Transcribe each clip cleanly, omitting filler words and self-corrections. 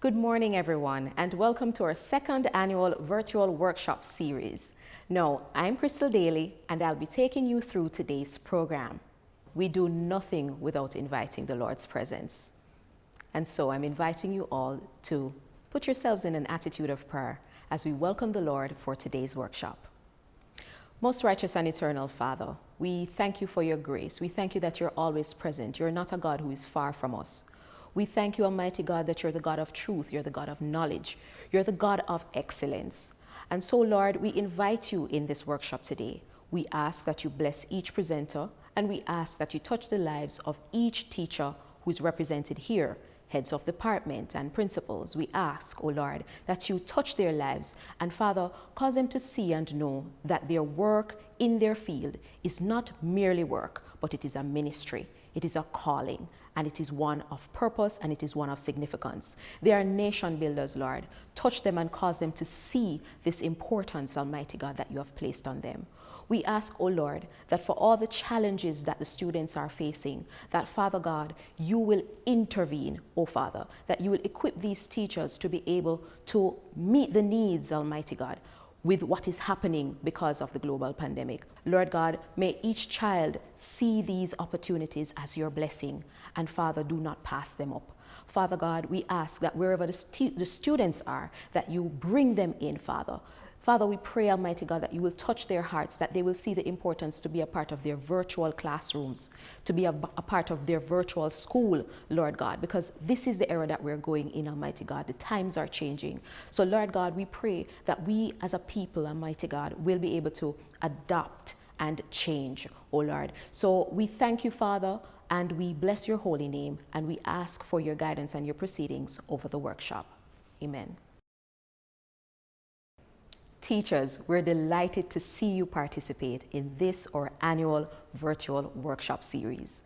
Good morning, everyone, and welcome to our second annual virtual workshop series. Now, I'm Crystal Daly, and I'll be taking you through today's program. We do nothing without inviting the Lord's presence. And so I'm inviting you all to put yourselves in an attitude of prayer as we welcome the Lord for today's workshop. Most righteous and eternal Father, we thank you for your grace. We thank you that you're always present. You're not a God who is far from us. We thank you, Almighty God, that you're the God of truth, you're the God of knowledge, you're the God of excellence. And so, Lord, we invite you in this workshop today. We ask that you bless each presenter, and we ask that you touch the lives of each teacher who is represented here, heads of department and principals. We ask, O Lord, that you touch their lives, and Father, cause them to see and know that their work in their field is not merely work, but it is a ministry, it is a calling, and it is one of purpose, and it is one of significance. They are nation builders, Lord. Touch them and cause them to see this importance, Almighty God, that you have placed on them. We ask, O Lord, that for all the challenges that the students are facing, that, Father God, you will intervene, O Father, that you will equip these teachers to be able to meet the needs, Almighty God, with what is happening because of the global pandemic. Lord God, may each child see these opportunities as your blessing, and Father, do not pass them up. Father God, we ask that wherever the students are, that you bring them in, Father. Father, we pray, Almighty God, that you will touch their hearts, that they will see the importance to be a part of their virtual classrooms, to be a part of their virtual school, Lord God, because this is the era that we're going in, Almighty God. The times are changing. So, Lord God, we pray that we as a people, Almighty God, will be able to adapt and change, oh Lord. So we thank you, Father, and we bless your holy name, and we ask for your guidance and your proceedings over the workshop. Amen. Teachers, we're delighted to see you participate in this, our annual virtual workshop series.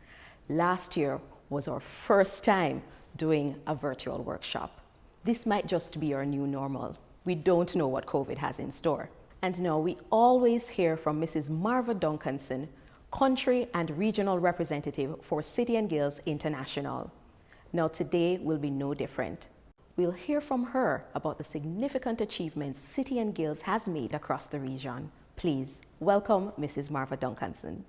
Last year was our first time doing a virtual workshop. This might just be our new normal. We don't know what COVID has in store. And now we always hear from Mrs. Marva Duncanson, country and regional representative for City and Guilds International. Now today will be no different. We'll hear from her about the significant achievements City and Guilds has made across the region. Please welcome Mrs. Marva Duncanson.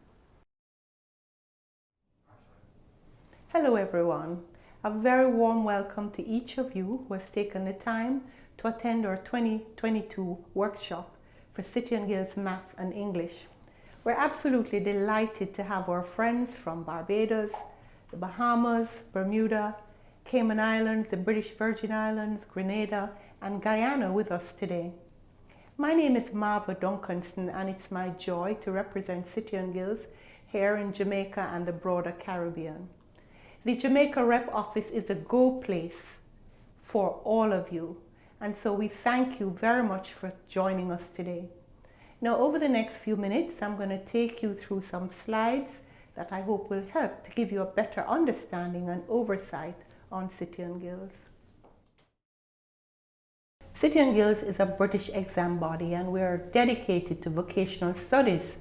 Hello everyone. A very warm welcome to each of you who has taken the time to attend our 2022 workshop for City and Guilds Math and English. We're absolutely delighted to have our friends from Barbados, the Bahamas, Bermuda, Cayman Islands, the British Virgin Islands, Grenada, and Guyana with us today. My name is Marva Duncanson, and it's my joy to represent City and Guilds here in Jamaica and the broader Caribbean. The Jamaica Rep Office is a go place for all of you, and so we thank you very much for joining us today. Now, over the next few minutes, I'm going to take you through some slides that I hope will help to give you a better understanding and oversight on City and Guilds. City and Guilds is a British exam body, and we are dedicated to vocational studies.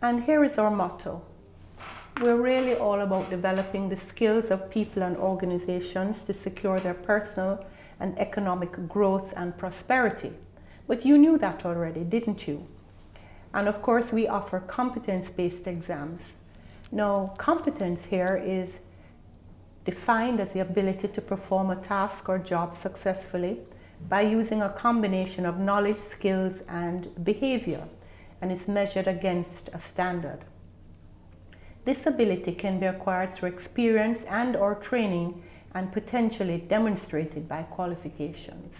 And here is our motto. We're really all about developing the skills of people and organizations to secure their personal and economic growth and prosperity. But you knew that already, didn't you? And of course, we offer competence-based exams. Now, competence here is defined as the ability to perform a task or job successfully by using a combination of knowledge, skills, and behavior, and is measured against a standard. This ability can be acquired through experience and or training, and potentially demonstrated by qualifications.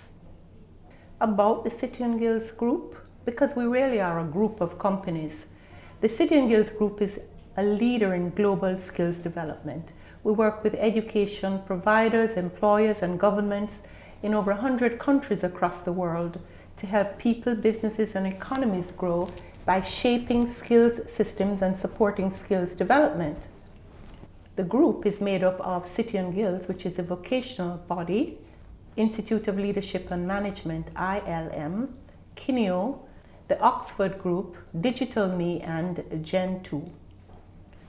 About the City and Guilds Group, because we really are a group of companies, the City and Guilds Group is a leader in global skills development. We work with education providers, employers, and governments in over 100 countries across the world to help people, businesses, and economies grow by shaping skills systems and supporting skills development. The group is made up of City and Guilds, which is a vocational body, Institute of Leadership and Management, ILM, KINEO, the Oxford Group, Digital Me, and Gen 2.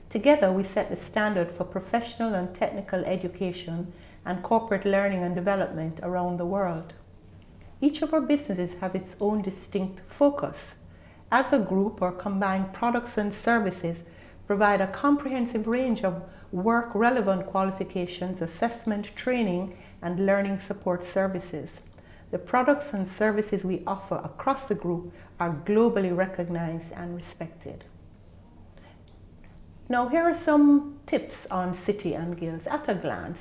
Together, we set the standard for professional and technical education and corporate learning and development around the world. Each of our businesses have its own distinct focus. As a group, our combined products and services provide a comprehensive range of work-relevant qualifications, assessment, training, and learning support services. The products and services we offer across the group are globally recognized and respected. Now, here are some tips on City and Guilds at a glance.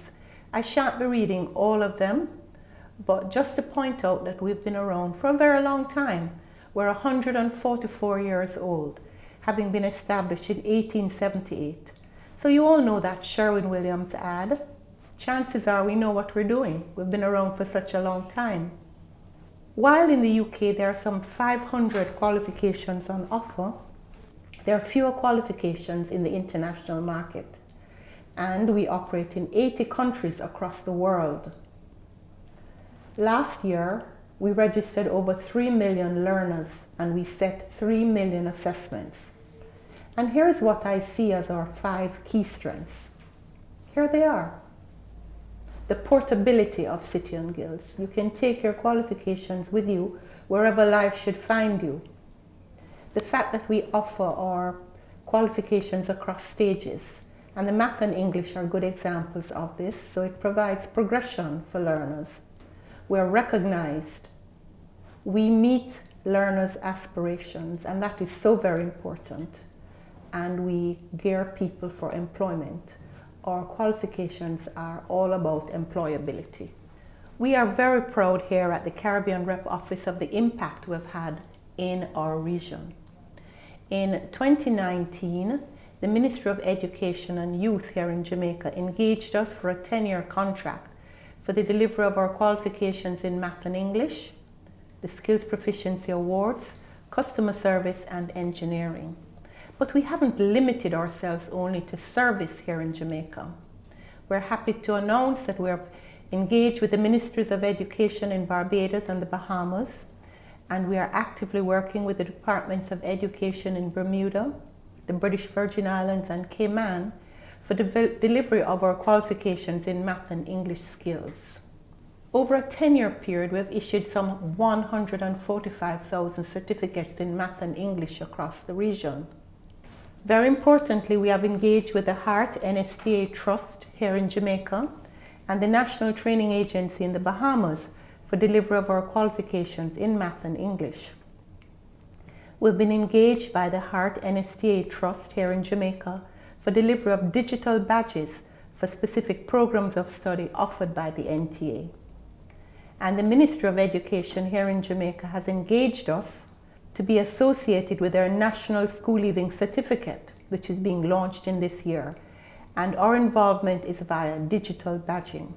I shan't be reading all of them, but just to point out that we've been around for a very long time. We're 144 years old, having been established in 1878. So you all know that Sherwin-Williams ad. Chances are we know what we're doing. We've been around for such a long time. While in the UK there are some 500 qualifications on offer, there are fewer qualifications in the international market. And we operate in 80 countries across the world. Last year, we registered over 3 million learners and we set 3 million assessments. And here's what I see as our 5 key strengths. Here they are. The portability of City and Guilds. You can take your qualifications with you wherever life should find you. The fact that we offer our qualifications across stages, and the math and English are good examples of this, so it provides progression for learners. We're recognized. We meet learners' aspirations, and that is so very important. And we gear people for employment. Our qualifications are all about employability. We are very proud here at the Caribbean Rep Office of the impact we've had in our region. In 2019, the Ministry of Education and Youth here in Jamaica engaged us for a 10-year contract for the delivery of our qualifications in Math and English, the Skills Proficiency Awards, Customer Service and Engineering. But we haven't limited ourselves only to service here in Jamaica. We're happy to announce that we're engaged with the Ministries of Education in Barbados and the Bahamas, and we are actively working with the Departments of Education in Bermuda, the British Virgin Islands and Cayman for the delivery of our qualifications in Math and English skills. Over a 10-year period, we have issued some 145,000 certificates in Math and English across the region. Very importantly, we have engaged with the Heart NSTA Trust here in Jamaica and the National Training Agency in the Bahamas for delivery of our qualifications in Math and English. We've been engaged by the Heart NSTA Trust here in Jamaica for delivery of digital badges for specific programs of study offered by the NTA. And the Ministry of Education here in Jamaica has engaged us to be associated with their National School Leaving Certificate, which is being launched in this year, and our involvement is via digital badging.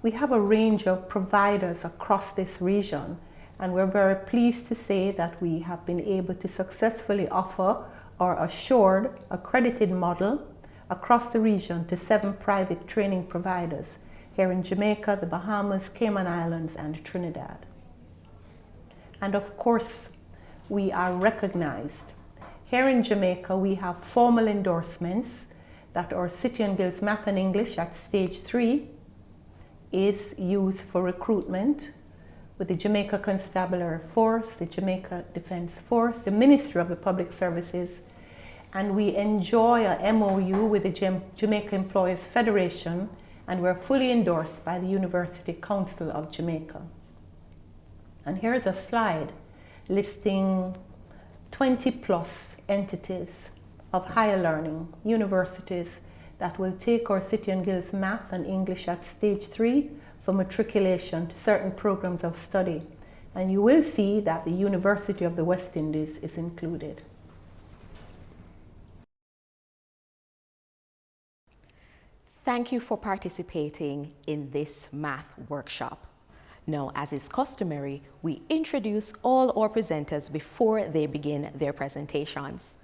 We have a range of providers across this region, and we're very pleased to say that we have been able to successfully offer our assured accredited model across the region to 7 private training providers here in Jamaica, the Bahamas, Cayman Islands, and Trinidad. And of course, we are recognized. Here in Jamaica, we have formal endorsements that our City and Guilds Math and English at Stage 3 is used for recruitment with the Jamaica Constabulary Force, the Jamaica Defence Force, the Ministry of the Public Services, and we enjoy a MOU with the Jamaica Employers Federation, and we're fully endorsed by the University Council of Jamaica. And here's a slide listing 20+ entities of higher learning universities that will take our City and Guilds Math and English at Stage 3 for matriculation to certain programs of study. And you will see that the University of the West Indies is included. Thank you for participating in this math workshop. Now, as is customary, we introduce all our presenters before they begin their presentations.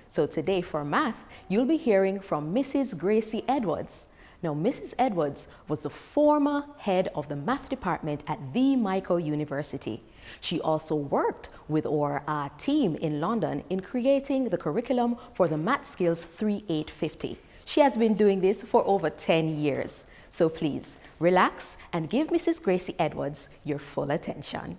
So today for math, you'll be hearing from Mrs. Gracie Edwards. Now, Mrs. Edwards was the former head of the math department at the Michael University. She also worked with our team in London in creating the curriculum for the Math Skills 3850. She has been doing this for over 10 years. So please relax and give Mrs. Gracie Edwards your full attention.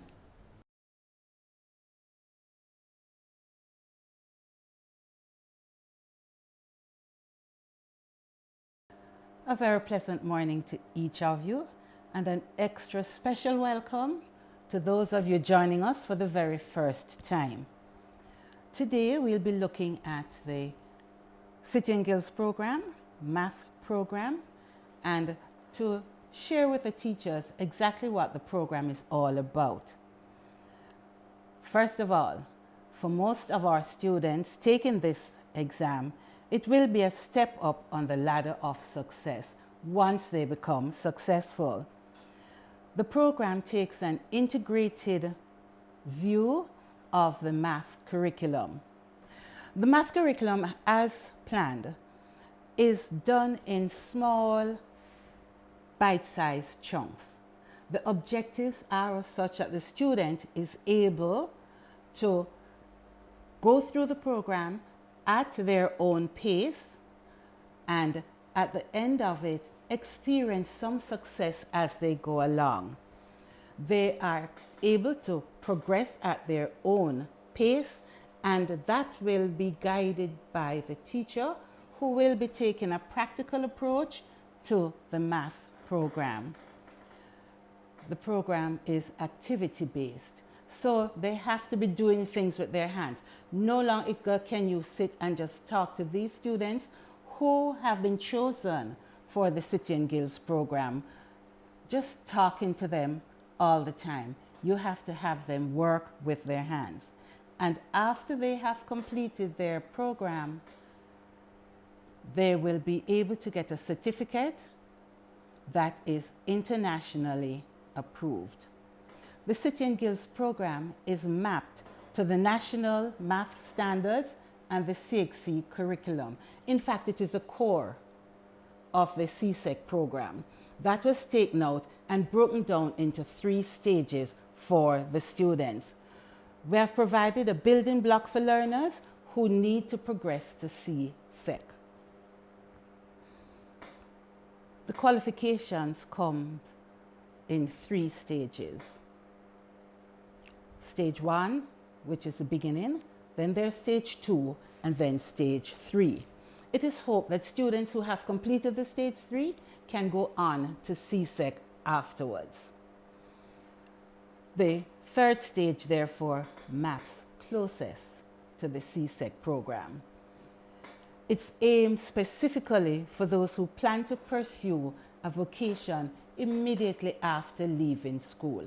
A very pleasant morning to each of you, and an extra special welcome to those of you joining us for the very first time. Today we'll be looking at the City and Guilds program, math program, and to share with the teachers exactly what the program is all about. First of all, for most of our students taking this exam, it will be a step up on the ladder of success once they become successful. The program takes an integrated view of the math curriculum. The math curriculum, as planned, is done in small, bite-sized chunks. The objectives are such that the student is able to go through the program at their own pace, and at the end of it, experience some success as they go along. They are able to progress at their own pace, and that will be guided by the teacher, who will be taking a practical approach to the math program. The program is activity-based, so they have to be doing things with their hands. No longer can you sit and just talk to these students who have been chosen for the City and Guilds program, just talking to them all the time. You have to have them work with their hands. And after they have completed their program, they will be able to get a certificate that is internationally approved. The City and Guilds program is mapped to the National Math Standards and the CXC curriculum. In fact, it is a core of the CSEC program that was taken out and broken down into 3 stages for the students. We have provided a building block for learners who need to progress to CSEC. The qualifications come in 3 stages. Stage 1, which is the beginning, then there's stage 2, and then stage 3. It is hoped that students who have completed the stage 3 can go on to CSEC afterwards. The 3rd stage, therefore, maps closest to the CSEC program. It's aimed specifically for those who plan to pursue a vocation immediately after leaving school.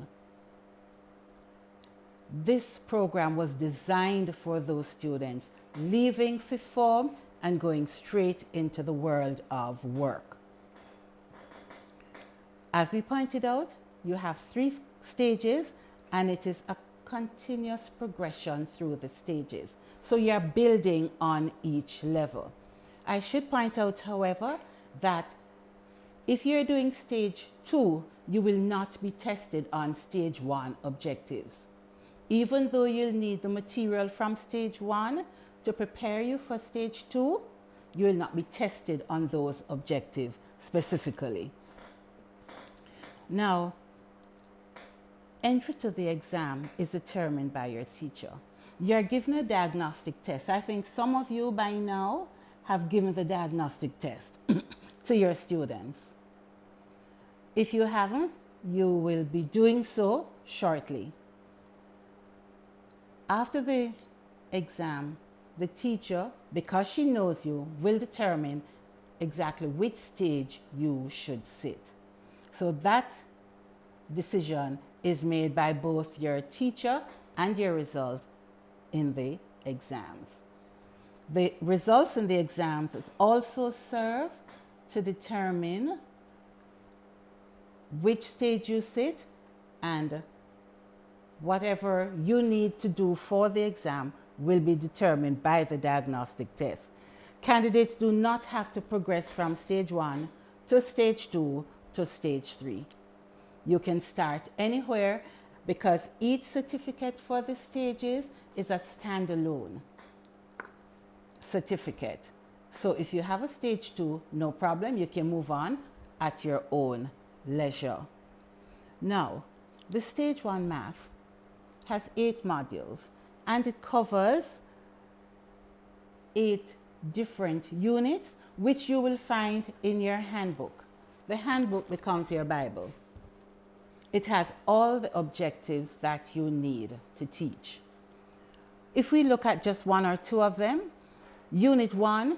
This program was designed for those students leaving fifth form and going straight into the world of work. As we pointed out, you have 3 stages, and it is a continuous progression through the stages. So you're building on each level. I should point out, however, that if you're doing stage 2, you will not be tested on stage 1 objectives. Even though you'll need the material from stage 1 to prepare you for stage 2, you will not be tested on those objectives specifically. Now, entry to the exam is determined by your teacher. You're given a diagnostic test. I think some of you by now have given the diagnostic test to your students. If you haven't, you will be doing so shortly. After the exam, the teacher, because she knows you, will determine exactly which stage you should sit. So that decision is made by both your teacher and your result in the exams. The results in the exams also serve to determine which stage you sit, and whatever you need to do for the exam will be determined by the diagnostic test. Candidates do not have to progress from stage 1 to stage 2 to stage 3. You can start anywhere because each certificate for the stages is a standalone certificate. So if you have a stage 2, no problem, you can move on at your own leisure. Now, the stage 1 math has 8 modules and it covers 8 different units which you will find in your handbook. The handbook becomes your Bible. It has all the objectives that you need to teach. If we look at just 1 or 2 of them, Unit 1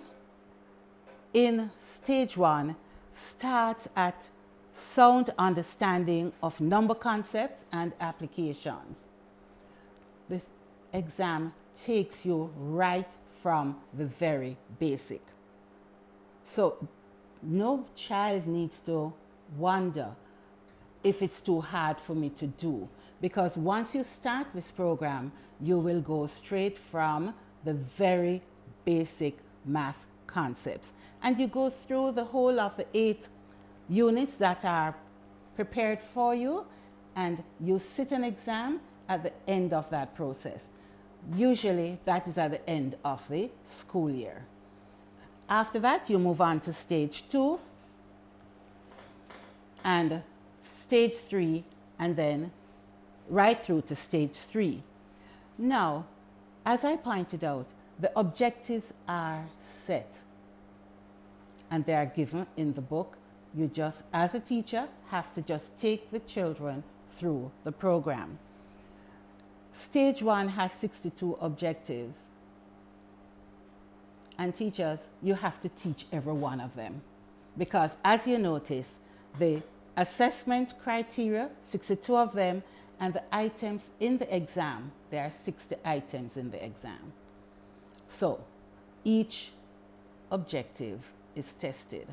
in Stage 1 starts at sound understanding of number concepts and applications. This exam takes you right from the very basic. So no child needs to wonder if it's too hard for me to do, because once you start this program, you will go straight from the very basic math concepts. And you go through the whole of the 8 units that are prepared for you, and you sit an exam at the end of that process. Usually that is at the end of the school year. After that, you move on to Stage 2 and Stage 3, and then right through to Stage 3. Now, as I pointed out, the objectives are set and they are given in the book. You just, as a teacher, have to just take the children through the program. Stage 1 has 62 objectives. And teachers, you have to teach every one of them. Because as you notice, the assessment criteria, 62 of them, and the items in the exam, there are 60 items in the exam. So each objective is tested.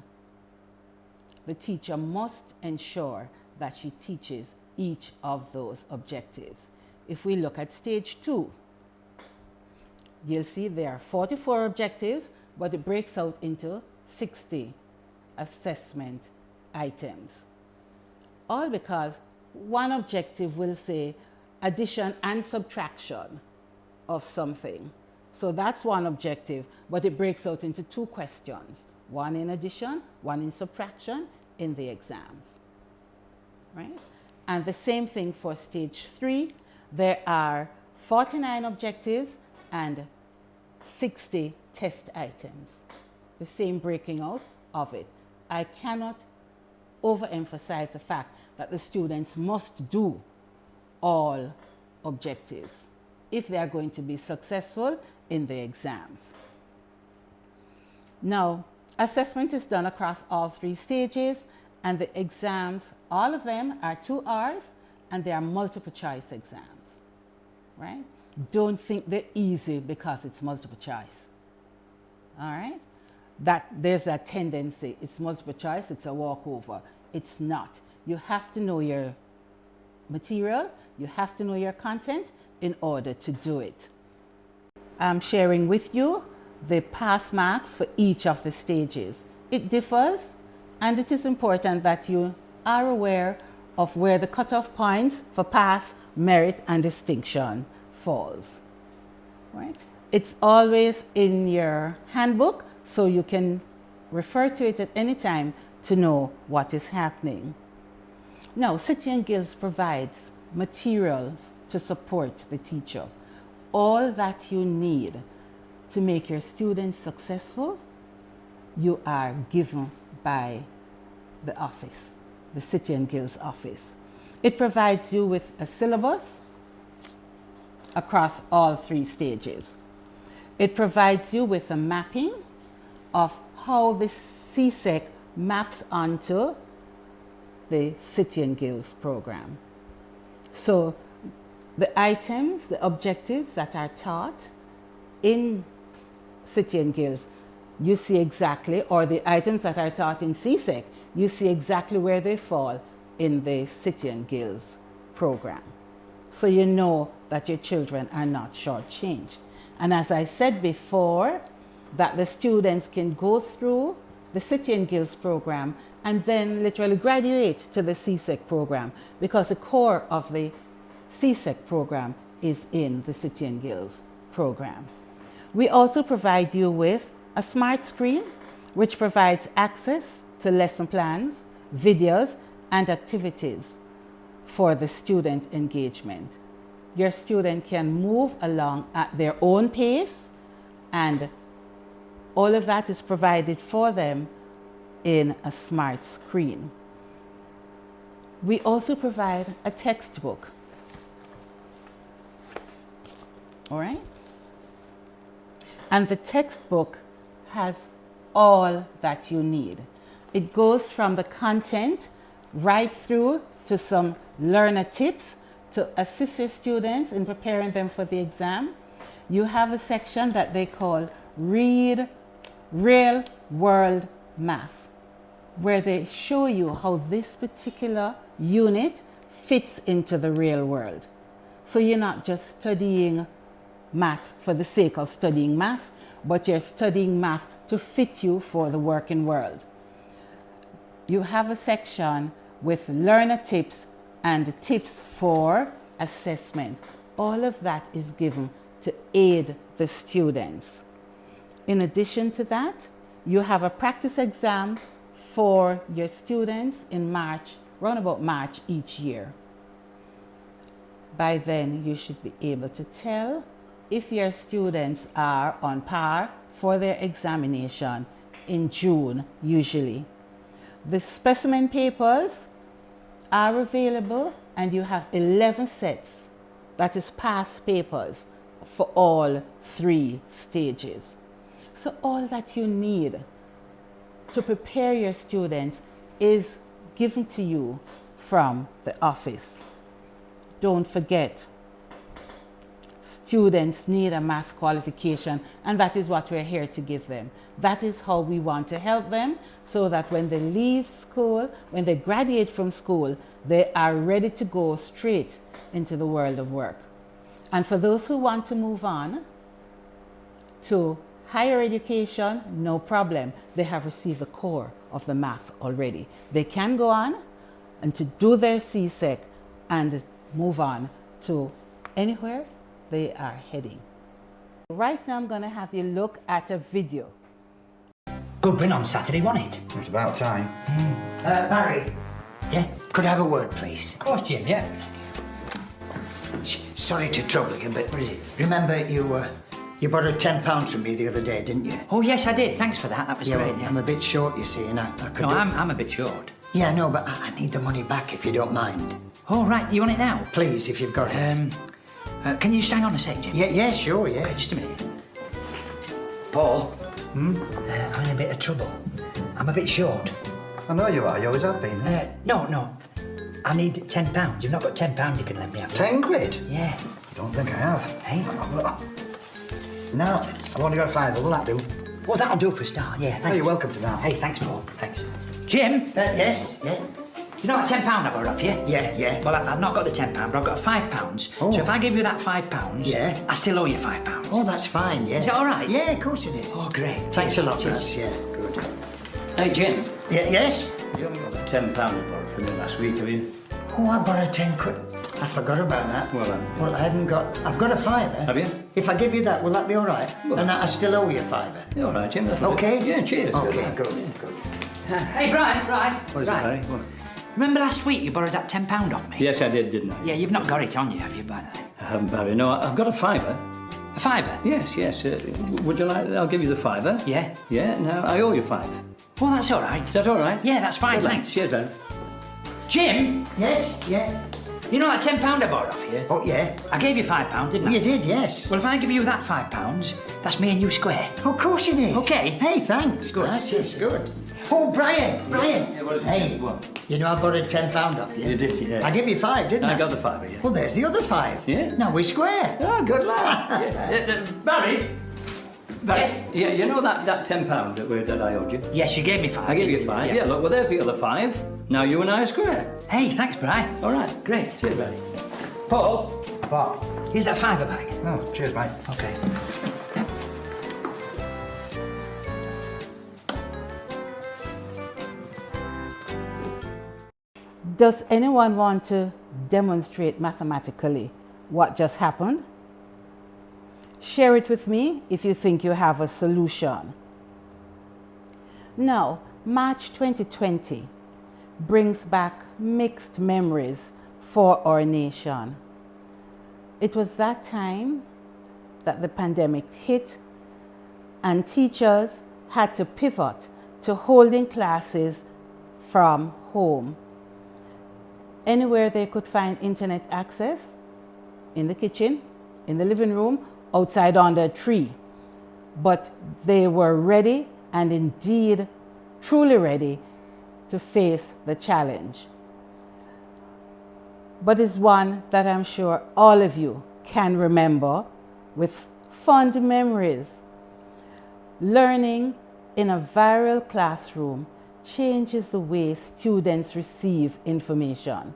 The teacher must ensure that she teaches each of those objectives. If we look at Stage 2, you'll see there are 44 objectives, but it breaks out into 60 assessment items. All because one objective will say addition and subtraction of something. So that's one objective, but it breaks out into 2 questions, one in addition, one in subtraction in the exams, right? And the same thing for Stage 3. There are 49 objectives and 60 test items, the same breaking out of it. I cannot overemphasize the fact that the students must do all objectives if they are going to be successful in the exams. Now, assessment is done across all 3 stages, and the exams, all of them are 2 hours, and they are multiple choice exams, right? Don't think they're easy because it's multiple choice, all right? There's that tendency, it's multiple choice, it's a walkover. It's not. You have to know your material, you have to know your content in order to do it. I'm sharing with you the pass marks for each of the stages. It differs, and it is important that you are aware of where the cutoff points for pass, merit, and distinction falls, right? It's always in your handbook, so you can refer to it at any time to know what is happening. Now, City and Guilds provides material to support the teacher. All that you need to make your students successful, you are given by the office, the City and Guilds office. It provides you with a syllabus across all 3 stages. It provides you with a mapping of how the CSEC maps onto the City and Guilds program. So the items, the objectives that are taught in City and Guilds, you see exactly, or the items that are taught in CSEC, you see exactly where they fall in the City and Guilds program. So you know that your children are not shortchanged. And as I said before, that the students can go through the City and Guilds program and then literally graduate to the CSEC program, because the core of the CSEC program is in the City and Guilds program. We also provide you with a smart screen which provides access to lesson plans, videos, and activities for the student engagement. Your student can move along at their own pace, and all of that is provided for them in a smart screen. We also provide a textbook. All right? And the textbook has all that you need. It goes from the content right through to some learner tips to assist your students in preparing them for the exam. You have a section that they call Read Real World Math, where they show you how this particular unit fits into the real world. So you're not just studying math for the sake of studying math, but you're studying math to fit you for the working world. You have a section with learner tips and tips for assessment. All of that is given to aid the students. In addition to that, you have a practice exam for your students in March, round about March each year. By then, you should be able to tell if your students are on par for their examination in June, usually. The specimen papers are available, and you have 11 sets, that is past papers, for all 3 stages. So all that you need to prepare your students is given to you from the office. Don't forget, students need a math qualification, and that is what we're here to give them. That is how we want to help them, so that when they leave school, when they graduate from school, they are ready to go straight into the world of work. And for those who want to move on to higher education, no problem. They have received the core of the math already. They can go on and to do their CSEC and move on to anywhere they are heading. Right now I'm going to have you look at a video. Good win on Saturday, wasn't it? It's about time. Barry? Yeah? Could I have a word, please? Of course, Jim, yeah. Sorry to trouble you, but What is it? remember you borrowed £10 from me the other day, didn't you? Oh, yes, I did. Thanks for that. That was great, well, yeah. I'm a bit short, you see, and I could No, do... I'm a bit short. Yeah, no, but I need the money back if you don't mind. Oh, right. You want it now? Please, if you've got it. Can you just hang on a sec, Jim? Yeah, sure, yeah. Just a minute. Paul? I'm in a bit of trouble. I'm a bit short. I know you are, you always have been. No. I need £10. You've not got £10 you can lend me, have you? 10 quid? Yeah. I don't think I have. Hey? No, I've only got 5, will that do? Well, that'll do for a start, yeah, thanks. you're welcome to that. Hey, thanks, Paul. Thanks. Jim? Yes, yeah. You know that £10 I borrowed off you? Yeah. Well, I've not got the £10, but I've got £5. Oh. So if I give you that £5, Yeah. I still owe you £5. Oh, that's fine, yeah. Is that all right? Yeah, of course it is. Oh, great. Thanks Cheers, a lot, cheers. Russ, yeah, good. Hey, Jim, Yeah, yes? you haven't got the £10 you borrowed from me last week, have you? Oh, I borrowed 10 quid. I forgot about that. Well, I haven't got... I've got a fiver. Have you? If I give you that, will that be all right? Well- And I still owe you a fiver. Yeah, all right, Jim, that'll do. Okay? Yeah, cheers. Okay, good. Hey, Brian. What is it, Barry? What? Remember last week you borrowed that £10 off me? Yes, I did, didn't I? Yeah, you've not got it on you, have you, by then? I haven't, Barry. No, I've got a fiver. A fiver? Yes. Would you like... I'll give you the fiver. Yeah. Yeah, now I owe you 5. Well, that's all right. Is that all right? Yeah, that's fine, Good lad. thanks. Cheers, Barry. Jim, Yes, yeah. you know that £10 I borrowed off you? Oh, yeah. I gave you £5, didn't I? You did, yes. Well, if I give you that £5, that's me and you square. Of course it is. Okay. Hey, thanks. Good. That's good. Oh, Brian. Yeah, what is it? Hey, What? you know I borrowed £10 off you. You did, yeah. I gave you 5, didn't I? I got the fiver, yeah. Well, there's the other 5. Yeah. Now we're square. Oh, good lad. Barry? Yeah, you know that £10 that I owed you? Yes, you gave me 5. I gave you 5. Yeah, look, well, there's the other 5. Now you and I are square. Hey, thanks, Brian. All right. Great. Cheers, Barry. Paul? What? Here's that £5 bag. Oh, cheers, mate. Okay. Does anyone want to demonstrate mathematically what just happened? Share it with me if you think you have a solution. Now, March 2020 brings back mixed memories for our nation. It was that time that the pandemic hit and teachers had to pivot to holding classes from home. Anywhere they could find internet access, in the kitchen, in the living room, outside under a tree. But they were ready and indeed truly ready to face the challenge. But it's one that I'm sure all of you can remember with fond memories. Learning in a viral classroom changes the way students receive information.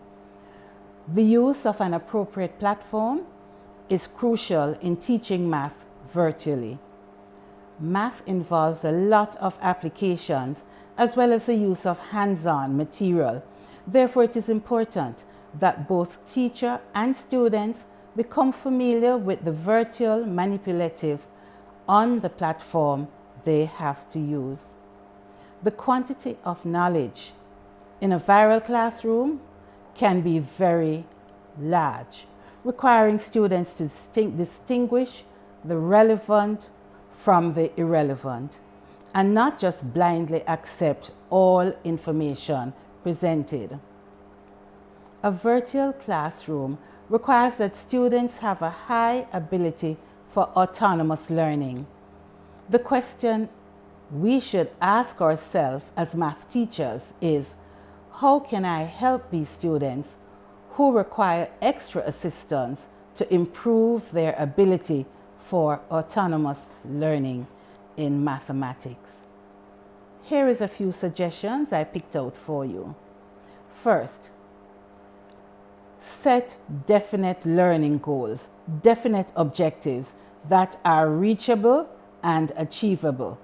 The use of an appropriate platform is crucial in teaching math virtually. Math involves a lot of applications as well as the use of hands-on material. Therefore, it is important that both teacher and students become familiar with the virtual manipulative on the platform they have to use. The quantity of knowledge in a viral classroom can be very large, requiring students to distinguish the relevant from the irrelevant and not just blindly accept all information presented. A virtual classroom requires that students have a high ability for autonomous learning. The question we should ask ourselves as math teachers is, how can I help these students who require extra assistance to improve their ability for autonomous learning in mathematics? Here is a few suggestions I picked out for you. First, set definite learning goals, definite objectives that are reachable and achievable.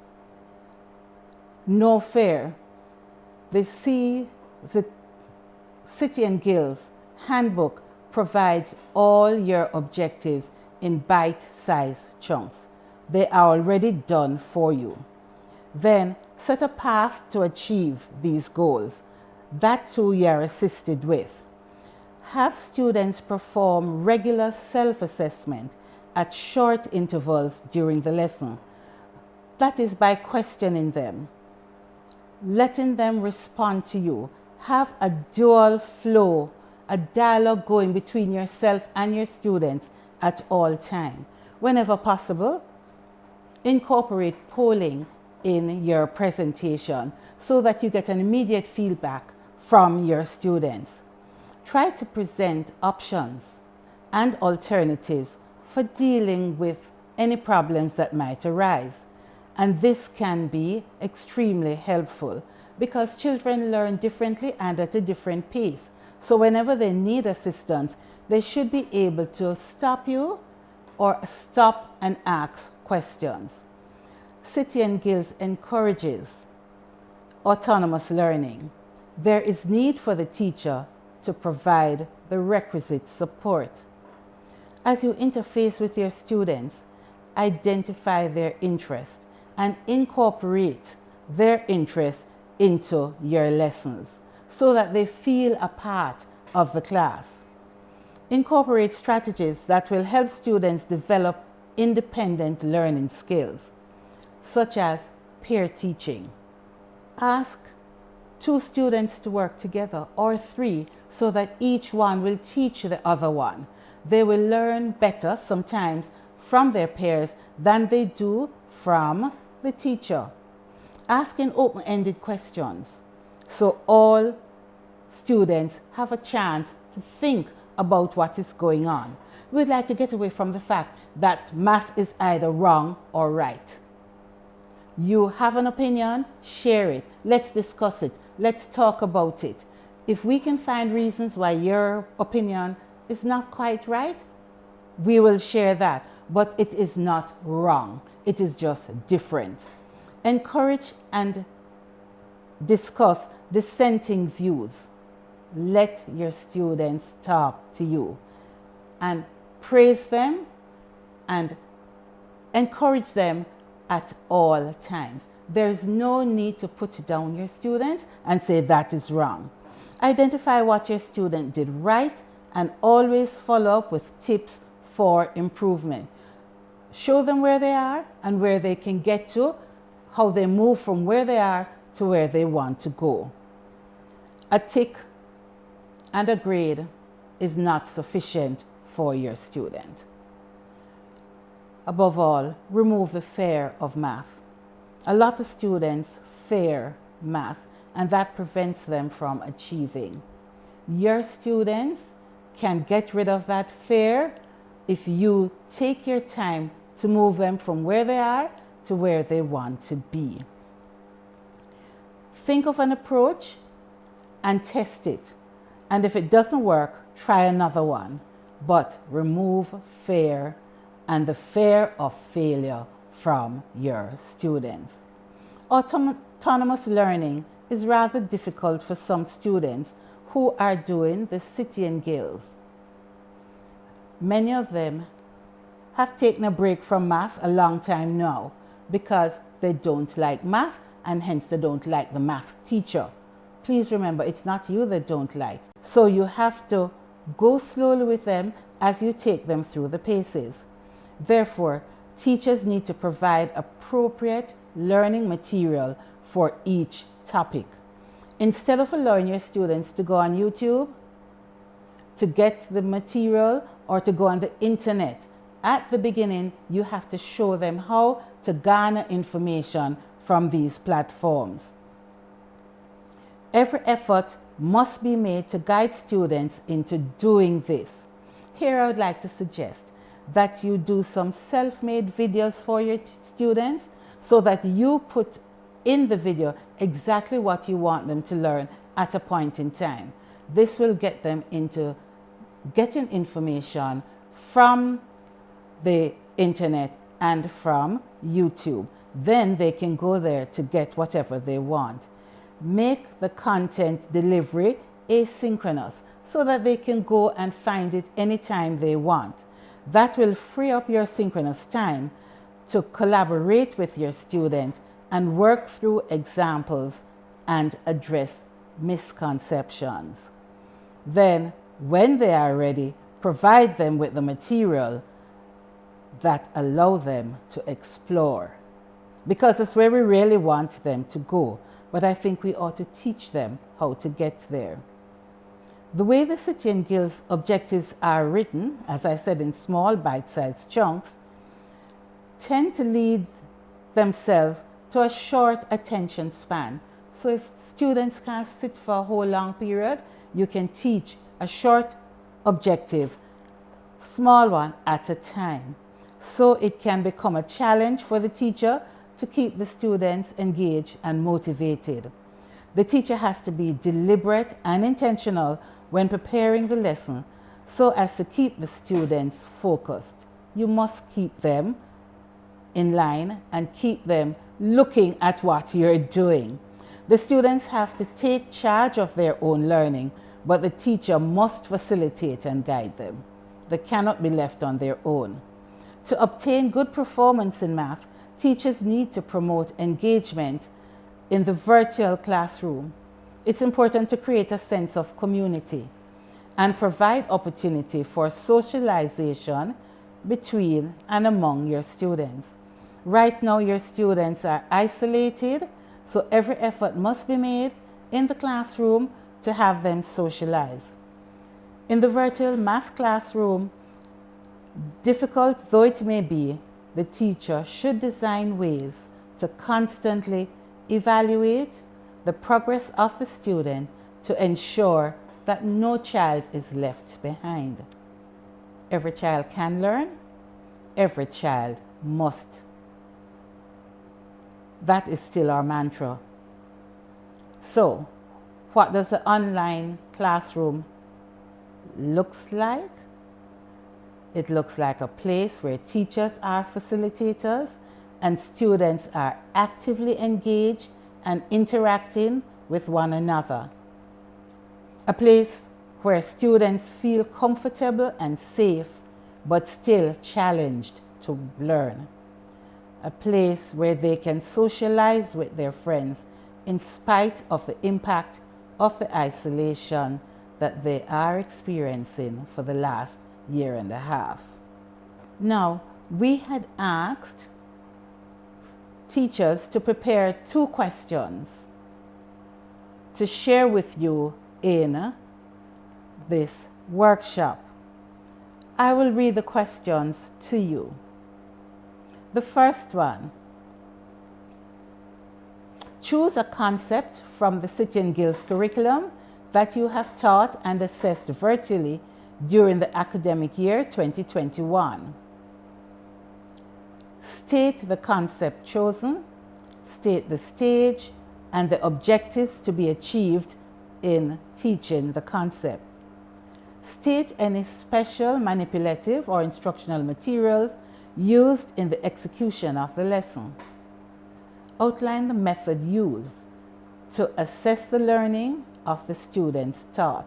No fear. The City and Guilds handbook provides all your objectives in bite-sized chunks. They are already done for you. Then set a path to achieve these goals. That too you are assisted with. Have students perform regular self-assessment at short intervals during the lesson. That is by questioning them, letting them respond to you. Have a dual flow, a dialogue going between yourself and your students at all times. Whenever possible, incorporate polling in your presentation so that you get an immediate feedback from your students. Try to present options and alternatives for dealing with any problems that might arise. And this can be extremely helpful because children learn differently and at a different pace. So whenever they need assistance, they should be able to stop you or stop and ask questions. City and Guilds encourages autonomous learning. There is need for the teacher to provide the requisite support. As you interface with your students, identify their interests and incorporate their interests into your lessons so that they feel a part of the class. Incorporate strategies that will help students develop independent learning skills, such as peer teaching. Ask 2 students to work together or 3 so that each one will teach the other one. They will learn better sometimes from their peers than they do from the teacher. Asking open-ended questions so all students have a chance to think about what is going on. We'd like to get away from the fact that math is either wrong or right. You have an opinion, share it. Let's discuss it. Let's talk about it. If we can find reasons why your opinion is not quite right, we will share that. But it is not wrong. It is just different. Encourage and discuss dissenting views. let your students talk to you and praise them and encourage them at all times. There's no need to put down your students and say that is wrong. Identify what your student did right and always follow up with tips for improvement. Show them where they are and where they can get to, how they move from where they are to where they want to go. A tick and a grade is not sufficient for your student. Above all, remove the fear of math. A lot of students fear math, and that prevents them from achieving. Your students can get rid of that fear if you take your time to move them from where they are to where they want to be. Think of an approach and test it. And if it doesn't work, try another one. But remove fear and the fear of failure from your students. Autonomous learning is rather difficult for some students who are doing the City and Guilds. Many of them have taken a break from math a long time now because they don't like math and hence they don't like the math teacher. Please remember, it's not you they don't like. So you have to go slowly with them as you take them through the paces. Therefore, teachers need to provide appropriate learning material for each topic. Instead of allowing your students to go on YouTube to get the material or to go on the internet, at the beginning you have to show them how to garner information from these platforms. Every effort must be made to guide students into doing this. Here I would like to suggest that you do some self-made videos for your students so that you put in the video exactly what you want them to learn at a point in time. This will get them into getting information from the internet and from YouTube. Then they can go there to get whatever they want. Make the content delivery asynchronous so that they can go and find it anytime they want. That will free up your synchronous time to collaborate with your student and work through examples and address misconceptions. Then, when they are ready, provide them with the material that allow them to explore. Because it's where we really want them to go, but I think we ought to teach them how to get there. The way the City and Guilds objectives are written, as I said, in small bite-sized chunks, tend to lead themselves to a short attention span. So if students can't sit for a whole long period, you can teach a short objective, small one at a time. So it can become a challenge for the teacher to keep the students engaged and motivated. The teacher has to be deliberate and intentional when preparing the lesson so as to keep the students focused. You must keep them in line and keep them looking at what you're doing. The students have to take charge of their own learning, but the teacher must facilitate and guide them. They cannot be left on their own. To obtain good performance in math, teachers need to promote engagement in the virtual classroom. It's important to create a sense of community and provide opportunity for socialization between and among your students. Right now, your students are isolated, so every effort must be made in the classroom to have them socialize. In the virtual math classroom, difficult though it may be, the teacher should design ways to constantly evaluate the progress of the student to ensure that no child is left behind. Every child can learn, every child must. That is still our mantra. So, what does the online classroom looks like? It looks like a place where teachers are facilitators and students are actively engaged and interacting with one another. A place where students feel comfortable and safe, but still challenged to learn. A place where they can socialize with their friends in spite of the impact of the isolation that they are experiencing for the last year and a half. Now, we had asked teachers to prepare 2 questions to share with you in this workshop. I will read the questions to you. The first one: choose a concept from the City and Guilds curriculum that you have taught and assessed virtually during the academic year 2021. State the concept chosen, state the stage and the objectives to be achieved in teaching the concept. State any special manipulative or instructional materials used in the execution of the lesson. Outline the method used to assess the learning of the students taught.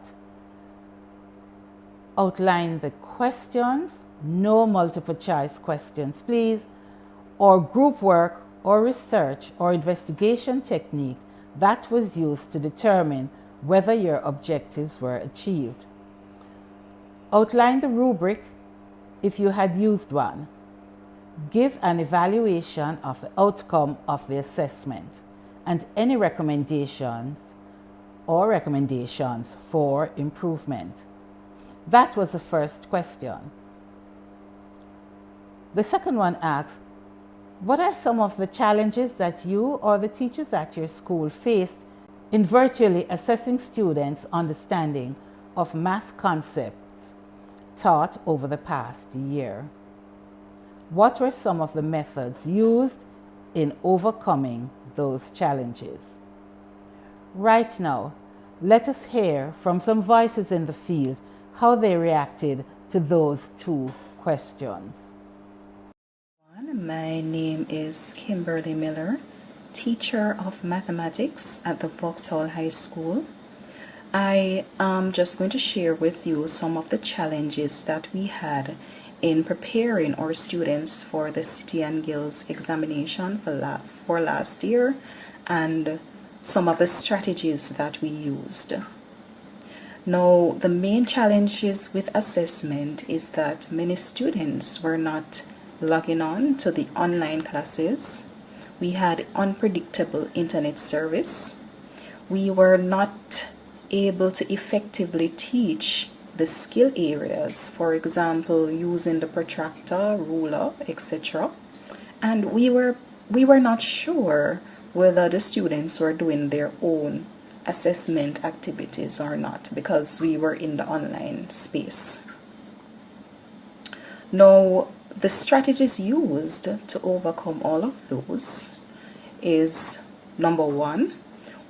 Outline the questions, no multiple choice questions please, or group work or research or investigation technique that was used to determine whether your objectives were achieved. Outline the rubric if you had used one. Give an evaluation of the outcome of the assessment and any recommendations for improvement. That was the first question. The second one asks, what are some of the challenges that you or the teachers at your school faced in virtually assessing students' understanding of math concepts taught over the past year? What were some of the methods used in overcoming those challenges? Right now, let us hear from some voices in the field how they reacted to those 2 questions. My name is Kimberly Miller, teacher of mathematics at the Vauxhall High School. I am just going to share with you some of the challenges that we had in preparing our students for the City and Guilds examination for last year and some of the strategies that we used. Now, the main challenges with assessment is that many students were not logging on to the online classes. We had unpredictable internet service. We were not able to effectively teach the skill areas, for example, using the protractor, ruler, etc. And we were not sure whether the students were doing their own assessment activities or not because we were in the online space. Now, the strategies used to overcome all of those is, number 1,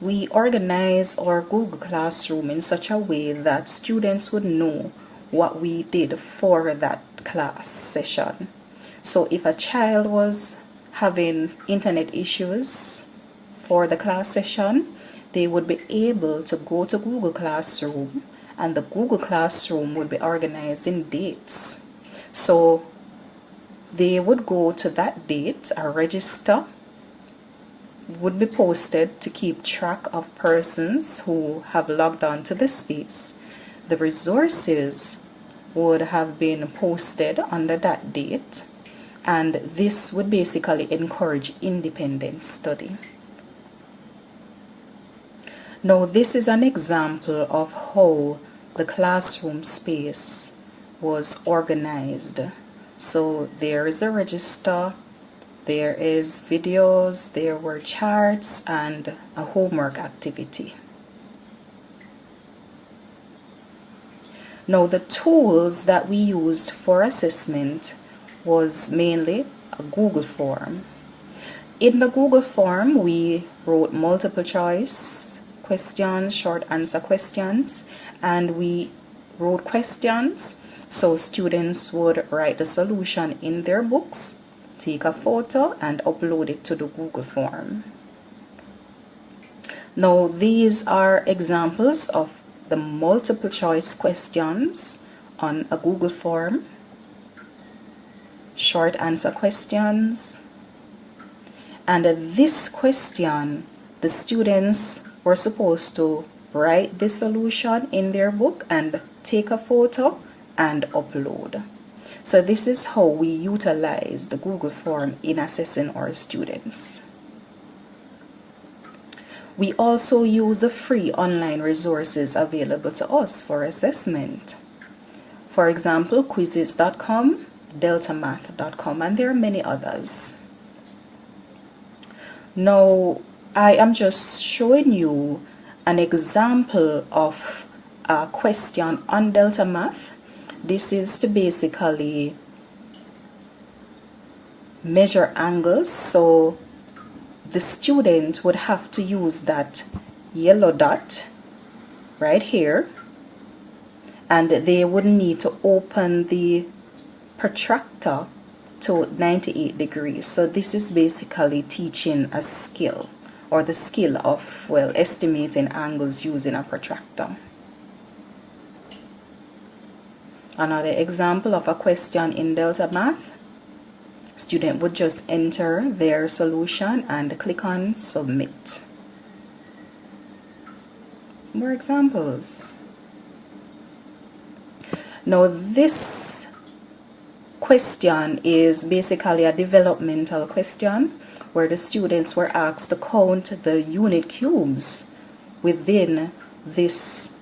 we organize our Google Classroom in such a way that students would know what we did for that class session. So if a child was having internet issues for the class session, they would be able to go to Google Classroom and the Google Classroom would be organized in dates. So they would go to that date, a register would be posted to keep track of persons who have logged on to the space. The resources would have been posted under that date, and this would basically encourage independent study. Now, this is an example of how the classroom space was organized. So there is a register, there is videos, there were charts, and a homework activity. Now, the tools that we used for assessment was mainly a Google form. In the Google form, we wrote multiple choice questions, short answer questions, and we wrote questions. So students would write the solution in their books, take a photo, and upload it to the Google form. Now, these are examples of the multiple choice questions on a Google form, short answer questions. And this question, the students were supposed to write the solution in their book and take a photo and upload. So this is how we utilize the Google form in assessing our students. We also use the free online resources available to us for assessment. For example, quizzes.com, deltamath.com, and there are many others. Now, I am just showing you an example of a question on Delta Math. This is to basically measure angles. So the student would have to use that yellow dot right here, and they would need to open the protractor to 98 degrees. So this is basically teaching a skill, or the skill of, well, estimating angles using a protractor. Another example of a question in Delta Math. Student would just enter their solution and click on submit. More examples. Now this question is basically a developmental question where the students were asked to count the unit cubes within this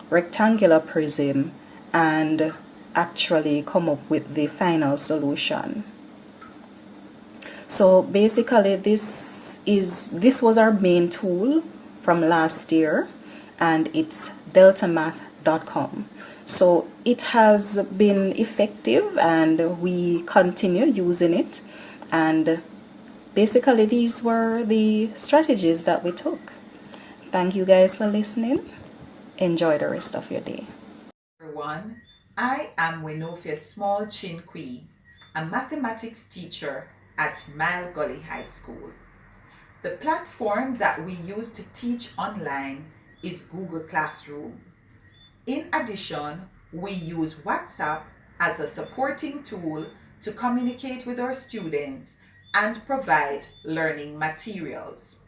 rectangular prism and actually come up with the final solution. So basically this was our main tool from last year, and it's deltamath.com. So it has been effective and we continue using it, and basically these were the strategies that we took. Thank you guys for listening. Enjoy the rest of your day. Everyone, I am Winofia Small Chinqui, a mathematics teacher at Mile Gully High School. The platform that we use to teach online is Google Classroom. In addition, we use WhatsApp as a supporting tool to communicate with our students and provide learning materials.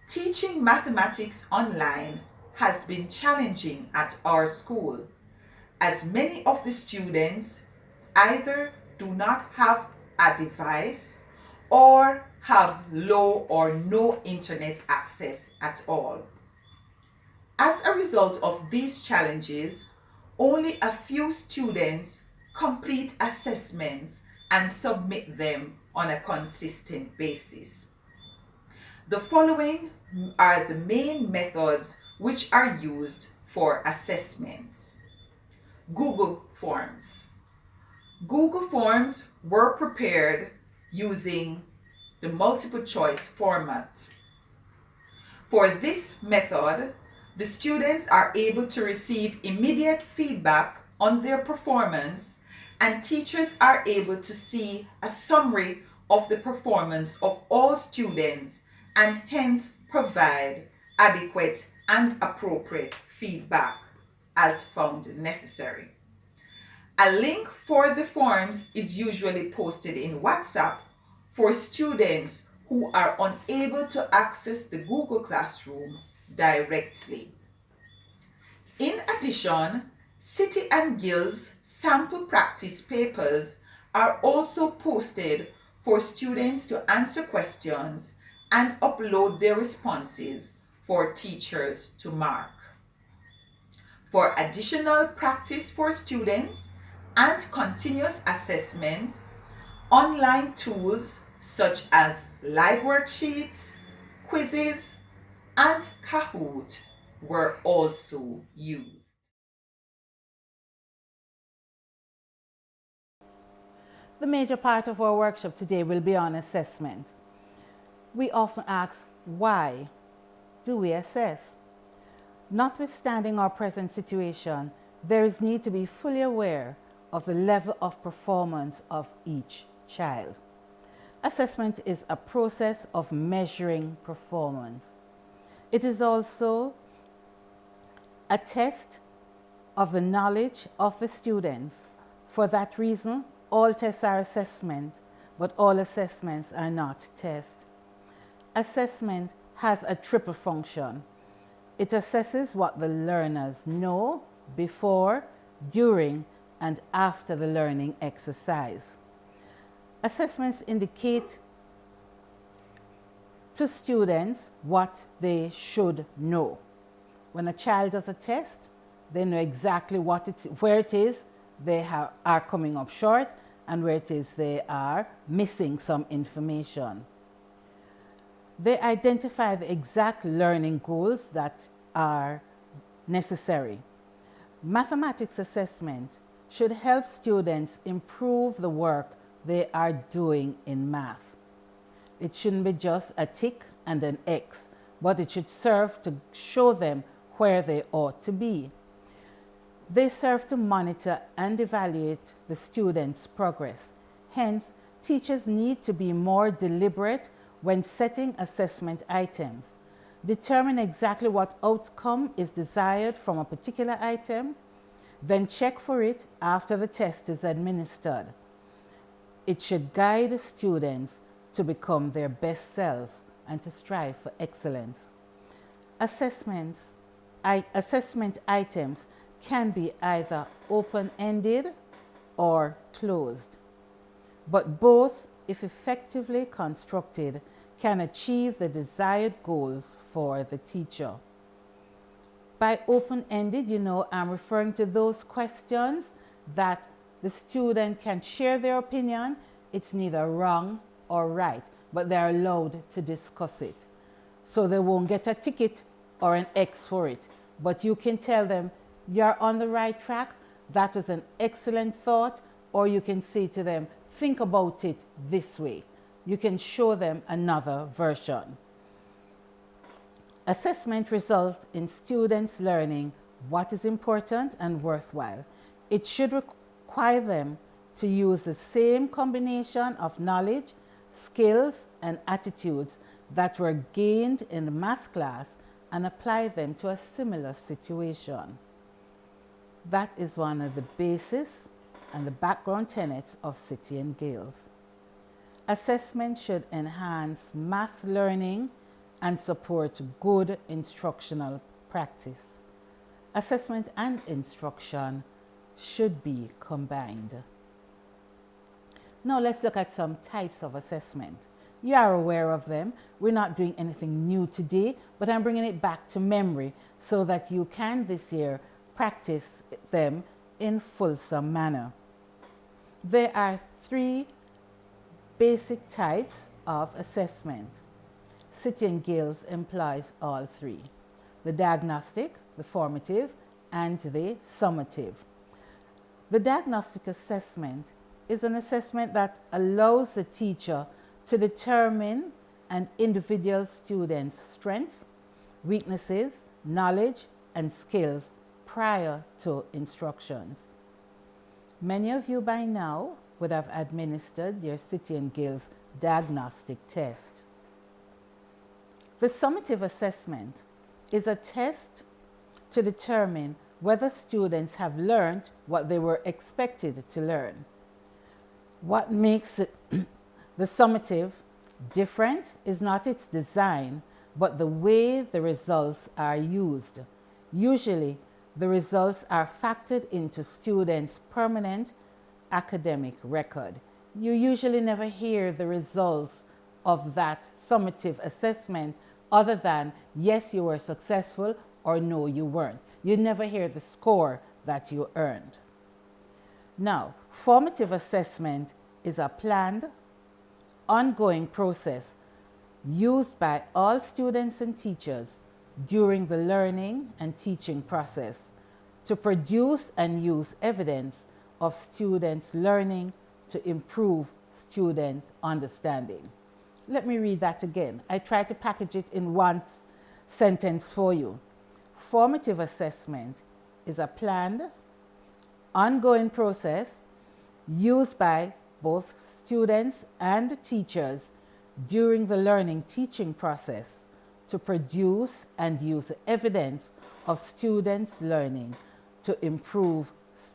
Teaching mathematics online has been challenging at our school, as many of the students either do not have a device or have low or no internet access at all. As a result of these challenges, only a few students complete assessments and submit them on a consistent basis. The following are the main methods which are used for assessments. Google Forms. Google Forms were prepared using the multiple choice format. For this method, the students are able to receive immediate feedback on their performance, and teachers are able to see a summary of the performance of all students and hence provide adequate and appropriate feedback as found necessary. A link for the forms is usually posted in WhatsApp for students who are unable to access the Google Classroom directly. In addition, City and Guild's sample practice papers are also posted for students to answer questions and upload their responses for teachers to mark. For additional practice for students and continuous assessments, online tools such as live worksheets, quizzes, and Kahoot were also used. The major part of our workshop today will be on assessment. We often ask, why do we assess? Notwithstanding our present situation, there is need to be fully aware of the level of performance of each child. Assessment is a process of measuring performance. It is also a test of the knowledge of the students. For that reason, all tests are assessment, but all assessments are not tests. Assessment has a triple function. It assesses what the learners know before, during, and after the learning exercise. Assessments indicate to students what they should know. When a child does a test, they know exactly where it is they are coming up short and where it is they are missing some information. They identify the exact learning goals that are necessary. Mathematics assessment should help students improve the work they are doing in math. It shouldn't be just a tick and an X, but it should serve to show them where they ought to be. They serve to monitor and evaluate the students' progress. Hence, teachers need to be more deliberate when setting assessment items. Determine exactly what outcome is desired from a particular item, then check for it after the test is administered. It should guide students to become their best selves and to strive for excellence. Assessment items can be either open-ended or closed, but both, if effectively constructed, can achieve the desired goals for the teacher. By open-ended, I'm referring to those questions that the student can share their opinion. It's neither wrong or right, but they're allowed to discuss it. So they won't get a ticket or an X for it, but you can tell them, you're on the right track, that was an excellent thought, or you can say to them, think about it this way. You can show them another version. Assessment results in students learning what is important and worthwhile. It should require them to use the same combination of knowledge, skills, and attitudes that were gained in the math class and apply them to a similar situation. That is one of the basis and the background tenets of City and Gales. Assessment should enhance math learning and support good instructional practice. Assessment and instruction should be combined. Now let's look at some types of assessment. You are aware of them. We're not doing anything new today, but I'm bringing it back to memory so that you can this year practice them in fulsome manner. There are 3 basic types of assessment. City and Gales employs all 3: the diagnostic, the formative, and the summative. The diagnostic assessment is an assessment that allows the teacher to determine an individual student's strengths, weaknesses, knowledge, and skills prior to instructions. Many of you by now would have administered your City and Gales diagnostic test. The summative assessment is a test to determine whether students have learned what they were expected to learn. What makes the summative different is not its design, but the way the results are used. Usually, the results are factored into students' permanent academic record. You usually never hear the results of that summative assessment other than, yes, you were successful, or no, you weren't. You never hear the score that you earned. Now, formative assessment is a planned, ongoing process used by all students and teachers during the learning and teaching process to produce and use evidence of students' learning to improve student understanding. Let me read that again. I try to package it in one sentence for you. Formative assessment is a planned, ongoing process used by both students and teachers during the learning teaching process to produce and use evidence of students' learning to improve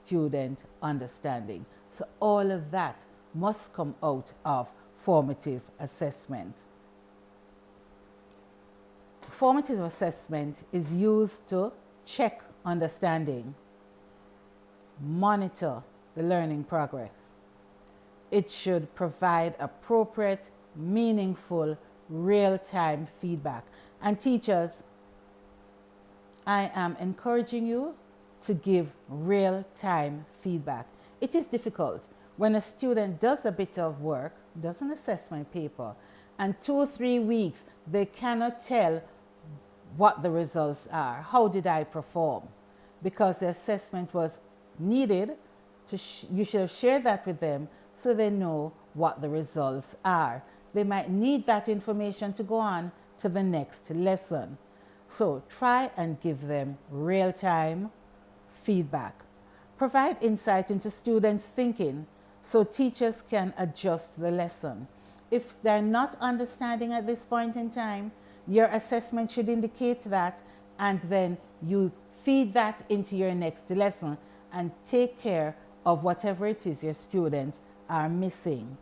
student understanding. So all of that must come out of formative assessment. Formative assessment is used to check understanding, monitor the learning progress. It should provide appropriate, meaningful, real-time feedback. And teachers, I am encouraging you to give real-time feedback. It is difficult when a student does a bit of work, does an assessment paper, and 2 or 3 weeks they cannot tell what the results are. How did I perform? Because the assessment was needed, you should share that with them so they know what the results are. They might need that information to go on to the next lesson. So try and give them real-time feedback. Provide insight into students' thinking so teachers can adjust the lesson. If they're not understanding at this point in time, your assessment should indicate that, and then you feed that into your next lesson and take care of whatever it is your students are missing.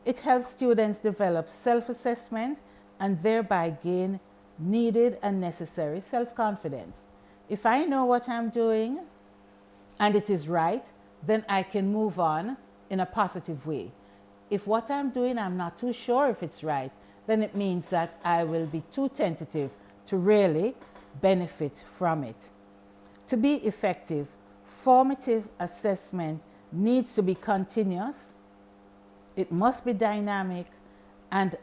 It helps students develop self-assessment and thereby gain needed and necessary self-confidence. If I know what I'm doing and it is right, then I can move on in a positive way. If what I'm doing I'm not too sure if it's right, then it means that I will be too tentative to really benefit from it. To be effective, formative assessment needs to be continuous, it must be dynamic and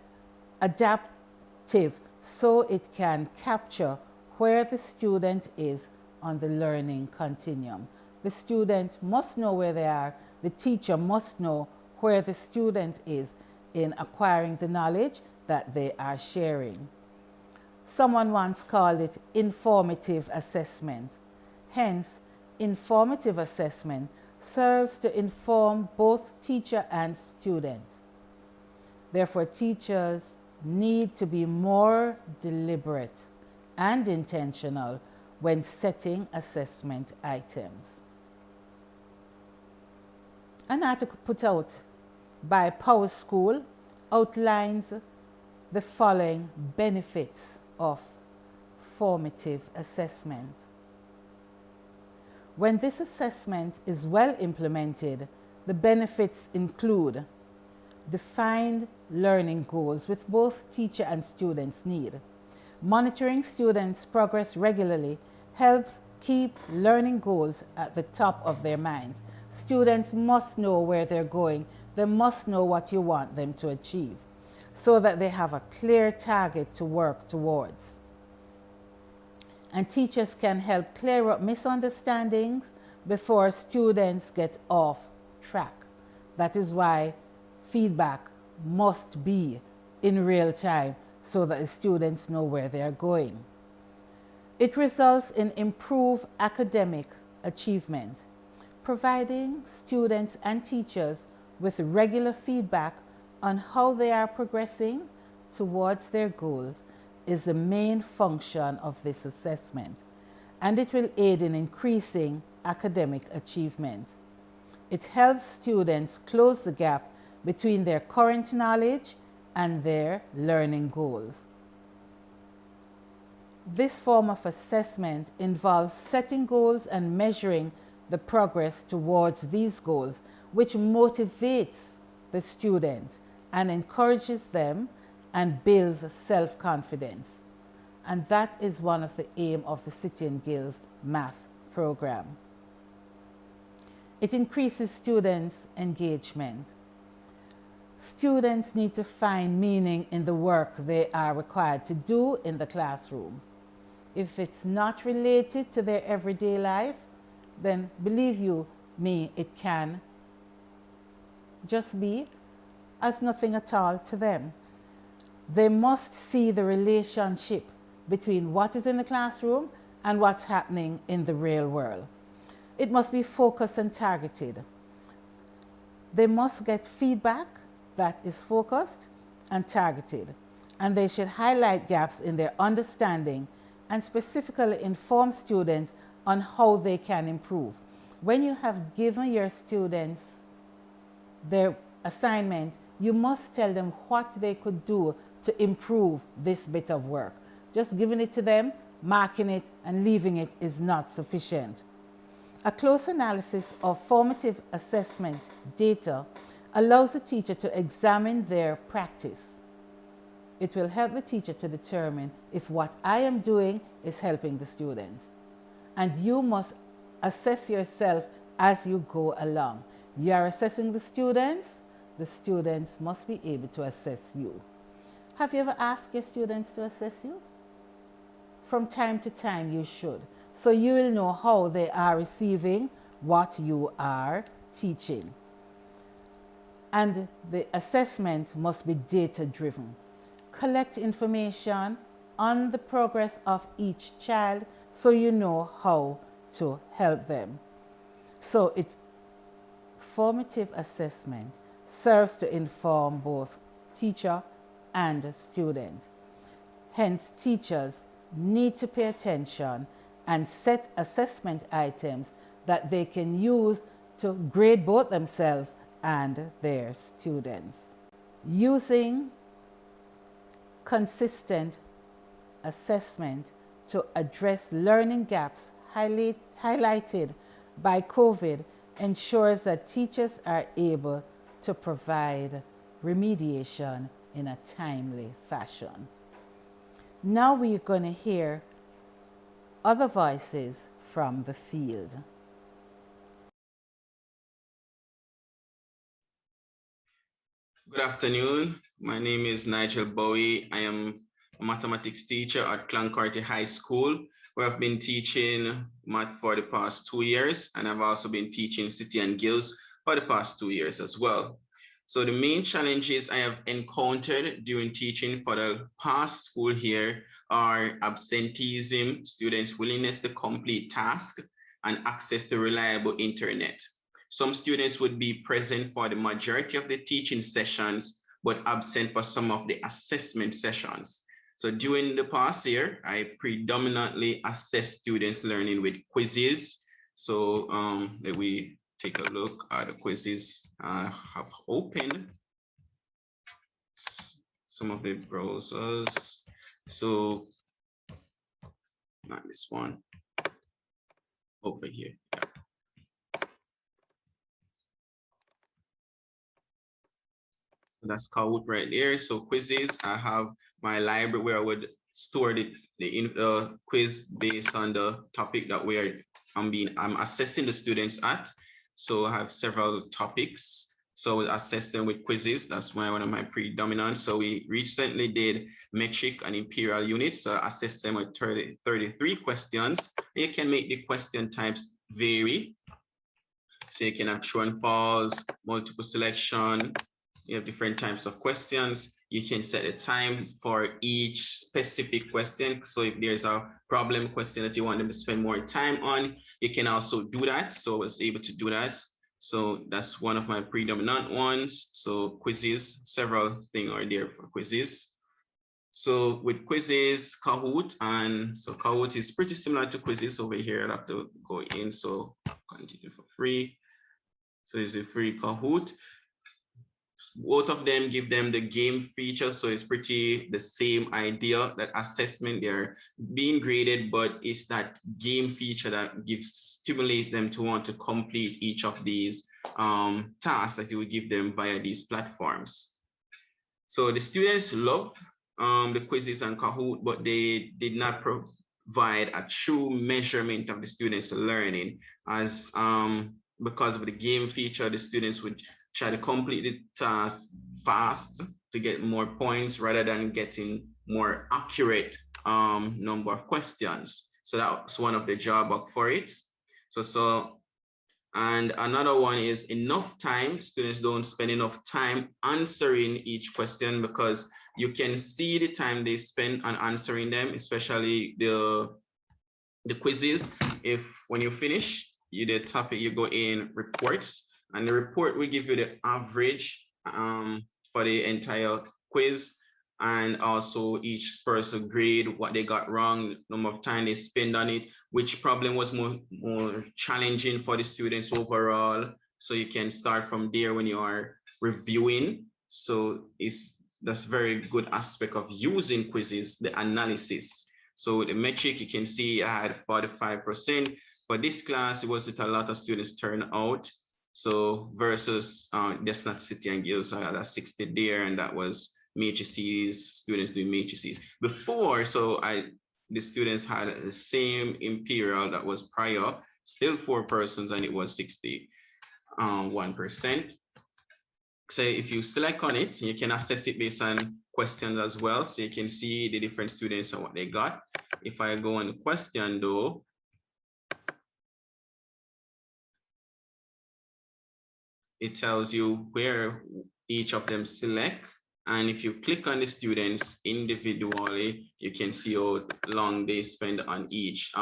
adaptive so it can capture where the student is on the learning continuum. The student must know where they are, the teacher must know where the student is in acquiring the knowledge that they are sharing. Someone once called it informative assessment. Hence, informative assessment serves to inform both teacher and student. Therefore, teachers need to be more deliberate and intentional when setting assessment items. An article put out by Power School outlines the following benefits of formative assessment. When this assessment is well implemented, the benefits include defined learning goals which both teacher and students need. Monitoring students' progress regularly helps keep learning goals at the top of their minds. Students must know where they're going. They must know what you want them to achieve so that they have a clear target to work towards. And teachers can help clear up misunderstandings before students get off track. That is why feedback must be in real time so that the students know where they are going. It results in improved academic achievement. Providing students and teachers with regular feedback on how they are progressing towards their goals is the main function of this assessment, and it will aid in increasing academic achievement. It helps students close the gap between their current knowledge and their learning goals. This form of assessment involves setting goals and measuring the progress towards these goals, which motivates the student and encourages them and builds self-confidence. And that is one of the aim of the City and Guilds math program. It increases students' engagement. Students need to find meaning in the work they are required to do in the classroom. If it's not related to their everyday life, then believe you me, it can just be as nothing at all to them. They must see the relationship between what is in the classroom and what's happening in the real world. It must be focused and targeted. They must get feedback that is focused and targeted. and they should highlight gaps in their understanding and specifically inform students on how they can improve. When you have given your students their assignment, you must tell them what they could do to improve this bit of work. Just giving it to them, marking it, and leaving it is not sufficient. A close analysis of formative assessment data allows the teacher to examine their practice. It will help the teacher to determine if what I am doing is helping the students. And you must assess yourself as you go along. You are assessing the students must be able to assess you. Have you ever asked your students to assess you? From time to time you should. So you will know how they are receiving what you are teaching. And the assessment must be data driven. Collect information on the progress of each child so you know how to help them. So it's formative assessment serves to inform both teacher and student. Hence, teachers need to pay attention and set assessment items that they can use to grade both themselves and their students. Using consistent assessment to address learning gaps highlighted by COVID ensures that teachers are able to provide remediation in a timely fashion. Now we're going to hear other voices from the field. Good afternoon. My name is Nigel Bowie. I am a mathematics teacher at Clancarty High School, where I've been teaching math for the past 2 years, and I've also been teaching City and Guilds for the past 2 years as well. So the main challenges I have encountered during teaching for the past school year are absenteeism, students' willingness to complete tasks, and access to reliable internet. Some students would be present for the majority of the teaching sessions, but absent for some of the assessment sessions. So during the past year, I predominantly assess students learning with quizzes. So let we take a look at the quizzes I have opened. Some of the browsers. So not this one, over here. Yeah. That's Kahoot right there. So quizzes, I have my library where I would store the quiz based on the topic that I'm assessing the students at. So I have several topics. So we assess them with quizzes. That's one of my predominant. So we recently did metric and imperial units. So I assess them with 33 questions. You can make the question types vary. So you can have true and false, multiple selection. You have different types of questions. You can set a time for each specific question. So if there's a problem question that you want them to spend more time on, you can also do that. So I was able to do that. So that's one of my predominant ones. So quizzes, several things are there for quizzes. So with quizzes, Kahoot, and so Kahoot is pretty similar to quizzes over here. I'll have to go in, so continue for free. So it's a free Kahoot. Both of them give them the game feature, so it's pretty the same idea, that assessment, they're being graded, but it's that game feature that stimulates them to want to complete each of these tasks that you would give them via these platforms. So the students love the quizzes and Kahoot, but they did not provide a true measurement of the students' learning, as because of the game feature, the students would try to complete the task fast to get more points rather than getting more accurate number of questions. So that's one of the drawbacks for it. And another one is enough time. Students don't spend enough time answering each question, because you can see the time they spend on answering them, especially the quizzes. If when you finish the topic, you go in reports, and the report will give you the average for the entire quiz. and also each person grade what they got wrong, number of time they spend on it, which problem was more challenging for the students overall. So you can start from there when you are reviewing. So that's very good aspect of using quizzes, the analysis. So the metric, you can see I had 45%. For this class, it was with a lot of students turn out. So versus that's not City and Guilds, so I had a 60 there, and that was matrices, students doing matrices. Before, so the students had the same imperial that was prior, still 4 persons, and it was 61%. So if you select on it, you can assess it based on questions as well. So you can see the different students and what they got. If I go on the question though, it tells you where each of them select. And if you click on the students individually, you can see how long they spend on each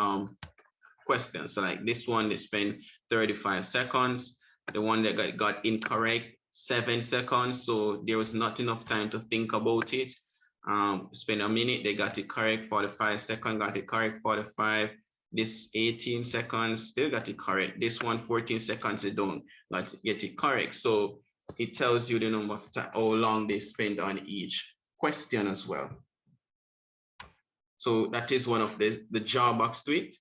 question. So like this one, they spend 35 seconds. The one that got incorrect, 7 seconds. So there was not enough time to think about it. Spend a minute, they got it correct, 45 seconds, got it correct, 45. This 18 seconds, still got it correct. This one, 14 seconds, they don't get it correct. So it tells you the number of time, how long they spend on each question as well. So that is one of the drawbacks to it.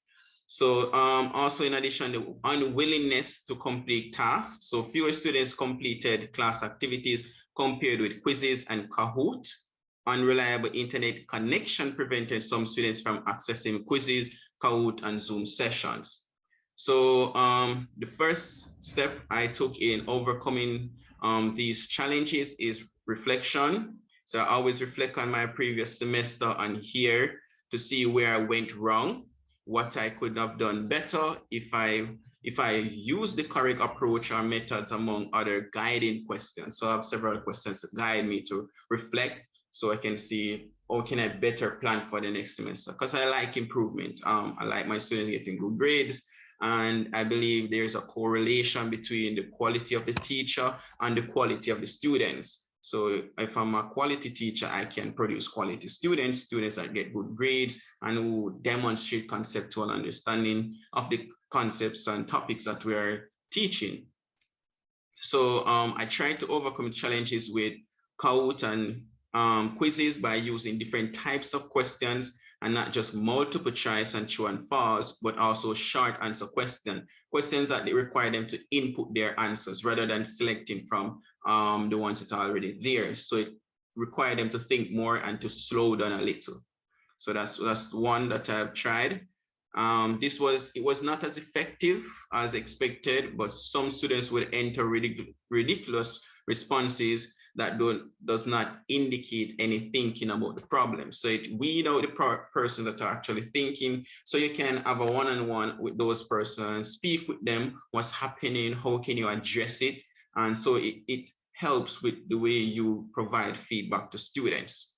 So also in addition, the unwillingness to complete tasks. So fewer students completed class activities compared with quizzes and Kahoot. Unreliable internet connection prevented some students from accessing quizzes, Kahoot, and Zoom sessions. So the first step I took in overcoming these challenges is reflection. So I always reflect on my previous semester and here to see where I went wrong, what I could have done better if I use the correct approach or methods among other guiding questions. So I have several questions that guide me to reflect so I can see how can I better plan for the next semester, because I like improvement. I like my students getting good grades, and I believe there's a correlation between the quality of the teacher and the quality of the students. So if I'm a quality teacher, I can produce quality students that get good grades and who demonstrate conceptual understanding of the concepts and topics that we are teaching. So I try to overcome challenges with Kahoot and quizzes by using different types of questions, and not just multiple choice and true and false, but also short answer questions that they require them to input their answers rather than selecting from the ones that are already there. So it requires them to think more and to slow down a little. So that's one that I've tried. It was not as effective as expected, but some students would enter ridiculous responses that does not indicate any thinking about the problem. So it weed out the person that are actually thinking. So you can have a one-on-one with those persons, speak with them, what's happening, how can you address it? And so it helps with the way you provide feedback to students.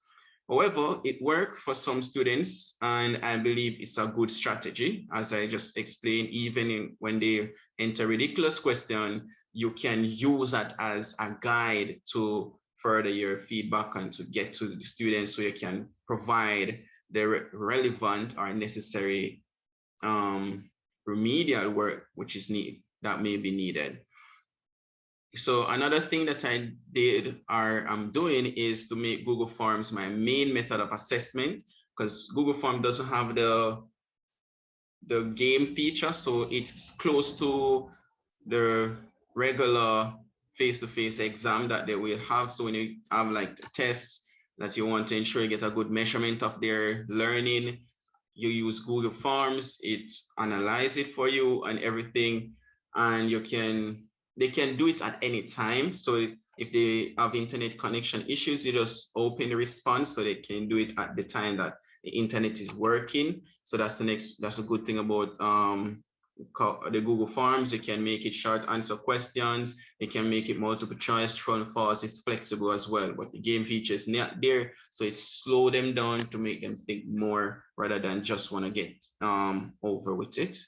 However, it worked for some students, and I believe it's a good strategy. As I just explained, even when they enter ridiculous question, you can use that as a guide to further your feedback and to get to the students so you can provide the relevant or necessary remedial work that may be needed. So another thing that I did or I'm doing is to make Google Forms my main method of assessment, because Google Form doesn't have the game feature, so it's close to the regular face-to-face exam that they will have. So when you have like tests that you want to ensure you get a good measurement of their learning, you use Google Forms, it analyzes it for you and everything, and they can do it at any time. So if they have internet connection issues, you just open the response so they can do it at the time that the internet is working. So that's a good thing about the Google Forms. You can make it short answer questions. You can make it multiple choice, true and false. It's flexible as well, but the game feature is not there. So it slows them down to make them think more rather than just want to get over with it.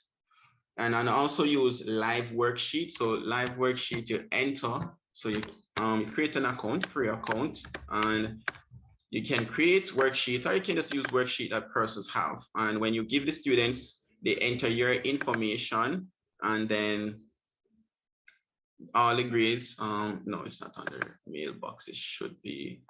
And I also use live worksheet. So live worksheet, you enter. So you create an account, free account, and You can create worksheet, or you can just use worksheet that persons have. And when you give the students, they enter your information, and then all the grades, no, it's not under mailbox. It should be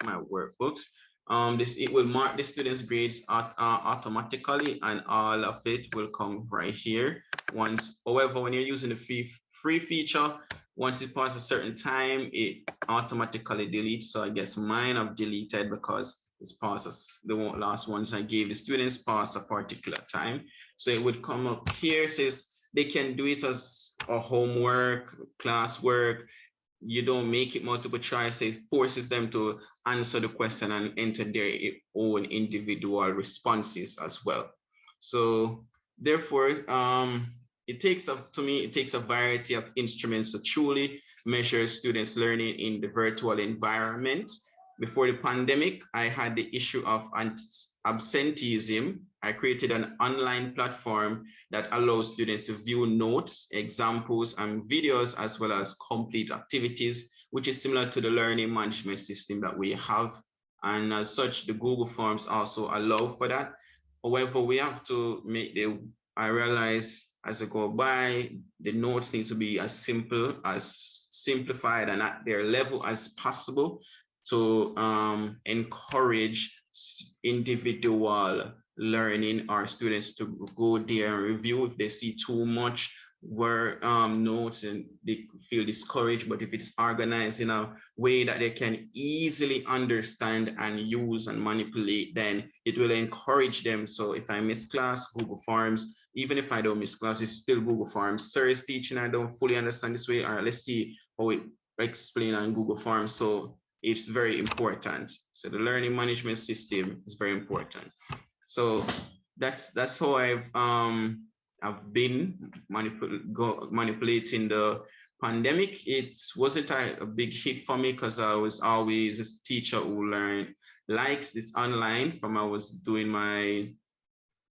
my workbooks. It will mark the students' grades automatically, and all of it will come right here. However, when you're using the free feature, once it passes a certain time, it automatically deletes. So I guess mine have deleted because it's past the last ones I gave the students past a particular time. So it would come up here, says they can do it as a homework, classwork. You don't make it multiple choice. It forces them to answer the question and enter their own individual responses as well. So therefore, it takes a variety of instruments to truly measure students' learning in the virtual environment. Before the pandemic, I had the issue of absenteeism. I created an online platform that allows students to view notes, examples, and videos, as well as complete activities, which is similar to the learning management system that we have. And as such, the Google Forms also allow for that. However, we have to I realize as I go by, the notes need to be as simplified and at their level as possible to encourage individual learning. Our students to go there and review if they see too much notes and they feel discouraged. But if it's organized in a way that they can easily understand and use and manipulate, then it will encourage them. So if I miss class, Google Forms. Even if I don't miss class, it's still Google Forms. Sir is teaching, I don't fully understand this way. All right, let's see how it explain on Google Forms. So it's very important. So the learning management system is very important. So that's how I've been manipulating the pandemic. It wasn't a big hit for me because I was always a teacher who likes this online. From I was doing my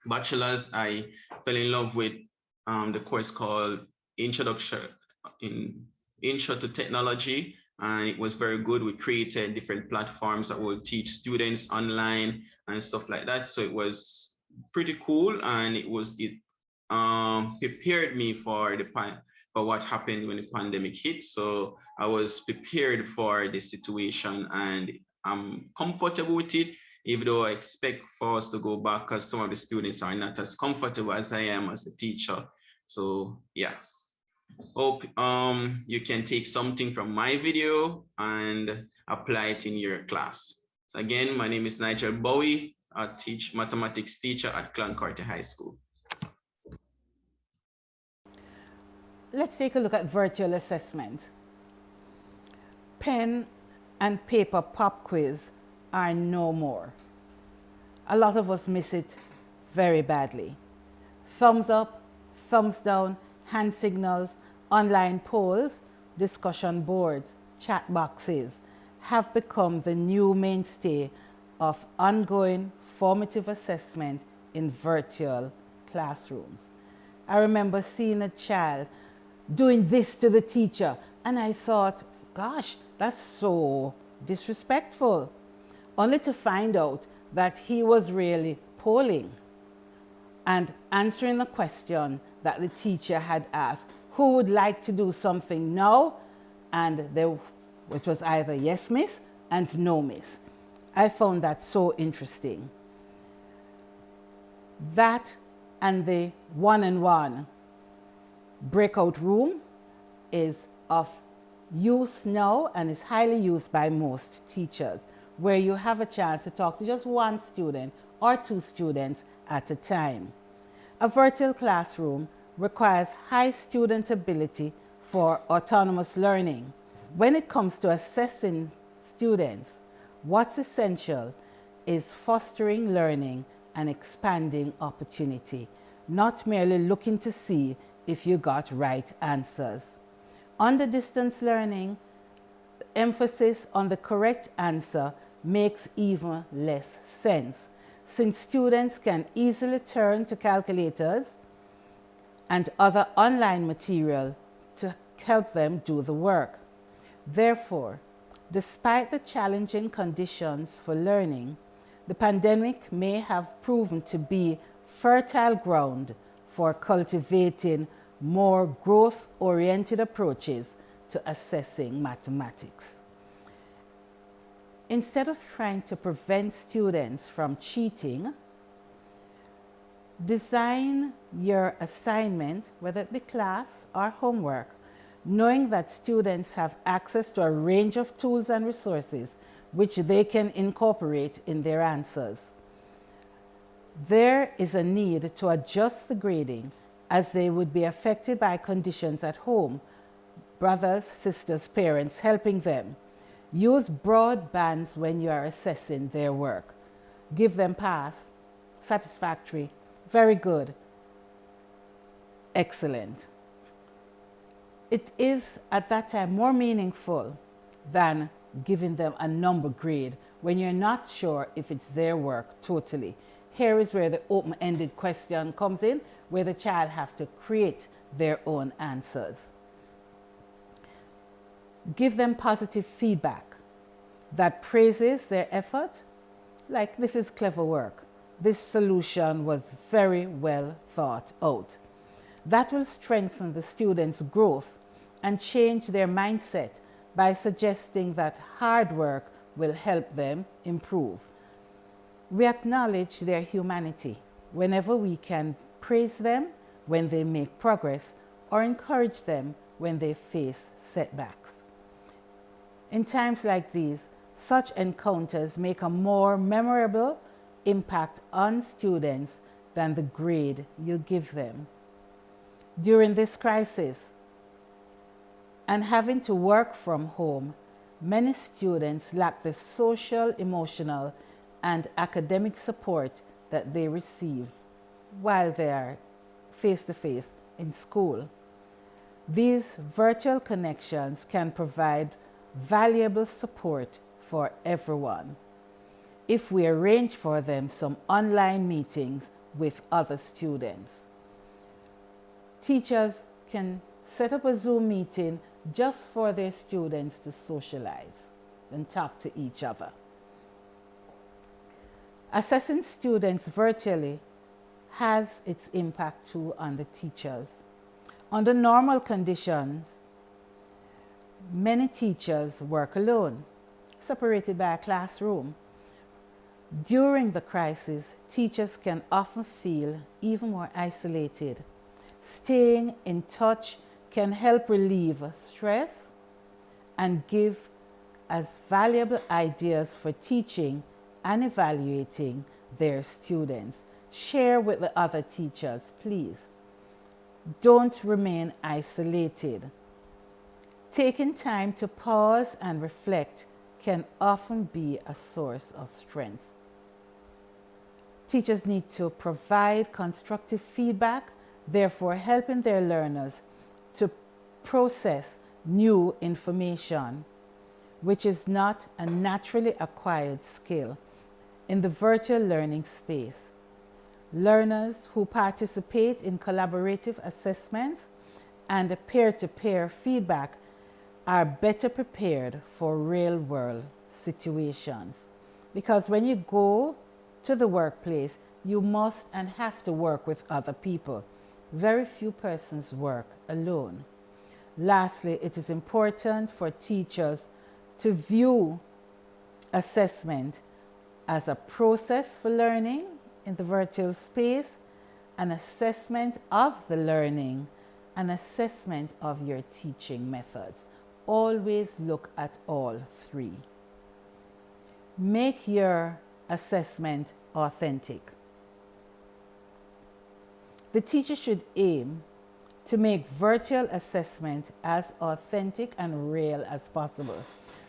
bachelor's, I fell in love with the course called Intro to Technology, and it was very good. We created different platforms that would teach students online and stuff like that. So it was pretty cool, and it prepared me for what happened when the pandemic hit. So I was prepared for the situation, and I'm comfortable with it, even though I expect for us to go back because some of the students are not as comfortable as I am as a teacher. So yes. Hope you can take something from my video and apply it in your class. So again, my name is Nigel Bowie. I teach mathematics teacher at Clancarty High School. Let's take a look at virtual assessment. Pen and paper pop quiz are no more. A lot of us miss it very badly. Thumbs up, thumbs down, hand signals, online polls, discussion boards, chat boxes have become the new mainstay of ongoing formative assessment in virtual classrooms. I remember seeing a child doing this to the teacher, and I thought, gosh, that's so disrespectful, only to find out that he was really polling and answering the question that the teacher had asked, who would like to do something now? And it was either yes, miss, and no, miss. I found that so interesting. That and the one-on-one breakout room is of use now and is highly used by most teachers, where you have a chance to talk to just one student or two students at a time. A virtual classroom requires high student ability for autonomous learning. When it comes to assessing students, what's essential is fostering learning and expanding opportunity, not merely looking to see if you got right answers. Under distance learning, emphasis on the correct answer makes even less sense, since students can easily turn to calculators and other online material to help them do the work. Therefore, Despite the challenging conditions for learning, the pandemic may have proven to be fertile ground for cultivating more growth-oriented approaches to assessing mathematics. Instead of trying to prevent students from cheating, design your assignment, whether it be class or homework, knowing that students have access to a range of tools and resources which they can incorporate in their answers. There is a need to adjust the grading as they would be affected by conditions at home, brothers, sisters, parents helping them. Use broad bands when you are assessing their work. Give them pass, satisfactory, very good, excellent. It is at that time more meaningful than giving them a number grade when you're not sure if it's their work totally. Here is where the open-ended question comes in, where the child have to create their own answers. Give them positive feedback that praises their effort, like this is clever work. This solution was very well thought out. That will strengthen the students' growth and change their mindset by suggesting that hard work will help them improve. We acknowledge their humanity whenever we can, praise them when they make progress or encourage them when they face setbacks. In times like these, such encounters make a more memorable impact on students than the grade you give them. During this crisis and having to work from home, many students lack the social, emotional, and academic support that they receive while they are face-to-face in school. These virtual connections can provide valuable support for everyone if we arrange for them some online meetings with other students. Teachers can set up a Zoom meeting just for their students to socialize and talk to each other. Assessing students virtually has its impact too on the teachers. Under normal conditions, many teachers work alone, separated by a classroom. During the crisis, teachers can often feel even more isolated. Staying in touch can help relieve stress and give as valuable ideas for teaching and evaluating their students. Share with the other teachers, please. Don't remain isolated. Taking time to pause and reflect can often be a source of strength. Teachers need to provide constructive feedback, therefore helping their learners to process new information, which is not a naturally acquired skill in the virtual learning space. Learners who participate in collaborative assessments and peer-to-peer feedback are better prepared for real-world situations. Because when you go to the workplace, you must and have to work with other people. Very few persons work alone. Lastly, it is important for teachers to view assessment as a process for learning in the virtual space, an assessment of the learning, an assessment of your teaching methods. Always look at all three. Make your assessment authentic. The teacher should aim to make virtual assessment as authentic and real as possible,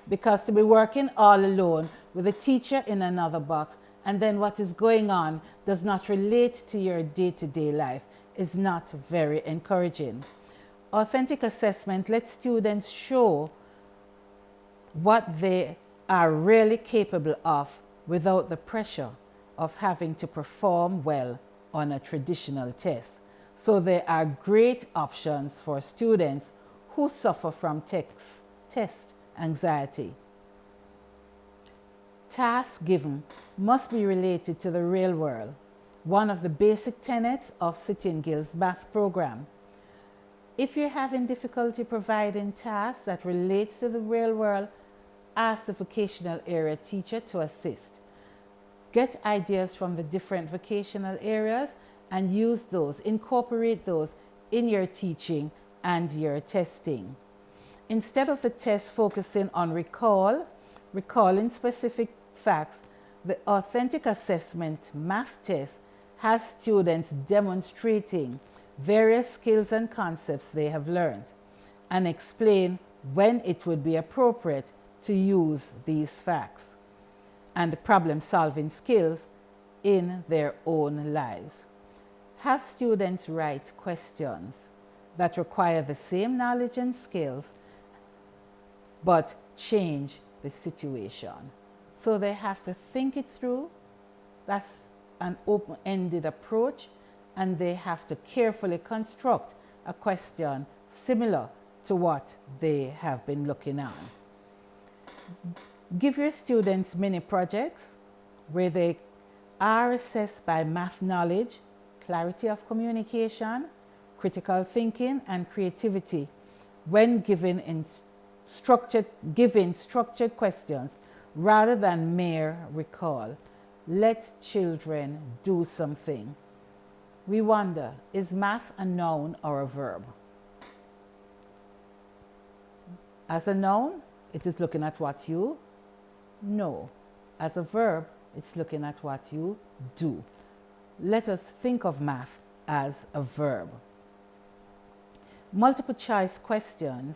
because to be working all alone with a teacher in another box and then what is going on does not relate to your day-to-day life is not very encouraging. Authentic assessment lets students show what they are really capable of without the pressure of having to perform well on a traditional test. So there are great options for students who suffer from test anxiety. Tasks given must be related to the real world, one of the basic tenets of City and Guilds math program. If you're having difficulty providing tasks that relates to the real world, ask the vocational area teacher to assist. Get ideas from the different vocational areas and use those, incorporate those in your teaching and your testing. Instead of the test focusing on recalling specific facts, the authentic assessment math test has students demonstrating various skills and concepts they have learned and explain when it would be appropriate to use these facts and problem-solving skills in their own lives. Have students write questions that require the same knowledge and skills but change the situation. So they have to think it through. That's an open-ended approach, and they have to carefully construct a question similar to what they have been looking at. Give your students mini projects where they are assessed by math knowledge, clarity of communication, critical thinking, and creativity when giving structured questions rather than mere recall. Let children do something. We wonder, is math a noun or a verb? As a noun, it is looking at what you know. As a verb, it's looking at what you do. Let us think of math as a verb. Multiple choice questions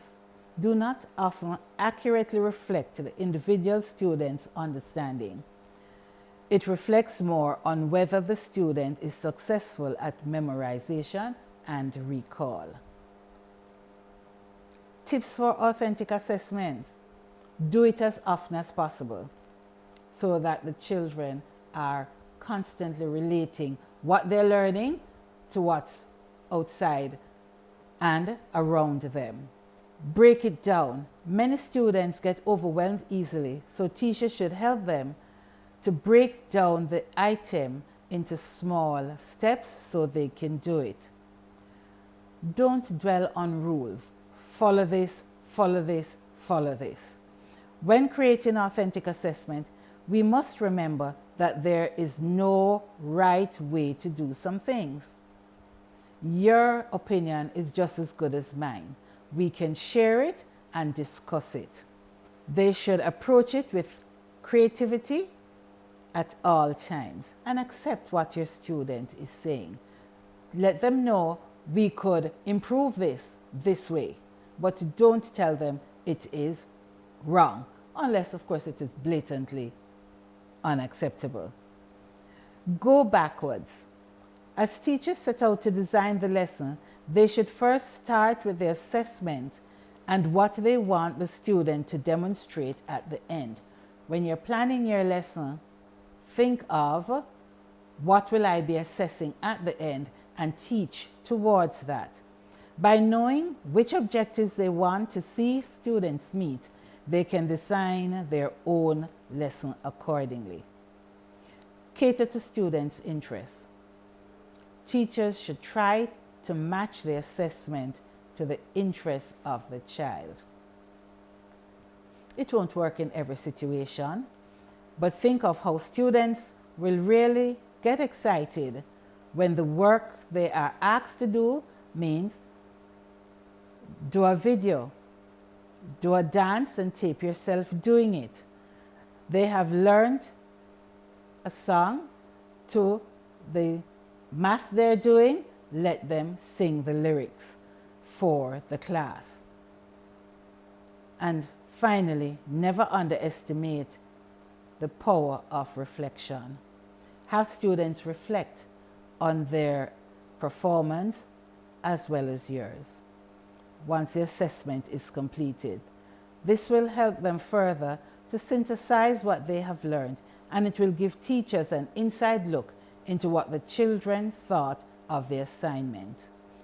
do not often accurately reflect the individual student's understanding. It reflects more on whether the student is successful at memorization and recall. Tips for authentic assessment. Do it as often as possible so that the children are constantly relating what they're learning to what's outside and around them. Break it down. Many students get overwhelmed easily, so teachers should help them to break down the item into small steps so they can do it. Don't dwell on rules. Follow this, follow this, follow this. When creating authentic assessment, we must remember that there is no right way to do some things. Your opinion is just as good as mine. We can share it and discuss it. They should approach it with creativity at all times and accept what your student is saying. Let them know we could improve this way, but don't tell them it is wrong, unless of course it is blatantly unacceptable. Go backwards. As teachers set out to design the lesson, they should first start with the assessment and what they want the student to demonstrate at the end. When you're planning your lesson, think of what will I be assessing at the end and teach towards that. By knowing which objectives they want to see students meet, they can design their own lesson accordingly. Cater to students' interests. Teachers should try to match the assessment to the interests of the child. It won't work in every situation, but think of how students will really get excited when the work they are asked to do means do a video, do a dance and tape yourself doing it. They have learned a song to the math they're doing, let them sing the lyrics for the class. And finally, never underestimate the power of reflection. Have students reflect on their performance as well as yours once the assessment is completed. This will help them further to synthesize what they have learned, and it will give teachers an inside look into what the children thought of the assignment.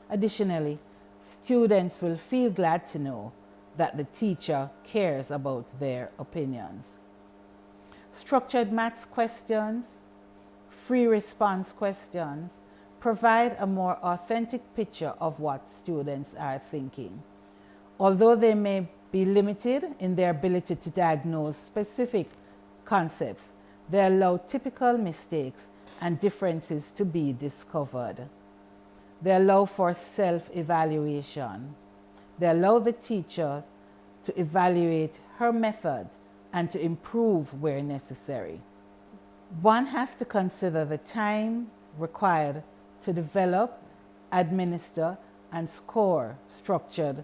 Additionally, students will feel glad to know that the teacher cares about their opinions. structured maths questions, free response questions provide a more authentic picture of what students are thinking. Although they may be limited in their ability to diagnose specific concepts, they allow typical mistakes and differences to be discovered. They allow for self-evaluation. They allow the teacher to evaluate her methods and to improve where necessary. One has to consider the time required to develop, administer, and score structured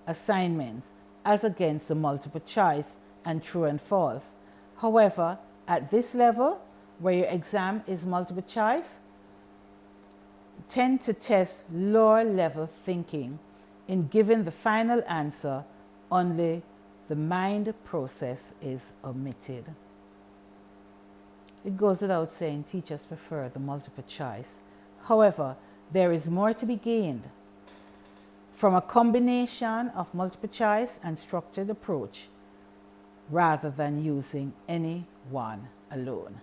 assignments as against the multiple choice and true and false. However, at this level, where your exam is multiple choice, tend to test lower level thinking. In giving the final answer, only the mind process is omitted. It goes without saying teachers prefer the multiple choice. However, there is more to be gained from a combination of multiple choice and structured approach rather than using any one alone.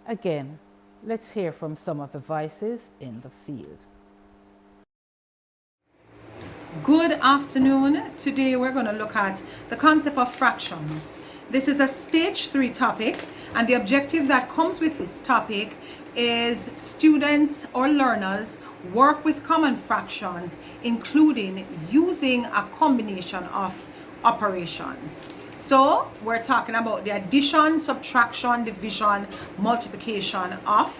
Again, let's hear from some of the voices in the field. Good afternoon. Today we're going to look at the concept of fractions. This is a stage 3 topic, and the objective that comes with this topic is students or learners work with common fractions, including using a combination of operations. So we're talking about the addition, subtraction, division, multiplication of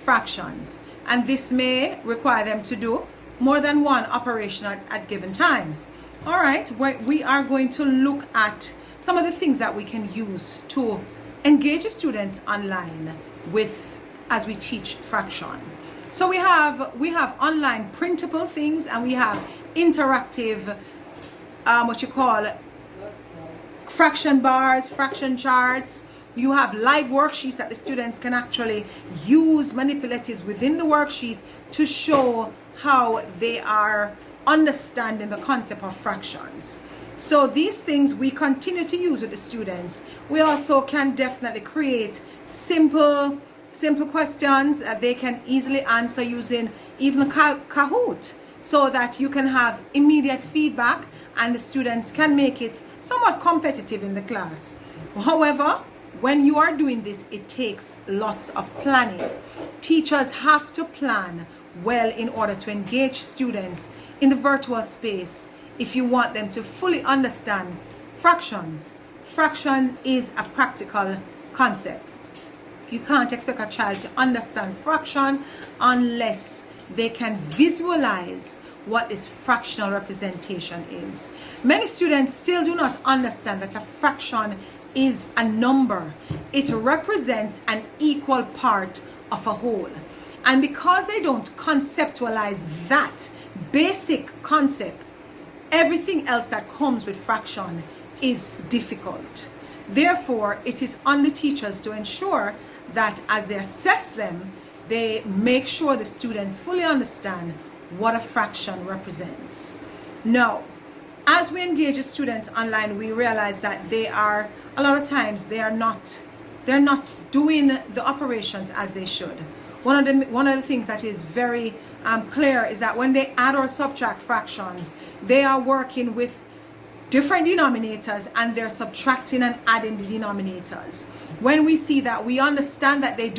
fractions, and this may require them to do more than one operation at given times. All right, we are going to look at some of the things that we can use to engage students online with as we teach fraction. So we have online printable things, and we have interactive what you call fraction bars, fraction charts. You have live worksheets that the students can actually use manipulatives within the worksheet to show how they are understanding the concept of fractions. So these things we continue to use with the students. We also can definitely create simple questions that they can easily answer using even Kahoot, so that you can have immediate feedback and the students can make it somewhat competitive in the class. However, when you are doing this, it takes lots of planning. Teachers have to plan well in order to engage students in the virtual space if you want them to fully understand fractions. Fraction is a practical concept. You can't expect a child to understand fraction unless they can visualize what this fractional representation is. Many students still do not understand that a fraction is a number. It represents an equal part of a whole. And because they don't conceptualize that basic concept, everything else that comes with fraction is difficult. Therefore, it is on the teachers to ensure that as they assess them, they make sure the students fully understand what a fraction represents. Now, as we engage the students online, we realize that a lot of times they're not doing the operations as they should. One of the things that is very clear is that when they add or subtract fractions, they are working with different denominators and they're subtracting and adding the denominators. When we see that, we understand that they're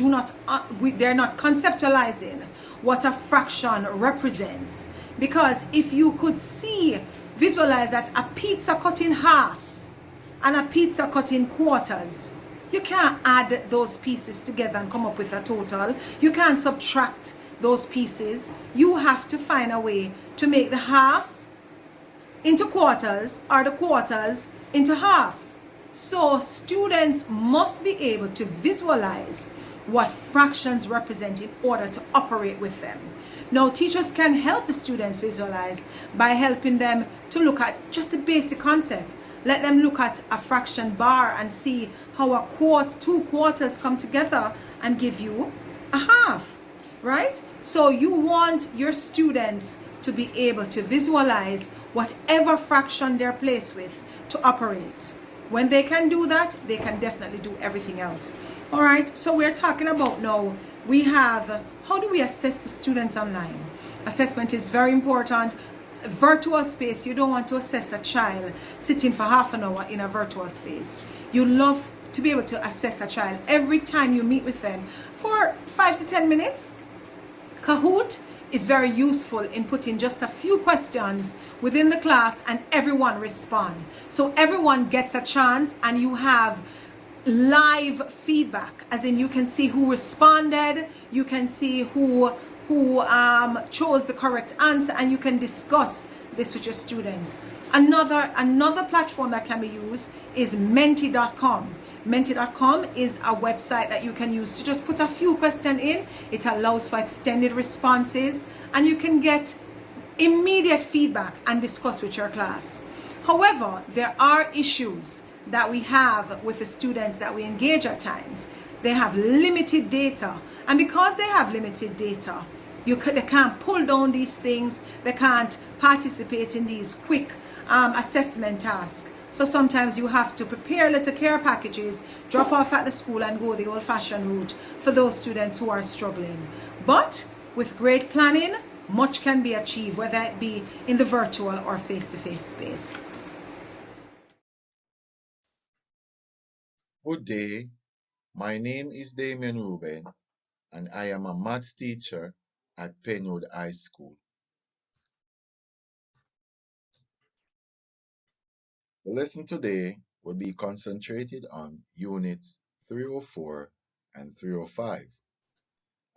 not conceptualizing what a fraction represents. Because if you could visualize that a pizza cut in halves and a pizza cut in quarters, you can't add those pieces together and come up with a total. You can't subtract those pieces. You have to find a way to make the halves into quarters or the quarters into halves. So students must be able to visualize what fractions represent in order to operate with them. Now, teachers can help the students visualize by helping them to look at just the basic concept. Let them look at a fraction bar and see how two quarters come together and give you a half, right? So you want your students to be able to visualize whatever fraction they're placed with to operate. When they can do that, they can definitely do everything else. All right, so we're talking about now, we have, how do we assess the students online? Assessment is very important. Virtual space, you don't want to assess a child sitting for half an hour in a virtual space. You love to be able to assess a child every time you meet with them for 5 to 10 minutes. Kahoot is very useful in putting just a few questions within the class and everyone respond. So everyone gets a chance and you have live feedback, as in you can see who responded, you can see who chose the correct answer, and you can discuss this with your students. Another platform that can be used is menti.com. Menti.com is a website that you can use to just put a few questions in. It allows for extended responses and you can get immediate feedback and discuss with your class. However, there are issues that we have with the students that we engage at times. They have limited data, and because they have limited data, they can't pull down these things, they can't participate in these quick assessment tasks. So sometimes you have to prepare little care packages, drop off at the school and go the old-fashioned route for those students who are struggling. But with great planning, much can be achieved, whether it be in the virtual or face-to-face space. Good day, my name is Damien Ruben and I am a maths teacher at Penwood High School. The lesson today will be concentrated on units 304 and 305,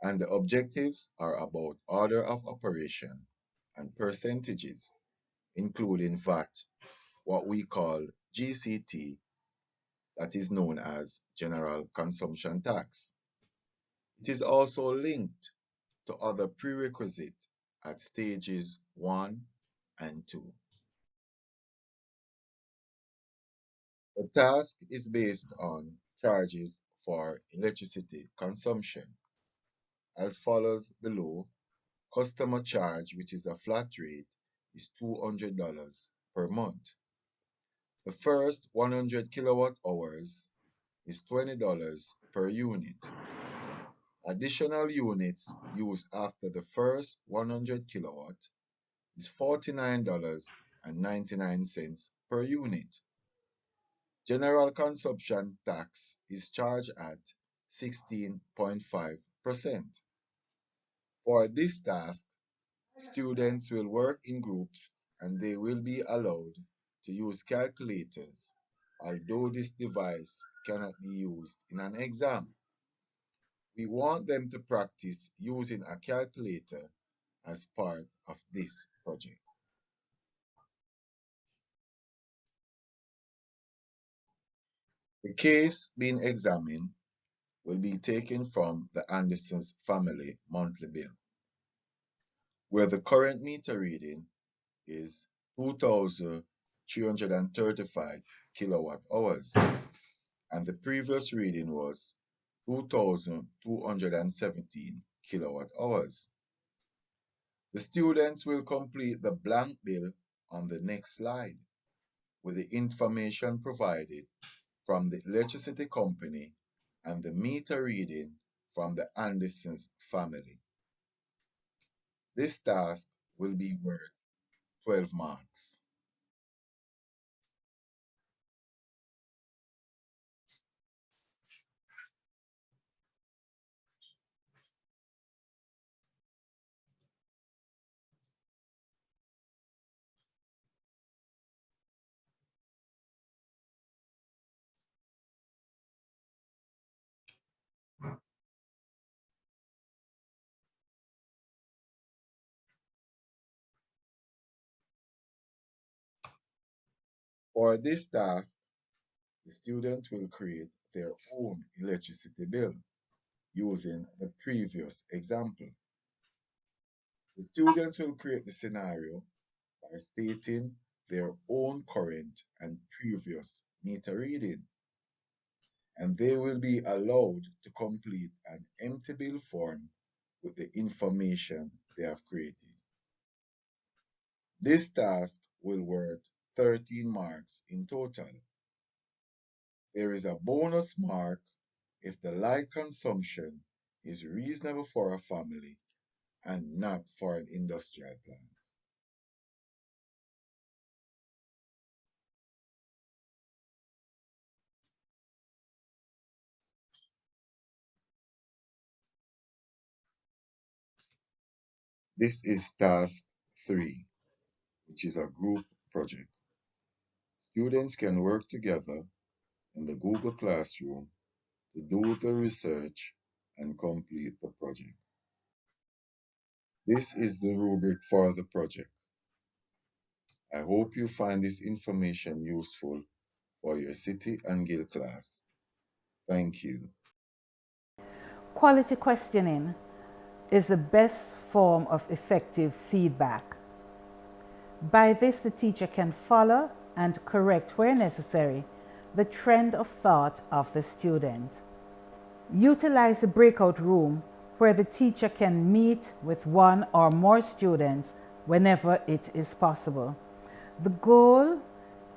and the objectives are about order of operation and percentages, including VAT, what we call GCT, that is known as General Consumption Tax. It is also linked to other prerequisites at stages 1 and 2. The task is based on charges for electricity consumption. As follows below, customer charge, which is a flat rate, is $200 per month. The first 100 kilowatt hours is $20 per unit. Additional units used after the first 100 kilowatt is $49.99 per unit. General consumption tax is charged at 16.5%. For this task, students will work in groups and they will be allowed to use calculators, although this device cannot be used in an exam. We want them to practice using a calculator as part of this project. The case being examined will be taken from the Anderson's family monthly bill, where the current meter reading is 2,335 kilowatt hours, and the previous reading was 2,217 kilowatt hours. The students will complete the blank bill on the next slide with the information provided from the electricity company and the meter reading from the Anderson's family. This task will be worth 12 marks. For this task, the student will create their own electricity bill using the previous example. The students will create the scenario by stating their own current and previous meter reading, and they will be allowed to complete an empty bill form with the information they have created. This task will worth 13 marks in total. There is a bonus mark if the light consumption is reasonable for a family and not for an industrial plant. This is task 3, which is a group project. Students can work together in the Google Classroom to do the research and complete the project. This is the rubric for the project. I hope you find this information useful for your City and Guild class. Thank you. Quality questioning is the best form of effective feedback. By this, the teacher can follow and correct where necessary the trend of thought of the student. Utilize the breakout room where the teacher can meet with one or more students whenever it is possible. The goal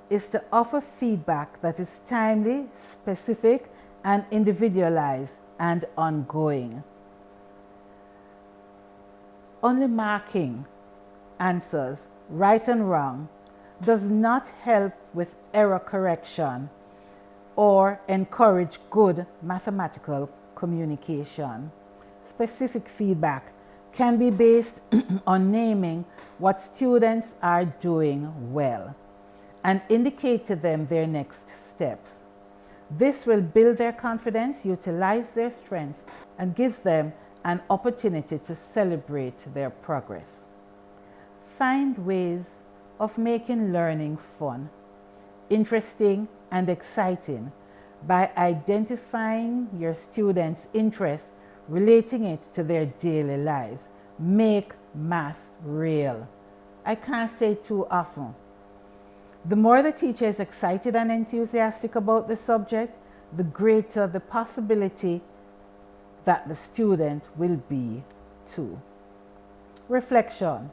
is to offer feedback that is timely, specific, and individualized and ongoing. Only marking answers right and wrong does not help with error correction or encourage good mathematical communication. Specific feedback can be based on naming what students are doing well and indicate to them their next steps. This will build their confidence, utilize their strengths, and gives them an opportunity to celebrate their progress. Find ways of making learning fun, interesting, and exciting by identifying your students' interests, relating it to their daily lives. Make math real. I can't say it too often. The more the teacher is excited and enthusiastic about the subject, the greater the possibility that the student will be too. Reflection.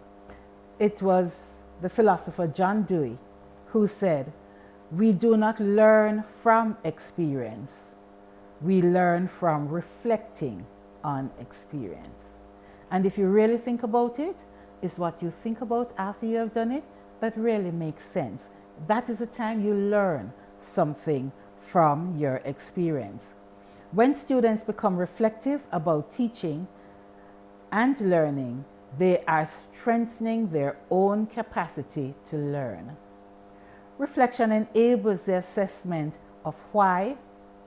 It was the philosopher John Dewey who said, "We do not learn from experience. We learn from reflecting on experience." And if you really think about it, it's what you think about after you have done it that really makes sense. That is the time you learn something from your experience. When students become reflective about teaching and learning, they are strengthening their own capacity to learn. Reflection enables the assessment of why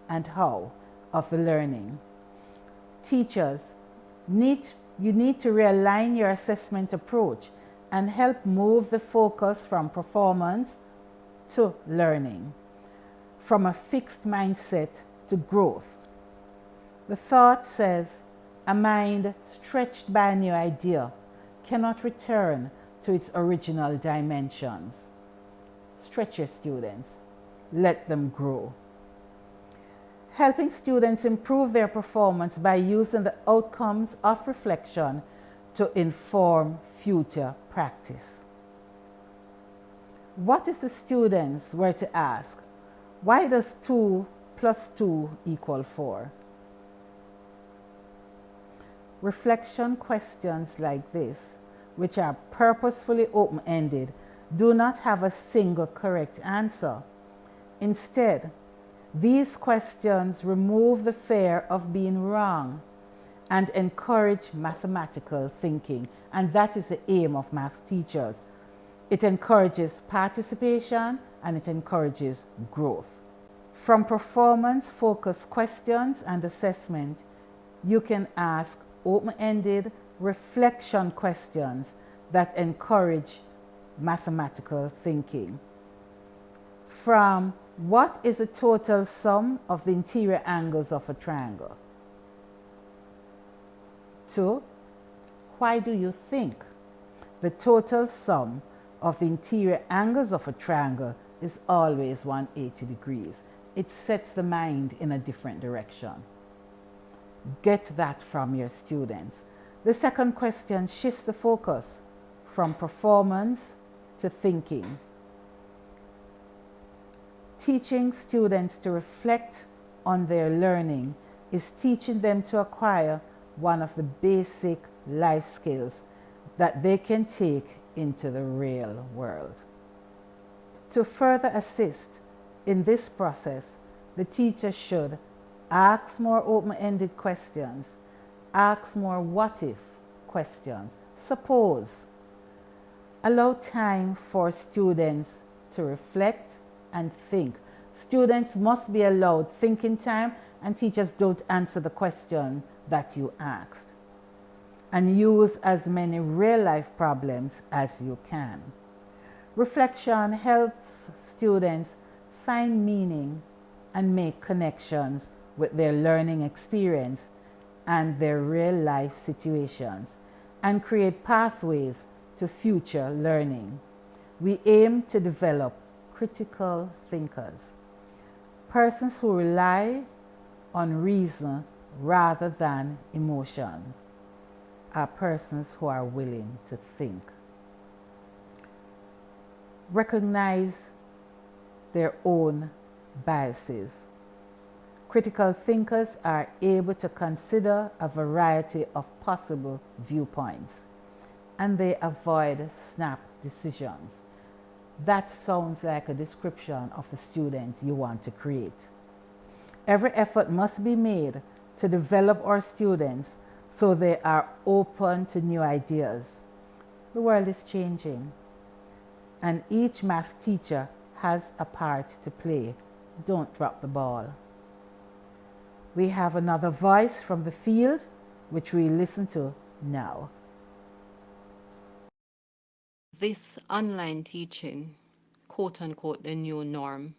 and how of the learning. Teachers, you need to realign your assessment approach and help move the focus from performance to learning, from a fixed mindset to growth. The thought says, a mind stretched by a new idea cannot return to its original dimensions. Stretch your students. Let them grow. Helping students improve their performance by using the outcomes of reflection to inform future practice. What if the students were to ask, why does 2 plus 2 equal 4? Reflection questions like this, which are purposefully open-ended, do not have a single correct answer. Instead, these questions remove the fear of being wrong and encourage mathematical thinking. And that is the aim of math teachers. It encourages participation and it encourages growth. From performance-focused questions and assessment, you can ask open-ended reflection questions that encourage mathematical thinking. From what is the total sum of the interior angles of a triangle? To why do you think the total sum of the interior angles of a triangle is always 180 degrees? It sets the mind in a different direction. Get that from your students. The second question shifts the focus from performance to thinking. Teaching students to reflect on their learning is teaching them to acquire one of the basic life skills that they can take into the real world. To further assist in this process, the teacher should ask more open-ended questions, ask more what-if questions, suppose, allow time for students to reflect and think. Students must be allowed thinking time, and teachers don't answer the question that you asked. And use as many real-life problems as you can. Reflection helps students find meaning and make connections with their learning experience and their real-life situations, and create pathways to future learning. We aim to develop critical thinkers, persons who rely on reason rather than emotions, are persons who are willing to think. Recognize their own biases. Critical thinkers are able to consider a variety of possible viewpoints, and they avoid snap decisions. That sounds like a description of the student you want to create. Every effort must be made to develop our students so they are open to new ideas. The world is changing, and each math teacher has a part to play. Don't drop the ball. We have another voice from the field, which we listen to now. This online teaching, quote unquote, the new norm,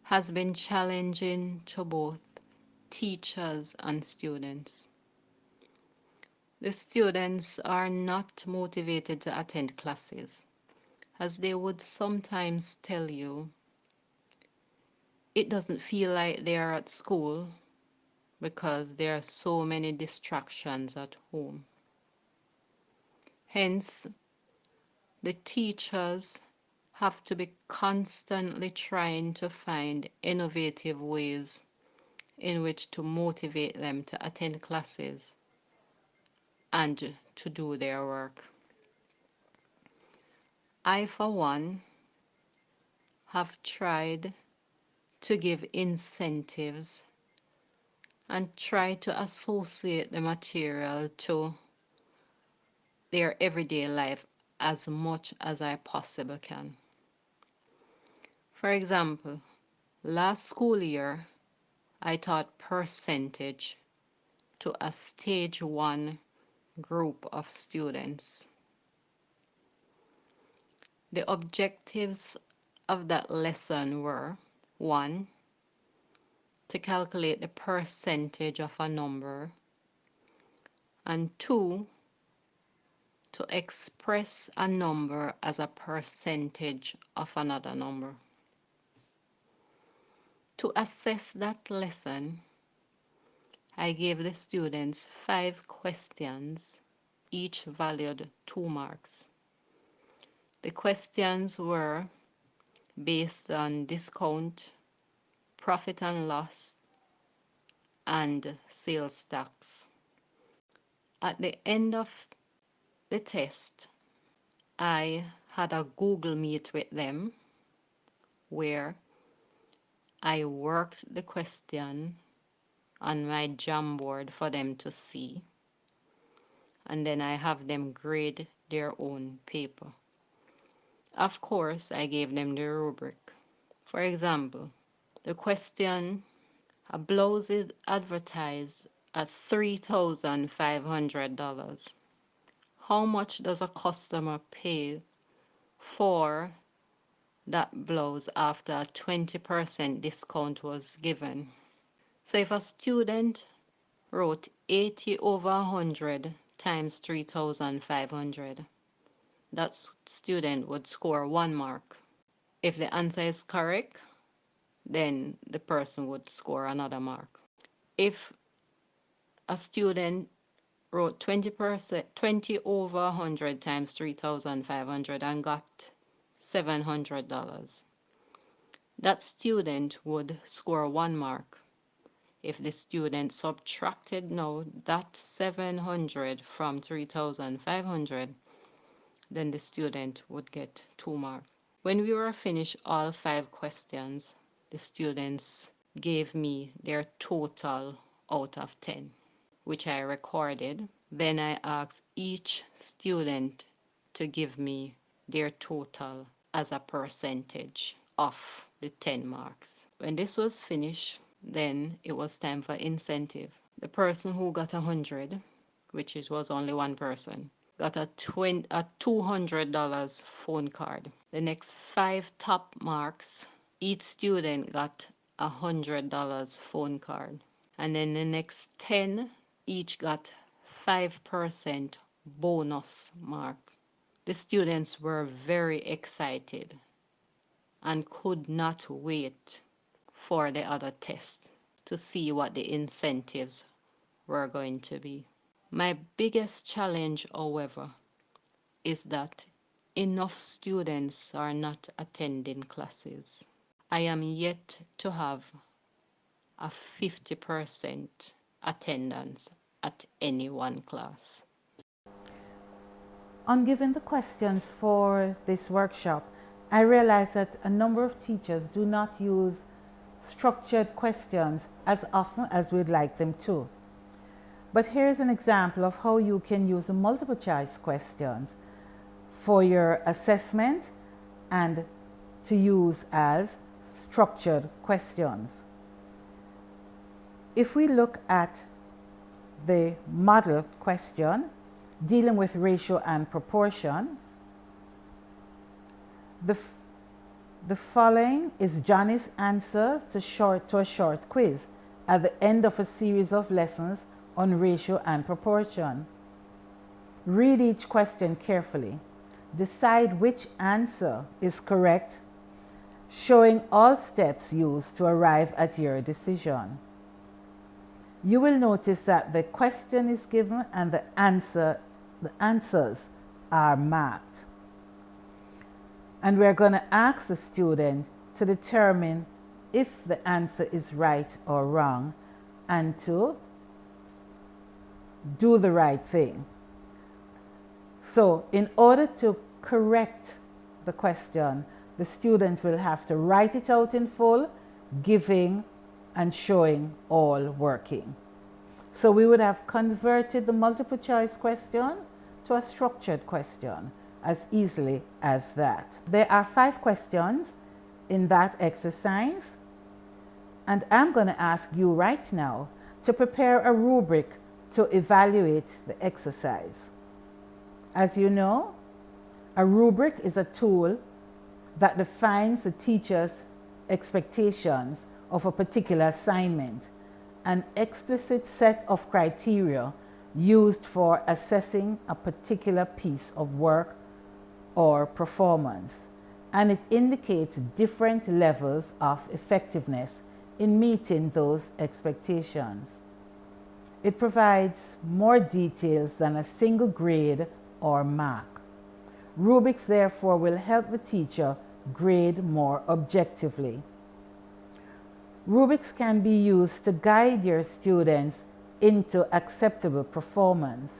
has been challenging to both teachers and students. The students are not motivated to attend classes, as they would sometimes tell you it doesn't feel like they are at school because there are so many distractions at home. Hence, the teachers have to be constantly trying to find innovative ways in which to motivate them to attend classes and to do their work. I, for one, have tried to give incentives and try to associate the material to their everyday life as much as I possibly can. For example, last school year, I taught percentage to a stage 1 group of students. The objectives of that lesson were: 1, to calculate the percentage of a number, and 2, to express a number as a percentage of another number. To assess that lesson, I gave the students 5 questions, each valued 2 marks. The questions were based on discount, profit and loss, and sales tax. At the end of the test, I had a Google Meet with them where I worked the question on my Jamboard for them to see, and then I have them grade their own paper. Of course, I gave them the rubric. For example, the question: a blouse is advertised at $3,500. How much does a customer pay for that blouse after a 20% discount was given? So if a student wrote 80 over 100 times 3,500, that student would score 1 mark. If the answer is correct, then the person would score another mark. If a student wrote 20 over 100 times 3,500 and got $700, That student would score 1 mark. If the student subtracted now that 700 from 3,500, then the student would get 2 marks. When we were finished all 5 questions, the students gave me their total out of 10, which I recorded. Then I asked each student to give me their total as a percentage of the 10 marks. When this was finished, then it was time for incentive. The person who got 100, which it was only one person, got a $200 phone card. The next 5 top marks, each student got a $100 phone card. And then the next 10, each got 5% bonus mark. The students were very excited and could not wait for the other test to see what the incentives were going to be. My biggest challenge, however, is that enough students are not attending classes. I am yet to have a 50% attendance at any one class. On giving the questions for this workshop, I realized that a number of teachers do not use structured questions as often as we'd like them to. But here's an example of how you can use the multiple choice questions for your assessment and to use as structured questions. If we look at the model question dealing with ratio and proportions, the following is Johnny's answer to a short quiz at the end of a series of lessons on ratio and proportion. Read each question carefully. Decide which answer is correct, showing all steps used to arrive at your decision. You will notice that the question is given and the answers are marked. And we're going to ask the student to determine if the answer is right or wrong and to do the right thing. So in order to correct the question, the student will have to write it out in full, giving and showing all working. So we would have converted the multiple choice question to a structured question as easily as that. There are 5 questions in that exercise, and I'm going to ask you right now to prepare a rubric to evaluate the exercise. As you know, a rubric is a tool that defines the teacher's expectations of a particular assignment, an explicit set of criteria used for assessing a particular piece of work or performance, and it indicates different levels of effectiveness in meeting those expectations. It provides more details than a single grade or mark. Rubrics, therefore, will help the teacher grade more objectively. Rubrics can be used to guide your students into acceptable performance.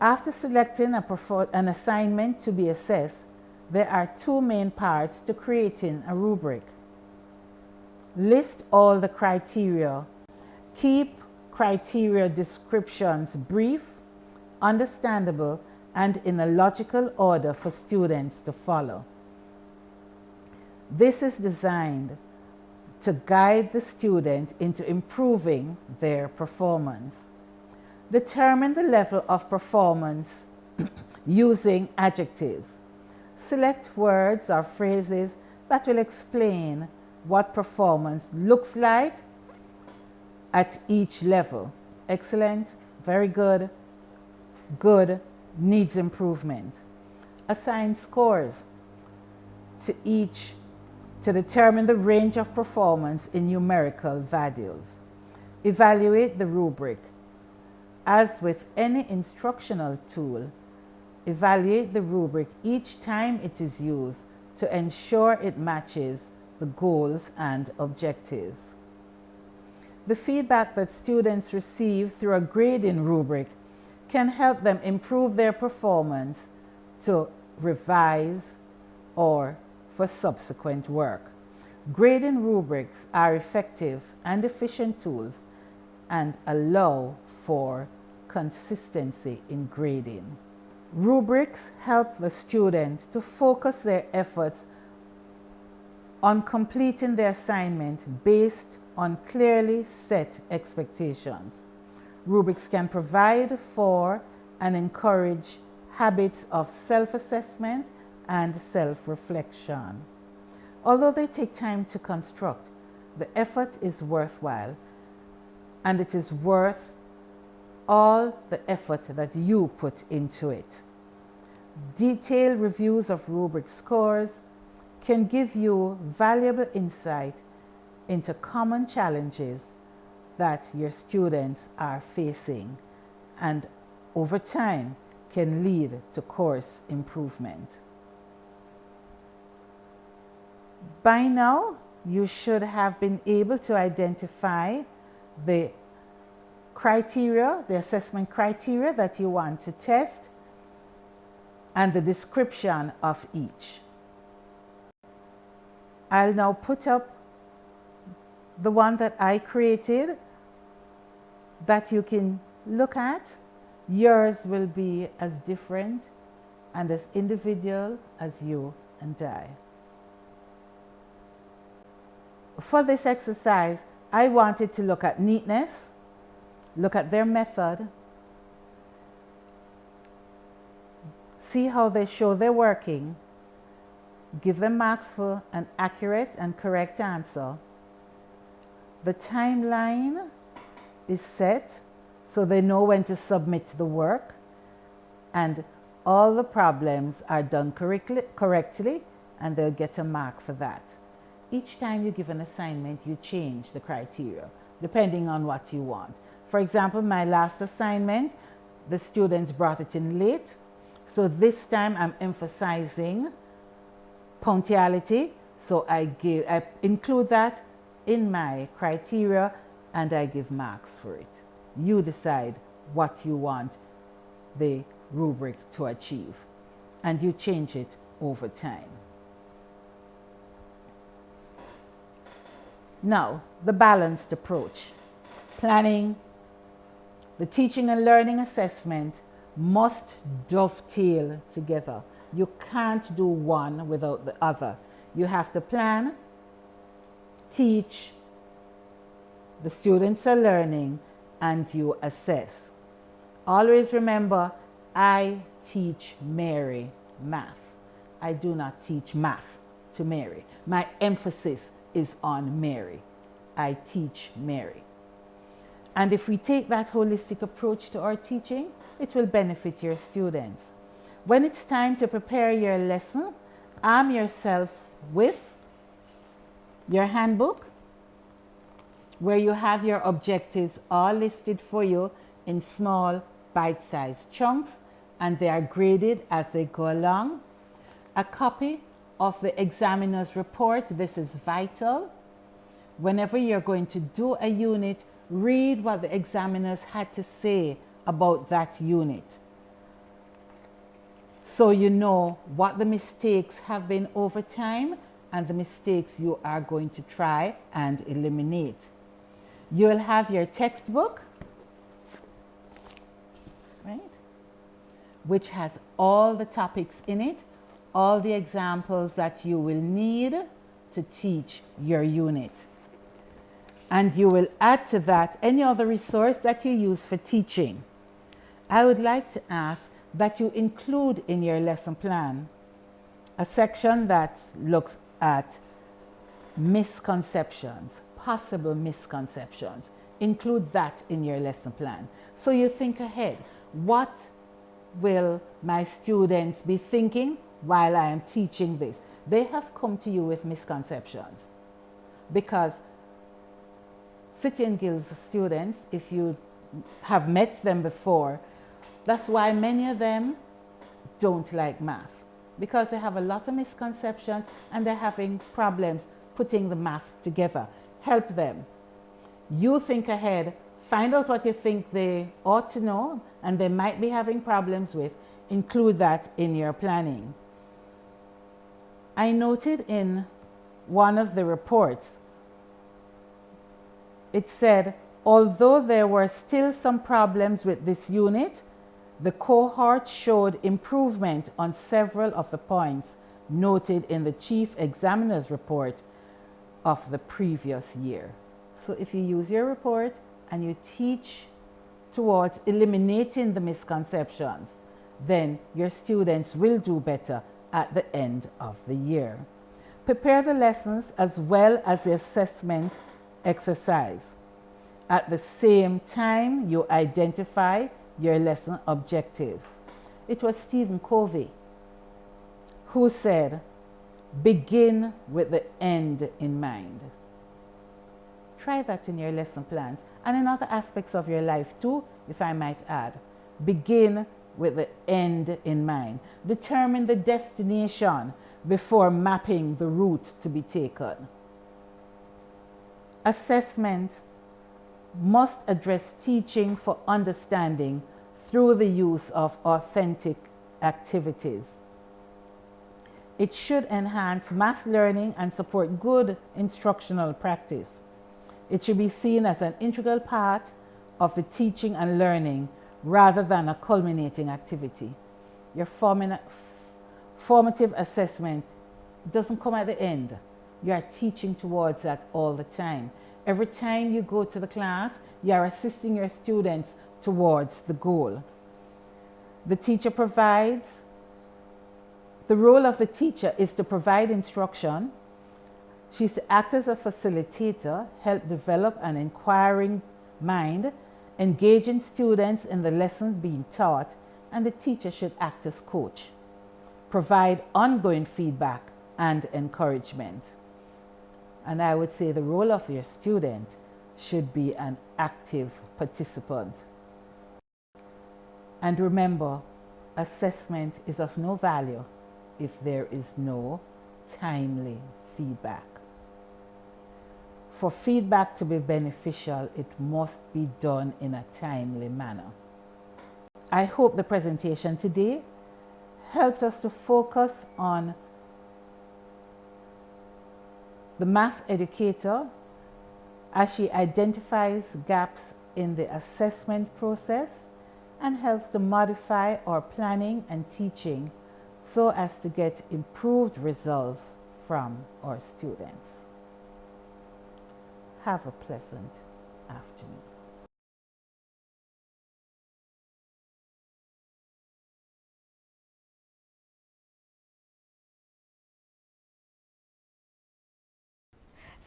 After selecting an assignment to be assessed, there are 2 main parts to creating a rubric. List all the criteria. Keep criteria descriptions brief, understandable, and in a logical order for students to follow. This is designed to guide the student into improving their performance. Determine the level of performance using adjectives. Select words or phrases that will explain what performance looks like at each level. Excellent, very good, good, needs improvement. Assign scores to each to determine the range of performance in numerical values. Evaluate the rubric. As with any instructional tool, evaluate the rubric each time it is used to ensure it matches the goals and objectives. The feedback that students receive through a grading rubric can help them improve their performance to revise or for subsequent work. Grading rubrics are effective and efficient tools and allow for consistency in grading. Rubrics help the student to focus their efforts on completing the assignment based on clearly set expectations. Rubrics can provide for and encourage habits of self-assessment and self-reflection. Although they take time to construct, the effort is worthwhile, and it is worth all the effort that you put into it. Detailed reviews of rubric scores can give you valuable insight into common challenges that your students are facing, and over time can lead to course improvement. By now, you should have been able to identify the criteria, the assessment criteria that you want to test, and the description of each. I'll now put up the one that I created that you can look at. Yours will be as different and as individual as you and I. For this exercise, I wanted to look at neatness, look at their method, see how they show they're working, give them marks for an accurate and correct answer. The timeline is set so they know when to submit the work, and all the problems are done correctly, and they'll get a mark for that. Each time you give an assignment, you change the criteria depending on what you want. For example, my last assignment, the students brought it in late. So this time I'm emphasizing punctuality. So I include that in my criteria and I give marks for it. You decide what you want the rubric to achieve, and you change it over time. Now, the balanced approach. Planning, the teaching and learning assessment must dovetail together. You can't do one without the other. You have to plan, teach, the students are learning, and you assess. Always remember, I teach Mary math. I do not teach math to Mary. My emphasis is on Mary. I teach Mary. And if we take that holistic approach to our teaching, it will benefit your students. When it's time to prepare your lesson, arm yourself with your handbook, where you have your objectives all listed for you in small bite-sized chunks, and they are graded as they go along. A copy of the examiner's report. This is vital. Whenever you're going to do a unit, read what the examiners had to say about that unit, so you know what the mistakes have been over time and the mistakes you are going to try and eliminate. You will have your textbook, right, which has all the topics in it, all the examples that you will need to teach your unit. And you will add to that any other resource that you use for teaching. I would like to ask that you include in your lesson plan a section that looks at misconceptions, possible misconceptions. Include that in your lesson plan. So you think ahead. What will my students be thinking while I am teaching this? They have come to you with misconceptions, because City and Guilds students, if you have met them before, that's why many of them don't like math, because they have a lot of misconceptions and they're having problems putting the math together. Help them. You think ahead, find out what you think they ought to know and they might be having problems with. Include that in your planning. I noted in one of the reports, it said, although there were still some problems with this unit, the cohort showed improvement on several of the points noted in the chief examiner's report of the previous year. So if you use your report and you teach towards eliminating the misconceptions, then your students will do better at the end of the year. Prepare the lessons as well as the assessment exercise. At the same time, you identify your lesson objectives. It was Stephen Covey who said, begin with the end in mind. Try that in your lesson plans and in other aspects of your life too, if I might add. Begin with the end in mind. Determine the destination before mapping the route to be taken. Assessment must address teaching for understanding through the use of authentic activities. It should enhance math learning and support good instructional practice. It should be seen as an integral part of the teaching and learning rather than a culminating activity. Your formative assessment doesn't come at the end. You are teaching towards that all the time. Every time you go to the class, you are assisting your students towards the goal. The role of the teacher is to provide instruction. She's to act as a facilitator, help develop an inquiring mind, engaging students in the lessons being taught, and the teacher should act as coach. Provide ongoing feedback and encouragement. And I would say the role of your student should be an active participant. And remember, assessment is of no value if there is no timely feedback. For feedback to be beneficial, it must be done in a timely manner. I hope the presentation today helped us to focus on the math educator as she identifies gaps in the assessment process and helps to modify our planning and teaching so as to get improved results from our students. Have a pleasant afternoon.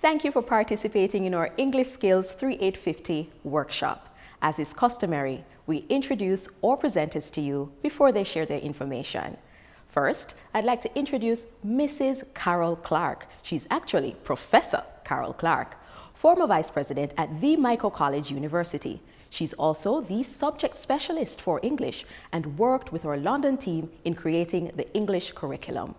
Thank you for participating in our English Skills 3850 workshop. As is customary, we introduce our presenters to you before they share their information. First, I'd like to introduce Mrs. Carol Clark. She's actually Professor Carol Clark, former Vice President at the Michael College University. She's also the subject specialist for English and worked with our London team in creating the English curriculum.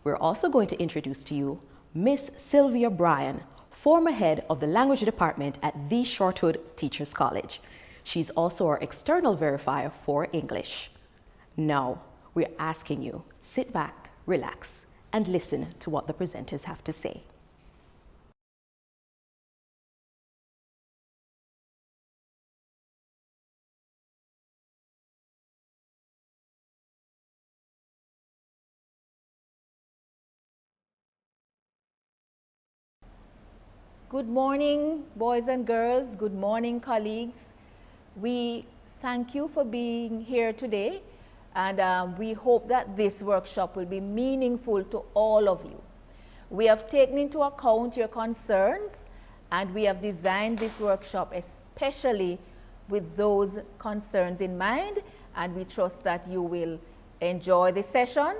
We're also going to introduce to you Miss Sylvia Bryan, former head of the language department at the Shortwood Teachers College. She's also our external verifier for English. Now, we're asking you, sit back, relax, and listen to what the presenters have to say. Good morning, boys and girls. Good morning, colleagues. We thank you for being here today, and we hope that this workshop will be meaningful to all of you. We have taken into account your concerns, and we have designed this workshop especially with those concerns in mind, and we trust that you will enjoy the session.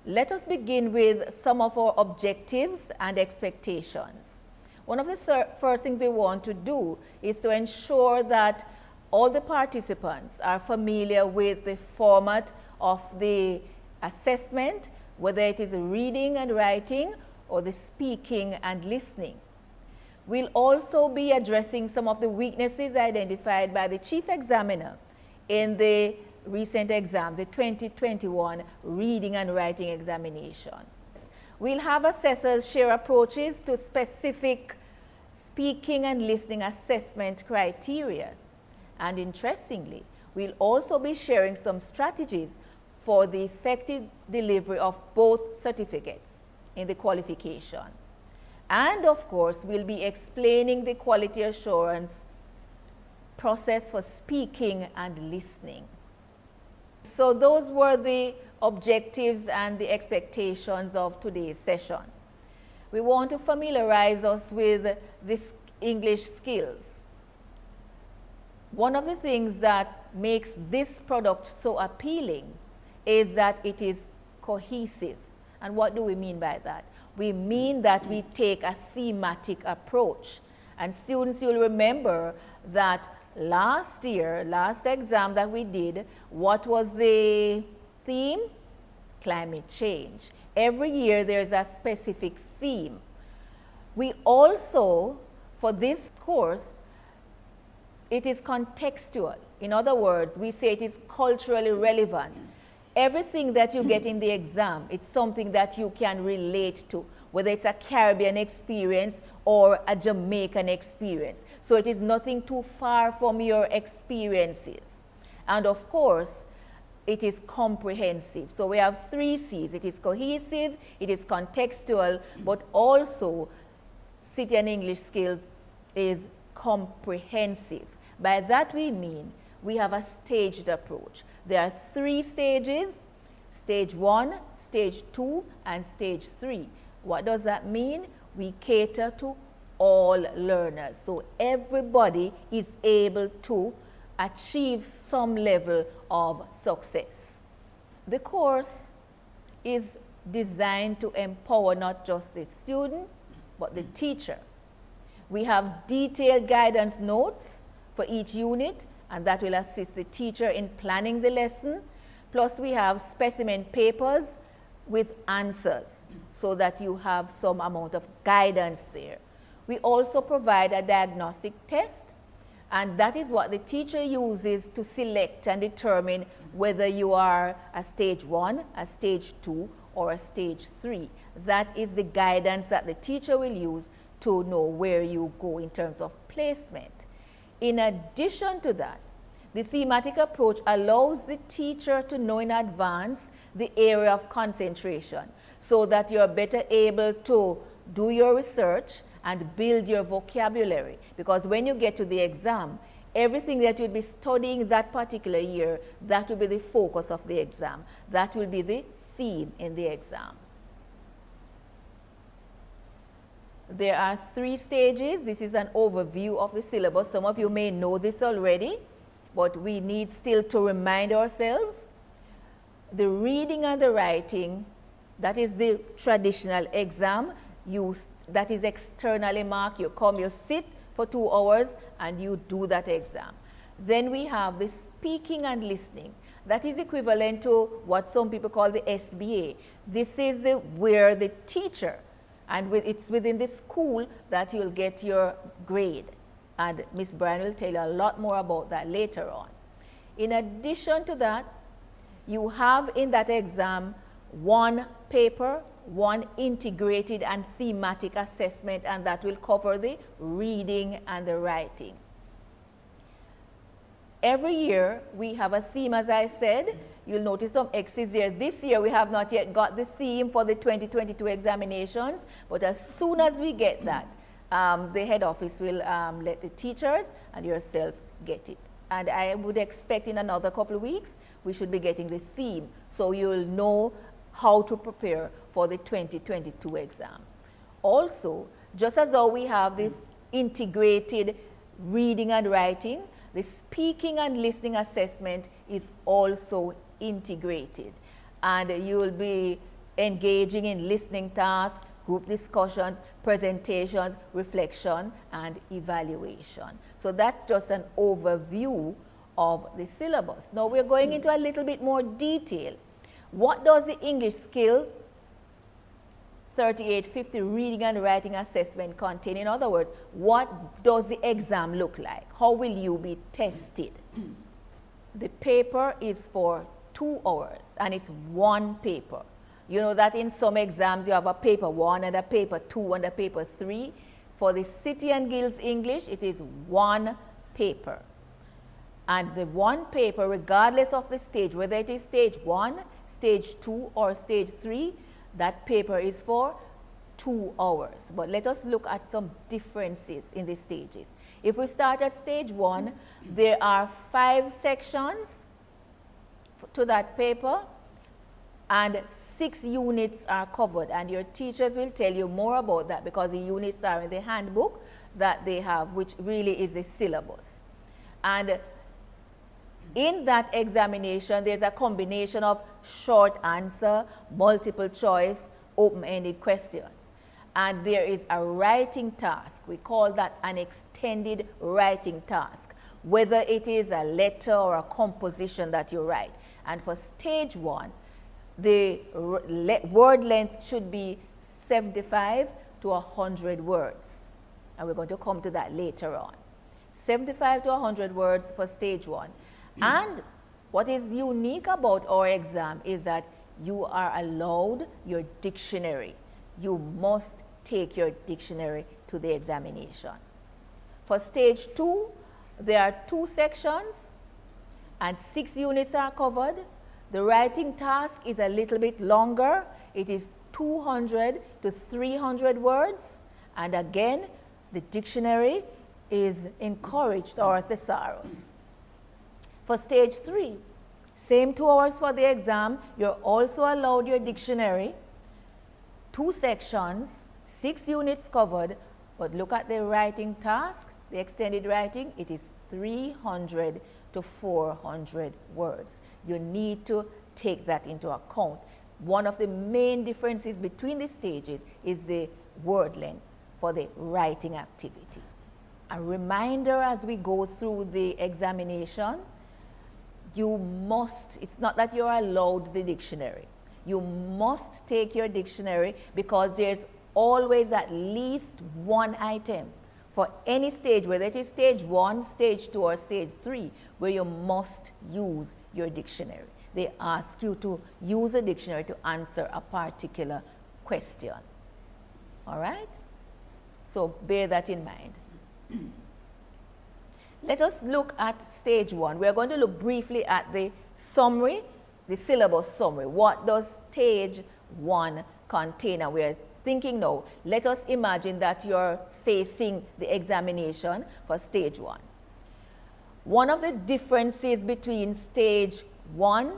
Let us begin with some of our objectives and expectations. One of the first things we want to do is to ensure that all the participants are familiar with the format of the assessment, whether it is reading and writing or the speaking and listening. We'll also be addressing some of the weaknesses identified by the chief examiner in the recent exams, the 2021 reading and writing examination. We'll have assessors share approaches to specific speaking and listening assessment criteria. And interestingly, we'll also be sharing some strategies for the effective delivery of both certificates in the qualification. And of course, we'll be explaining the quality assurance process for speaking and listening. So those were the objectives and the expectations of today's session. We want to familiarize us with this English skills. One of the things that makes this product so appealing is that it is cohesive. And what do we mean by that? We mean that we take a thematic approach. And students, you'll remember that last exam that we did, what was the theme? Climate change. Every year there's a specific theme. We also, for this course, it is contextual. In other words, we say it is culturally relevant. Everything that you get in the exam, it's something that you can relate to, whether it's a Caribbean experience or a Jamaican experience. So it is nothing too far from your experiences. And of course, it is comprehensive. So we have 3 C's. It is cohesive, it is contextual, but also City and English skills is comprehensive. By that we mean we have a staged approach. There are 3 stages: stage 1, stage 2, and stage 3. What does that mean? We cater to all learners. So everybody is able to achieve some level of success. The course is designed to empower not just the student, but the teacher. We have detailed guidance notes for each unit, and that will assist the teacher in planning the lesson. Plus we have specimen papers with answers so that you have some amount of guidance there. We also provide a diagnostic test, and that is what the teacher uses to select and determine whether you are a stage 1, a stage 2, or a stage 3. That is the guidance that the teacher will use to know where you go in terms of placement. In addition to that, the thematic approach allows the teacher to know in advance the area of concentration so that you're better able to do your research and build your vocabulary. Because when you get to the exam, everything that you'll be studying that particular year, that will be the focus of the exam. That will be the theme in the exam. There are 3 stages. This is an overview of the syllabus. Some of you may know this already, but we need still to remind ourselves. The reading and the writing, that is the traditional exam. That is externally marked. You come, you sit for 2 hours, and you do that exam. Then we have the speaking and listening. That is equivalent to what some people call the SBA. This is where the teacher, and it's within the school that you'll get your grade. And Ms. Bryan will tell you a lot more about that later on. In addition to that, you have in that exam 1 paper, 1 integrated and thematic assessment, and that will cover the reading and the writing. Every year we have a theme, as I said. You'll notice some X's there. This year we have not yet got the theme for the 2022 examinations, but as soon as we get that, the head office will let the teachers and yourself get it. And I would expect in another couple of weeks we should be getting the theme, so you'll know how to prepare for the 2022 exam. Also, just as though we have the integrated reading and writing, the speaking and listening assessment is also integrated. And you will be engaging in listening tasks, group discussions, presentations, reflection, and evaluation. So that's just an overview of the syllabus. Now we're going into a little bit more detail. What does the English skill 3850 reading and writing assessment contain? In other words, what does the exam look like? How will you be tested? The paper is for 2 hours and it's one paper. You know that in some exams you have a paper 1 and a paper 2 and a paper 3. For the City and Guilds English, it is one paper. And the one paper, regardless of the stage, whether it is stage 1, stage 2, or stage 3, that paper is for 2 hours. But let us look at some differences in the stages. If we start at stage 1, there are 5 sections to that paper, and 6 units are covered, and your teachers will tell you more about that because the units are in the handbook that they have, which really is a syllabus. And in that examination, there's a combination of short answer, multiple choice, open-ended questions. And there is a writing task. We call that an extended writing task, whether it is a letter or a composition that you write. And for stage 1, the word length should be 75 to 100 words. And we're going to come to that later on. 75 to 100 words for stage 1. And what is unique about our exam is that you are allowed your dictionary. You must take your dictionary to the examination. For stage 2, there are 2 sections and 6 units are covered. The writing task is a little bit longer. It is 200 to 300 words. And again, the dictionary is encouraged, or a thesaurus. For stage 3, same 2 hours for the exam. You're also allowed your dictionary, 2 sections, 6 units covered. But look at the writing task, the extended writing. It is 300 to 400 words. You need to take that into account. One of the main differences between the stages is the word length for the writing activity. A reminder as we go through the examination, you must, it's not that you're allowed the dictionary. You must take your dictionary because there's always at least one item for any stage, whether it is stage 1, stage 2, or stage 3, where you must use your dictionary. They ask you to use a dictionary to answer a particular question. All right? So bear that in mind. Let us look at stage 1. We're going to look briefly at the summary, the syllabus summary. What does stage 1 contain? And we're thinking now, let us imagine that you're facing the examination for stage 1. One of the differences between stage 1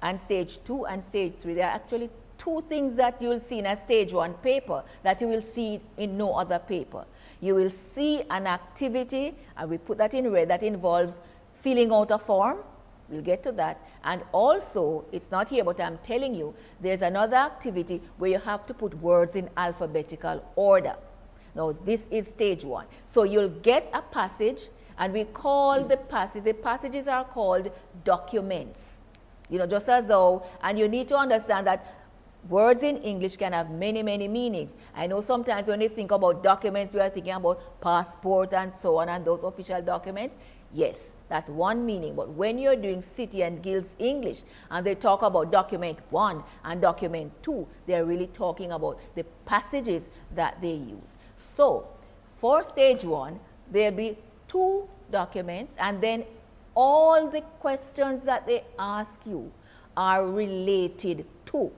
and stage 2 and stage 3, there are actually 2 things that you will see in a stage 1 paper that you will see in no other paper. You will see an activity, and we put that in red, that involves filling out a form. We'll get to that. And also, it's not here, but I'm telling you, there's another activity where you have to put words in alphabetical order. Now, this is stage 1. So you'll get a passage, and we call the passages are called documents. You know, just as though, and you need to understand that words in English can have many, many meanings. I know sometimes when you think about documents, we are thinking about passport and so on, and those official documents. Yes, that's one meaning. But when you're doing City and Guilds English, and they talk about document 1 and document 2, they're really talking about the passages that they use. So, for stage 1, there'll be 2 documents, and then all the questions that they ask you are related to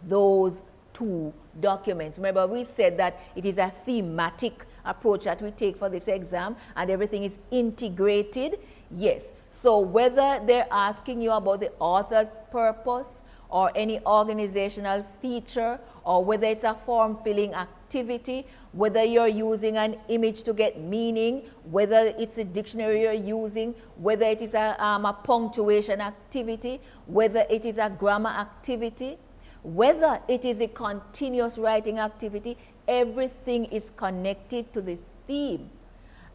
those 2 documents. Remember, we said that it is a thematic approach that we take for this exam, and everything is integrated. Yes. So whether they're asking you about the author's purpose or any organizational feature, or whether it's a form filling activity, whether you're using an image to get meaning, whether it's a dictionary you're using, whether it is a punctuation activity, whether it is a grammar activity, whether it is a continuous writing activity, everything is connected to the theme.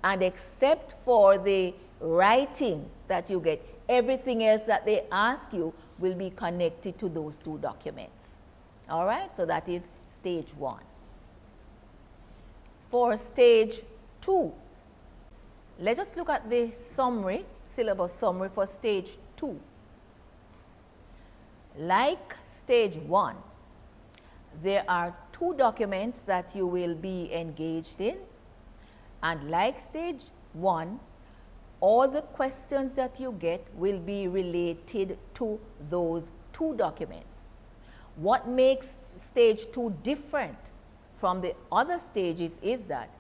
And except for the writing that you get, everything else that they ask you will be connected to those 2 documents. All right, so that is stage 1. For stage 2, let us look at the summary, syllabus summary for stage 2. Like stage 1, there are 2 documents that you will be engaged in, and like stage 1, all the questions that you get will be related to those 2 documents. What makes stage 2 different from the other stages is that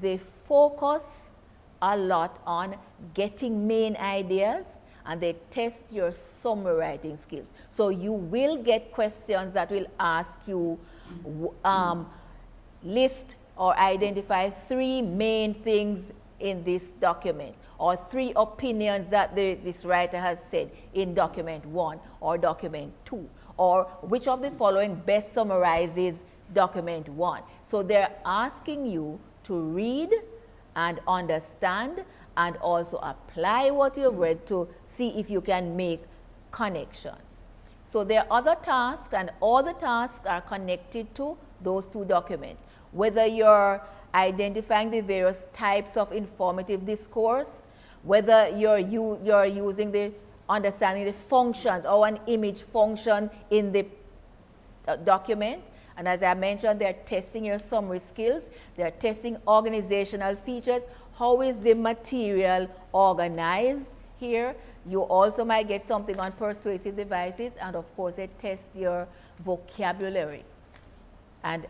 they focus a lot on getting main ideas, and they test your summary writing skills. So you will get questions that will ask you list or identify 3 main things in this document, or 3 opinions that this writer has said in document 1 or document 2, or which of the following best summarizes document 1. So they're asking you to read and understand and also apply what you've read to see if you can make connections. So there are other tasks, and all the tasks are connected to those 2 documents. Whether you're identifying the various types of informative discourse, whether you're using the understanding the functions or an image function in the document. And as I mentioned, they're testing your summary skills, they're testing organizational features. How is the material organized here? You also might get something on persuasive devices, and of course they test your vocabulary. And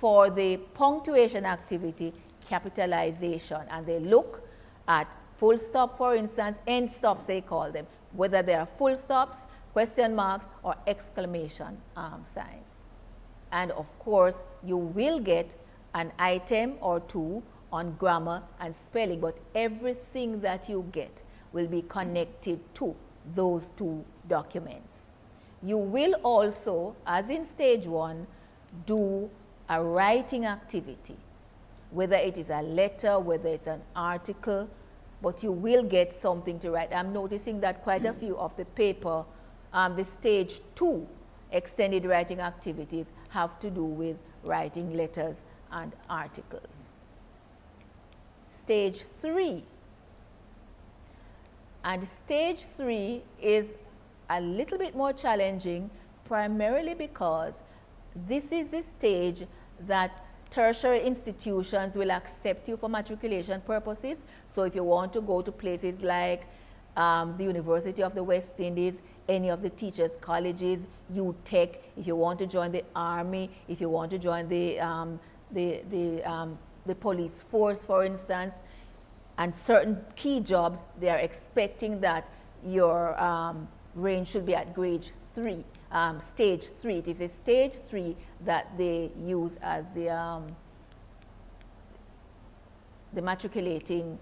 for the punctuation activity, capitalization, and they look at full stop, for instance, end stops they call them, whether they are full stops, question marks, or exclamation signs. And of course, you will get an item or 2 on grammar and spelling, but everything that you get will be connected to those 2 documents. You will also, as in stage 1, do a writing activity, whether it is a letter, whether it's an article, but you will get something to write. I'm noticing that quite a few of the paper, the stage 2 extended writing activities have to do with writing letters and articles. Stage 3. And stage 3 is a little bit more challenging, primarily because this is the stage that tertiary institutions will accept you for matriculation purposes. So if you want to go to places like the University of the West Indies, any of the teachers' colleges, UTech, if you want to join the Army, if you want to join the police force, for instance, and certain key jobs, they are expecting that your range should be at grade 3, stage 3. It is a stage 3 that they use as the matriculating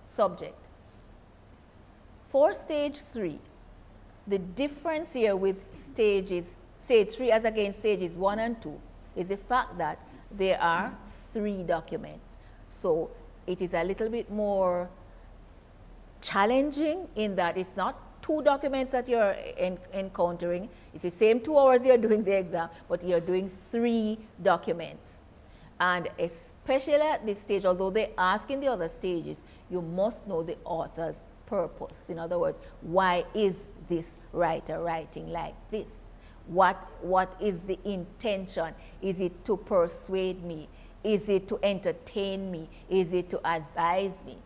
subject. For stage 3, the difference here with stage 3 as against stages 1 and 2 is the fact that there are 3 documents. So it is a little bit more challenging in that it's not 2 documents that you're encountering. It's the same 2 hours you're doing the exam, but you're doing 3 documents. And especially at this stage, although they ask in the other stages, you must know the author's purpose. In other words, why is this writer writing like this? What is the intention? Is it to persuade me? Is it to entertain me? Is it to advise me?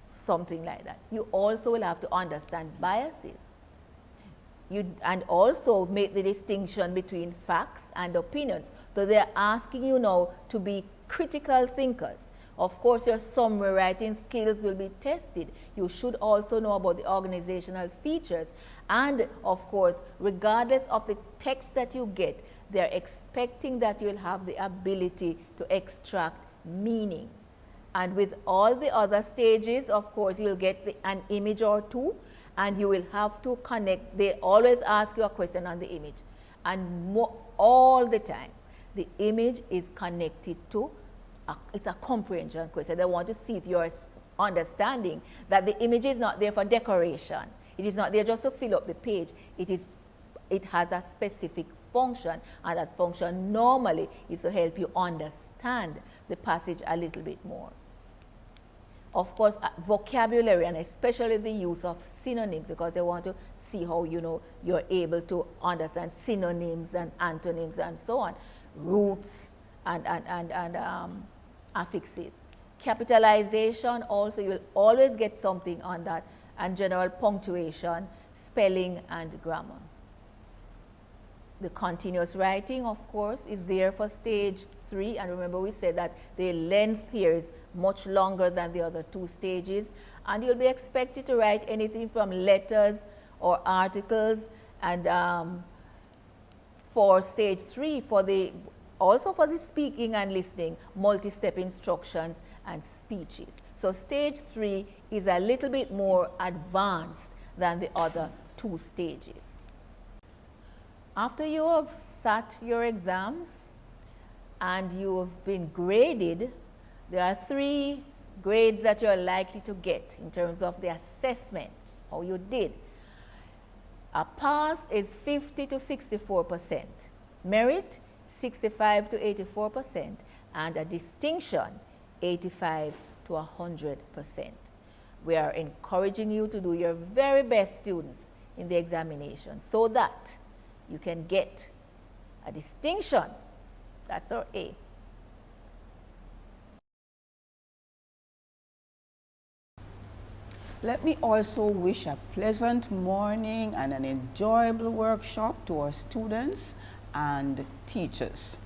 Something like that. You also will have to understand biases. And also make the distinction between facts and opinions. So they're asking you now to be critical thinkers. Of course, your summary writing skills will be tested. You should also know about the organizational features. And of course, regardless of the text that you get, they're expecting that you'll have the ability to extract meaning. And with all the other stages, of course, you'll get an image or 2, and you will have to connect. They always ask you a question on the image. And all the time, the image is connected to, it's a comprehension question. They want to see if you're understanding that the image is not there for decoration. It is not there just to fill up the page. It is it has a specific function, and that function normally is to help you understand the passage a little bit more. Of course, vocabulary, and especially the use of synonyms, because they want to see how you're able to understand synonyms and antonyms and so on, roots and affixes. Capitalization also, you will always get something on that, and general punctuation, spelling and grammar. The continuous writing, of course, is there for stage 3, and remember we said that the length here is much longer than the other 2 stages, and you'll be expected to write anything from letters or articles, and for stage 3, also for the speaking and listening, multi-step instructions and speeches. So stage 3 is a little bit more advanced than the other 2 stages. After you have sat your exams and you have been graded, there are 3 grades that you're likely to get in terms of the assessment, how you did. A pass is 50 to 64%, merit 65 to 84%, and a distinction 85 to 100%. We are encouraging you to do your very best, students, in the examination so that you can get a distinction. That's our A. Let me also wish a pleasant morning and an enjoyable workshop to our students and teachers.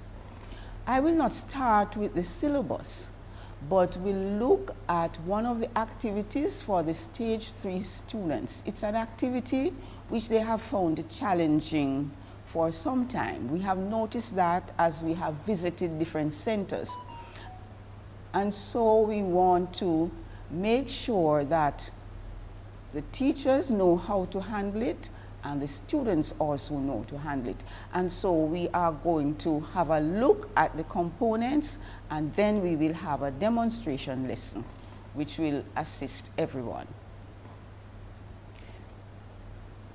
I will not start with the syllabus, but we'll look at one of the activities for the stage 3 students. It's an activity which they have found challenging for some time. We have noticed that as we have visited different centers. And so we want to make sure that the teachers know how to handle it and the students also know to handle it. And so we are going to have a look at the components, and then we will have a demonstration lesson which will assist everyone.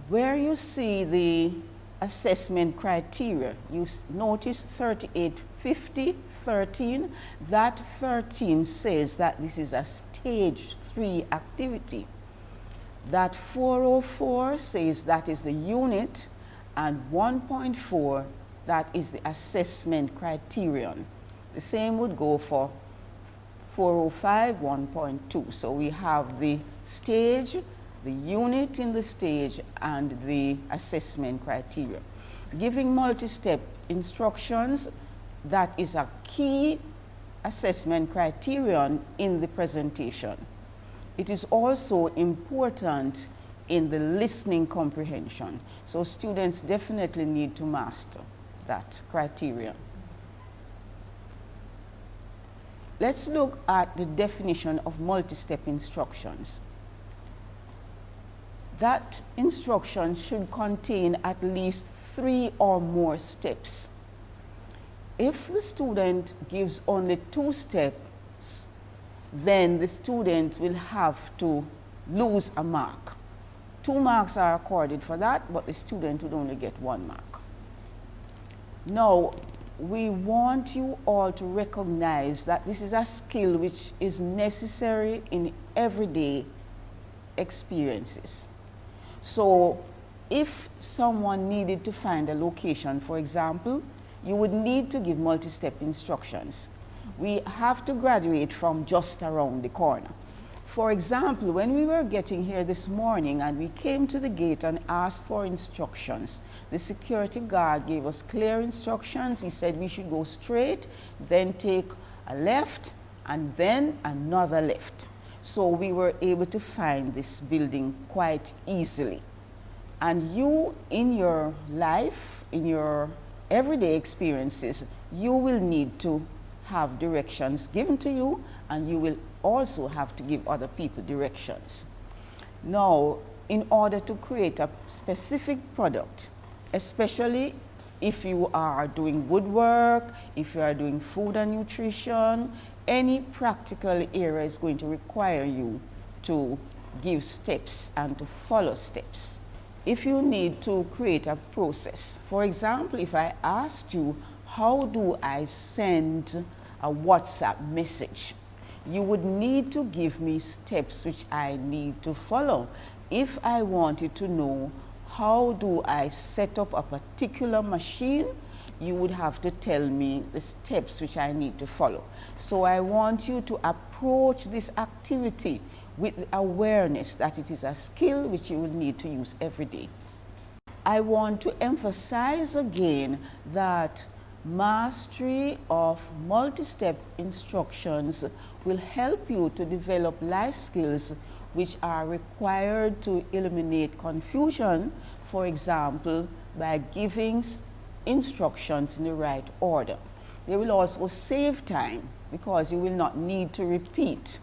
Where you see the assessment criteria, you notice 38, 50, 13. That 13 says that this is a stage 3 activity. That 404 says that is the unit, and 1.4, that is the assessment criterion. The same would go for 405, 1.2. So we have the stage, the unit in the stage, and the assessment criteria. Giving multi-step instructions, that is a key assessment criterion in the presentation. It is also important in the listening comprehension. So students definitely need to master that criterion. Let's look at the definition of multi-step instructions. That instruction should contain at least 3 or more steps. If the student gives only 2 steps, then the student will have to lose a mark. 2 marks are accorded for that, but the student would only get 1 mark. Now, we want you all to recognize that this is a skill which is necessary in everyday experiences. So if someone needed to find a location, for example, you would need to give multi-step instructions. We have to graduate from just around the corner. For example, when we were getting here this morning and we came to the gate and asked for instructions, the security guard gave us clear instructions. He said we should go straight, then take a left, and then another left. So we were able to find this building quite easily. And you, in your life, in your everyday experiences, you will need to have directions given to you, and you will also have to give other people directions. Now, in order to create a specific product, especially if you are doing woodwork, if you are doing food and nutrition, any practical area is going to require you to give steps and to follow steps. if you need to create a process. For example, if I asked you, how do I send a WhatsApp message? You would need to give me steps which I need to follow. If I wanted to know, how do I set up a particular machine, you would have to tell me the steps which I need to follow. So I want you to approach this activity with the awareness that it is a skill which you will need to use every day. I want to emphasize again that mastery of multi-step instructions will help you to develop life skills which are required to eliminate confusion, for example, by giving instructions in the right order. They will also save time because you will not need to repeat,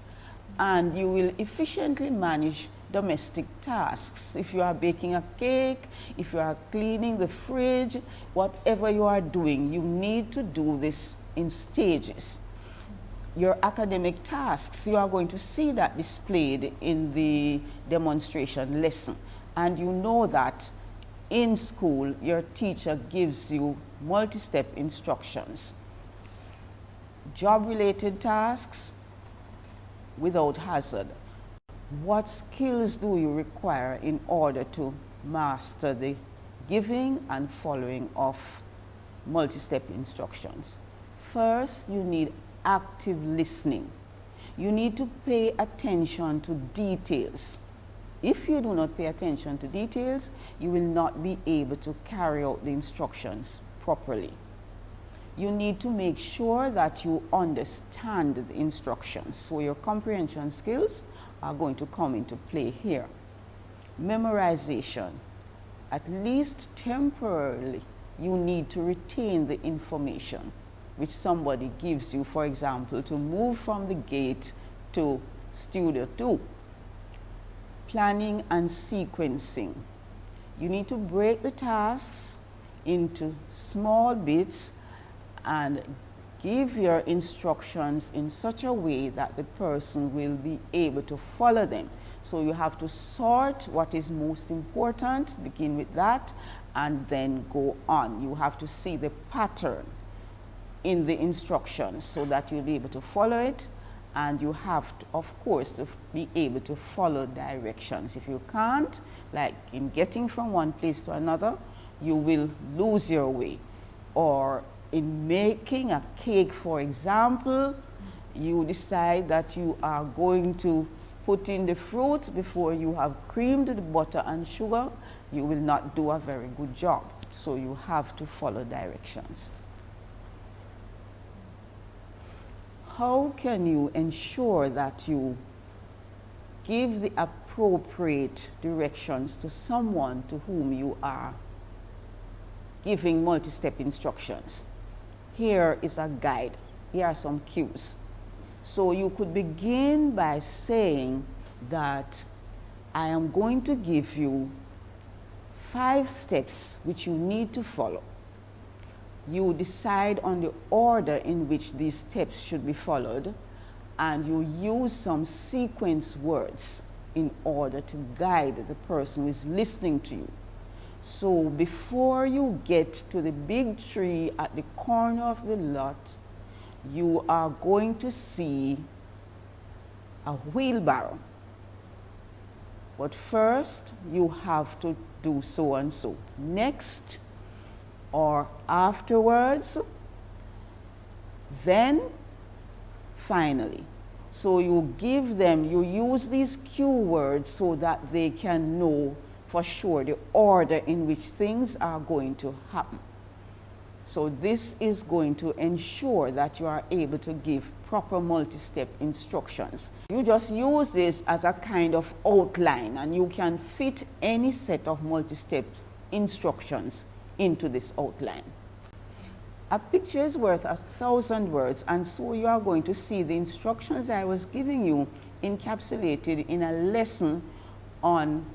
and you will efficiently manage domestic tasks. If you are baking a cake, if you are cleaning the fridge, whatever you are doing, you need to do this in stages. Your academic tasks, you are going to see that displayed in the demonstration lesson. And you know that in school, your teacher gives you multi-step instructions. Job-related tasks without hazard. What skills do you require in order to master the giving and following of multi-step instructions? First, you need active listening. You need to pay attention to details. If you do not pay attention to details, you will not be able to carry out the instructions properly. You need to make sure that you understand the instructions. So your comprehension skills are going to come into play here. Memorization. At least temporarily, you need to retain the information which somebody gives you, for example, to move from the gate to Studio 2. Planning and sequencing. You need to break the tasks into small bits and give your instructions in such a way that the person will be able to follow them. So you have to sort what is most important, begin with that, and then go on. You have to see the pattern in the instructions so that you'll be able to follow it, and you have to, of course, to be able to follow directions. If you can't, like in getting from one place to another, you will lose your way. Or in making a cake, for example, you decide that you are going to put in the fruit before you have creamed the butter and sugar, you will not do a very good job. So you have to follow directions. How can you ensure that you give the appropriate directions to someone to whom you are giving multi-step instructions? Here is a guide. Here are some cues. So you could begin by saying that I am going to give you 5 steps which you need to follow. You decide on the order in which these steps should be followed, and you use some sequence words in order to guide the person who is listening to you. So before you get to the big tree at the corner of the lot, you are going to see a wheelbarrow. But first, you have to do so and so. Next, or afterwards, then finally. So you give them, you use these cue words so that they can know for sure the order in which things are going to happen. So this is going to ensure that you are able to give proper multi-step instructions. You just use this as a kind of outline, and you can fit any set of multi-step instructions into this outline. A picture is worth 1,000 words, and so you are going to see the instructions I was giving you encapsulated in a lesson on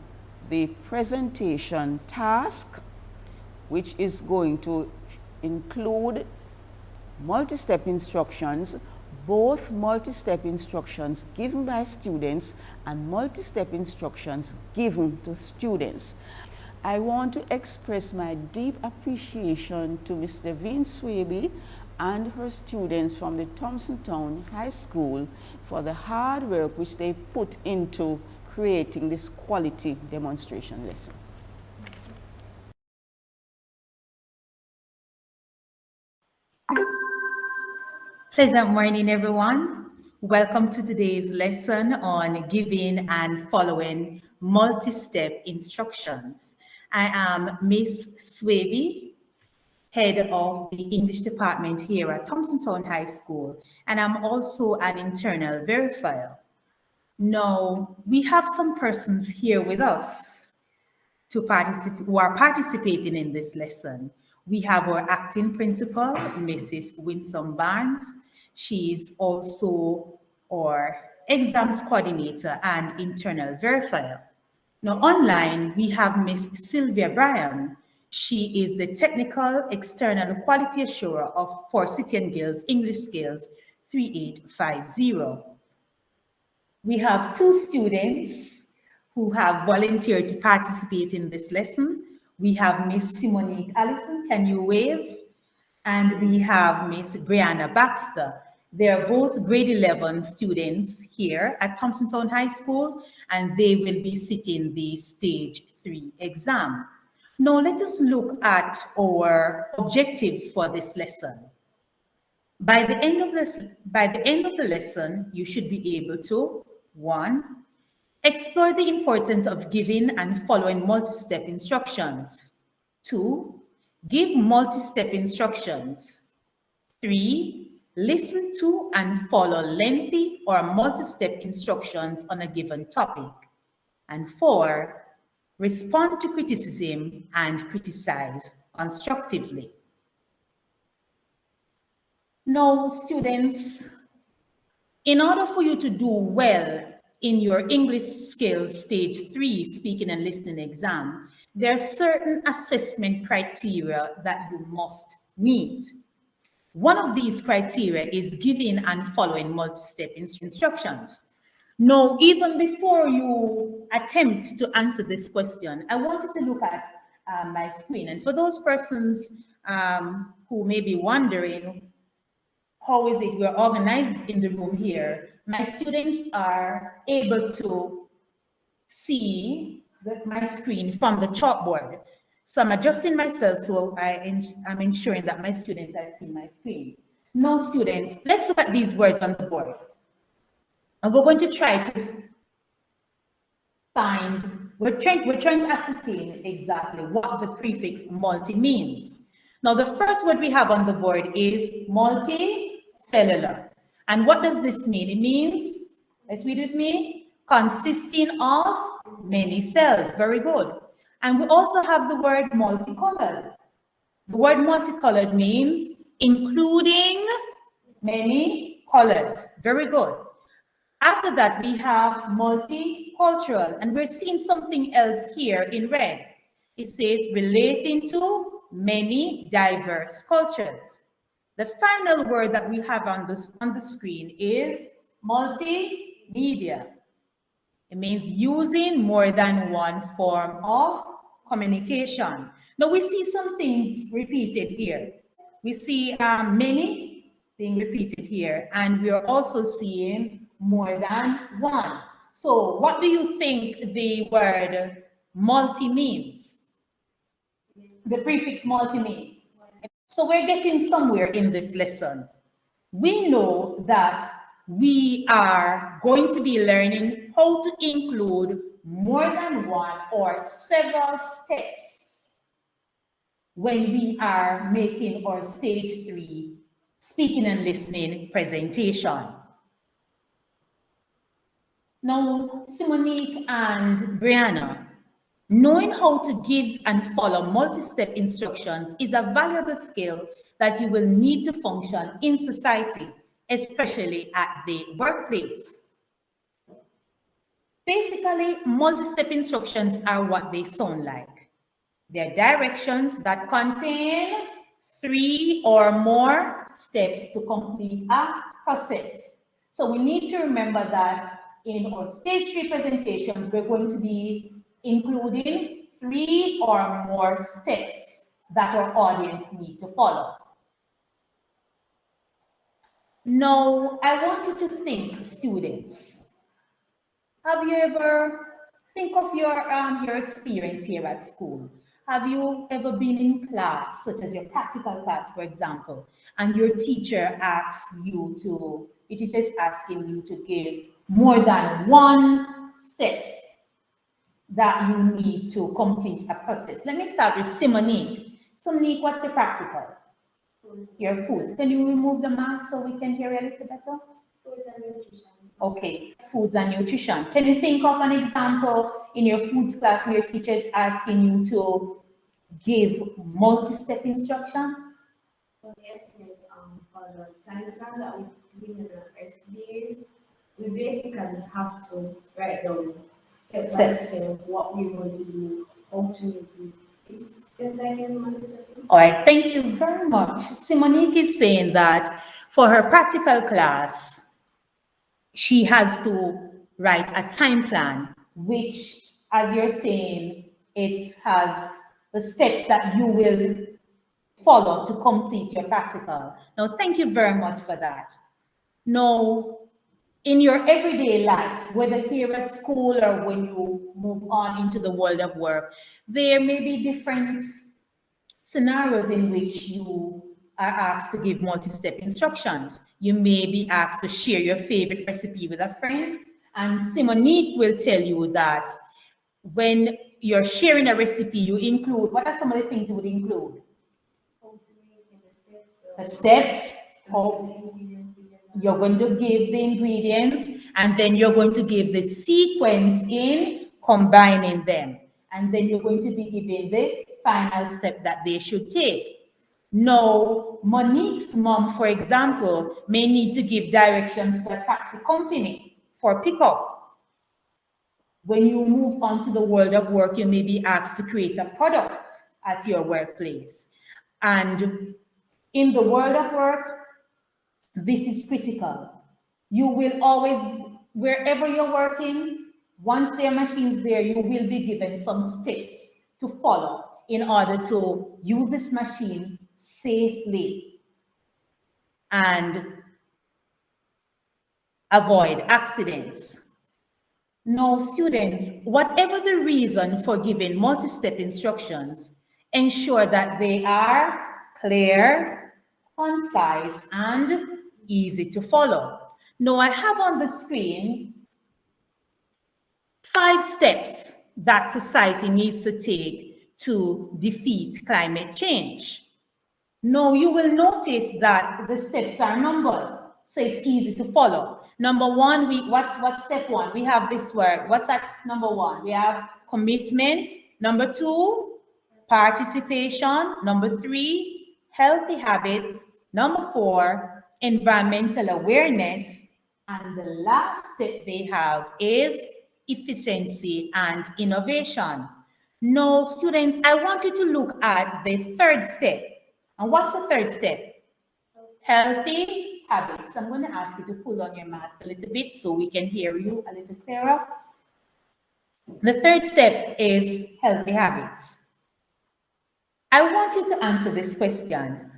the presentation task, which is going to include multi-step instructions, both multi-step instructions given by students and multi-step instructions given to students. I want to express my deep appreciation to Ms. Devine Swaby and her students from the Thompsontown High School for the hard work which they put into creating this quality demonstration lesson. Pleasant morning, everyone. Welcome to today's lesson on giving and following multi-step instructions. I am Miss Swaby, head of the English department here at Thompsontown High School, and I'm also an internal verifier. Now, we have some persons here with us who are participating in this lesson. We have our acting principal, Mrs. Winsome Barnes. She's also our exams coordinator and internal verifier. Now, online, we have Miss Sylvia Bryan. She is the technical external quality assurer for City and Guilds English Scales 3850. We have two students who have volunteered to participate in this lesson. We have Miss Simonique Allison, can you wave? And we have Miss Brianna Baxter. They're both grade 11 students here at Thompsontown High School, and they will be sitting the stage 3 exam. Now let us look at our objectives for this lesson. By the end of the lesson, you should be able to, 1, explore the importance of giving and following multi-step instructions. 2, give multi-step instructions. 3, listen to and follow lengthy or multi-step instructions on a given topic. And 4, respond to criticism and criticize constructively. Now, students, in order for you to do well in your English Skills Stage 3 Speaking and Listening exam, there are certain assessment criteria that you must meet. One of these criteria is giving and following multi-step instructions. Now, even before you attempt to answer this question, I wanted to look at my screen. And for those persons who may be wondering, how is it we're organized in the room here? My students are able to see my screen from the chalkboard. So I'm adjusting myself, so I'm ensuring that my students are seeing my screen. Now, students, let's look at these words on the board. And we're going to try to find, we're trying to ascertain exactly what the prefix multi means. Now, the first word we have on the board is multicellular. And what does this mean? It means, let's read with me, consisting of many cells. Very good. And we also have the word multicolored. The word multicolored means including many colors. Very good. After that, we have multicultural, and we're seeing something else here in red. It says relating to many diverse cultures. The final word that we have on the screen is multimedia. It means using more than one form of communication. Now we see some things repeated here. We see many being repeated here, and we are also seeing more than one. So what do you think the word multi means? The prefix multi means. So we're getting somewhere in this lesson. We know that we are going to be learning how to include more than one or several steps when we are making our stage 3 speaking and listening presentation. Now, Simonique and Brianna, knowing how to give and follow multi-step instructions is a valuable skill that you will need to function in society, especially at the workplace. Basically, multi-step instructions are what they sound like. They're directions that contain 3 or more steps to complete a process. So we need to remember that in our stage 3 presentations, we're going to be including 3 or more steps that our audience need to follow. Now, I want you to think, students. Have you ever, think of your experience here at school. Have you ever been in class, such as your practical class, for example, and your teacher asks you to, your teacher is asking you to give more than 1 steps that you need to complete a process? Let me start with Simonique. Simonique, what's your practical? Your foods. Can you remove the mask so we can hear a little better? Foods and nutrition. Okay, foods and nutrition. Can you think of an example in your foods class where your teacher is asking you to give multi-step instructions? Yes, for the time plan that we do in the SDAs, we basically have to write down step by step what we're going to do, how to make it. It's just like any multi-step. All right, thank you very much. Simonique is saying that for her practical class, she has to write a time plan, which, as you're saying, it has the steps that you will follow to complete your practical. Now, thank you very much for that. Now, in your everyday life, whether here at school or when you move on into the world of work, there may be different scenarios in which you are asked to give multi-step instructions. You may be asked to share your favorite recipe with a friend, and Simonique will tell you that when you're sharing a recipe, you include, what are some of the things you would include? The steps, you're going to give the ingredients, and then you're going to give the sequence in combining them. And then you're going to be giving the final step that they should take. Now, Monique's mom, for example, may need to give directions to a taxi company for pickup. When you move on to the world of work, you may be asked to create a product at your workplace. And in the world of work, this is critical. You will always, wherever you're working, once there are machines there, you will be given some steps to follow in order to use this machine safely and avoid accidents. Now, students, whatever the reason for giving multi-step instructions, ensure that they are clear, concise, and easy to follow. Now, I have on the screen 5 steps that society needs to take to defeat climate change. Now, you will notice that the steps are numbered, so it's easy to follow. Number 1, what's step 1? We have this word. What's that number 1? We have commitment. Number 2, participation. Number 3, healthy habits. Number 4, environmental awareness. And the last step they have is efficiency and innovation. Now, students, I want you to look at the 3rd step. And what's the 3rd step? Healthy habits. I'm going to ask you to pull on your mask a little bit so we can hear you a little clearer. The 3rd step is healthy habits. I want you to answer this question.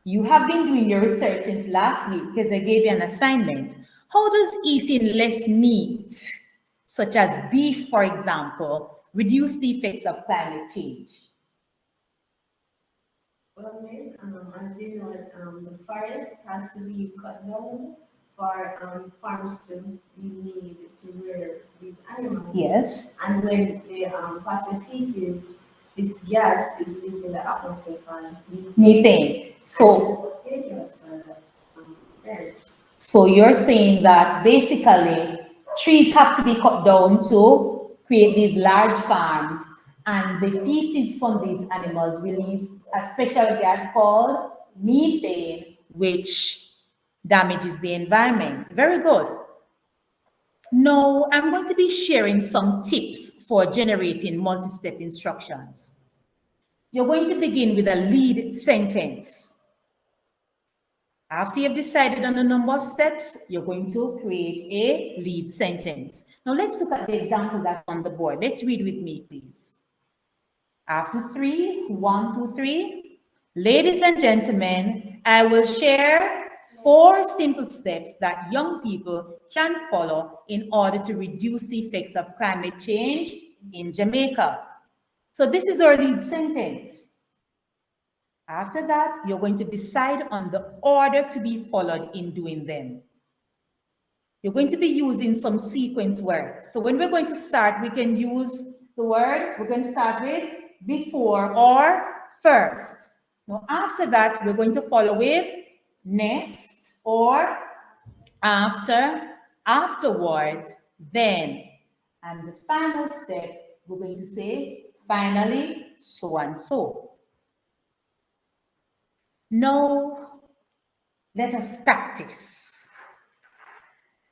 You have been doing your research since last week because I gave you an assignment. How does eating less meat, such as beef, for example, reduce the effects of climate change? Well, Miss, as you know, the forest has to be cut down for farms to be made to rear these animals. Yes. And when the plastic feces, this gas is released in the atmosphere for methane. So, it's dangerous for the birds. So you're saying that basically trees have to be cut down to create these large farms, and the feces from these animals release a special gas called methane, which damages the environment. Very good. Now, I'm going to be sharing some tips for generating multi-step instructions. You're going to begin with a lead sentence. After you've decided on the number of steps, you're going to create a lead sentence. Now let's look at the example that's on the board. Let's read with me, please. After 3, 1, 2, 3. Ladies and gentlemen, I will share 4 simple steps that young people can follow in order to reduce the effects of climate change in Jamaica. So this is our lead sentence. After that, you're going to decide on the order to be followed in doing them. You're going to be using some sequence words. So when we're going to start, we can use the word, we're going to start with before or first. Now after that, we're going to follow with next or after, afterwards, then. And the final step, we're going to say finally, so and so. Now, let us practice.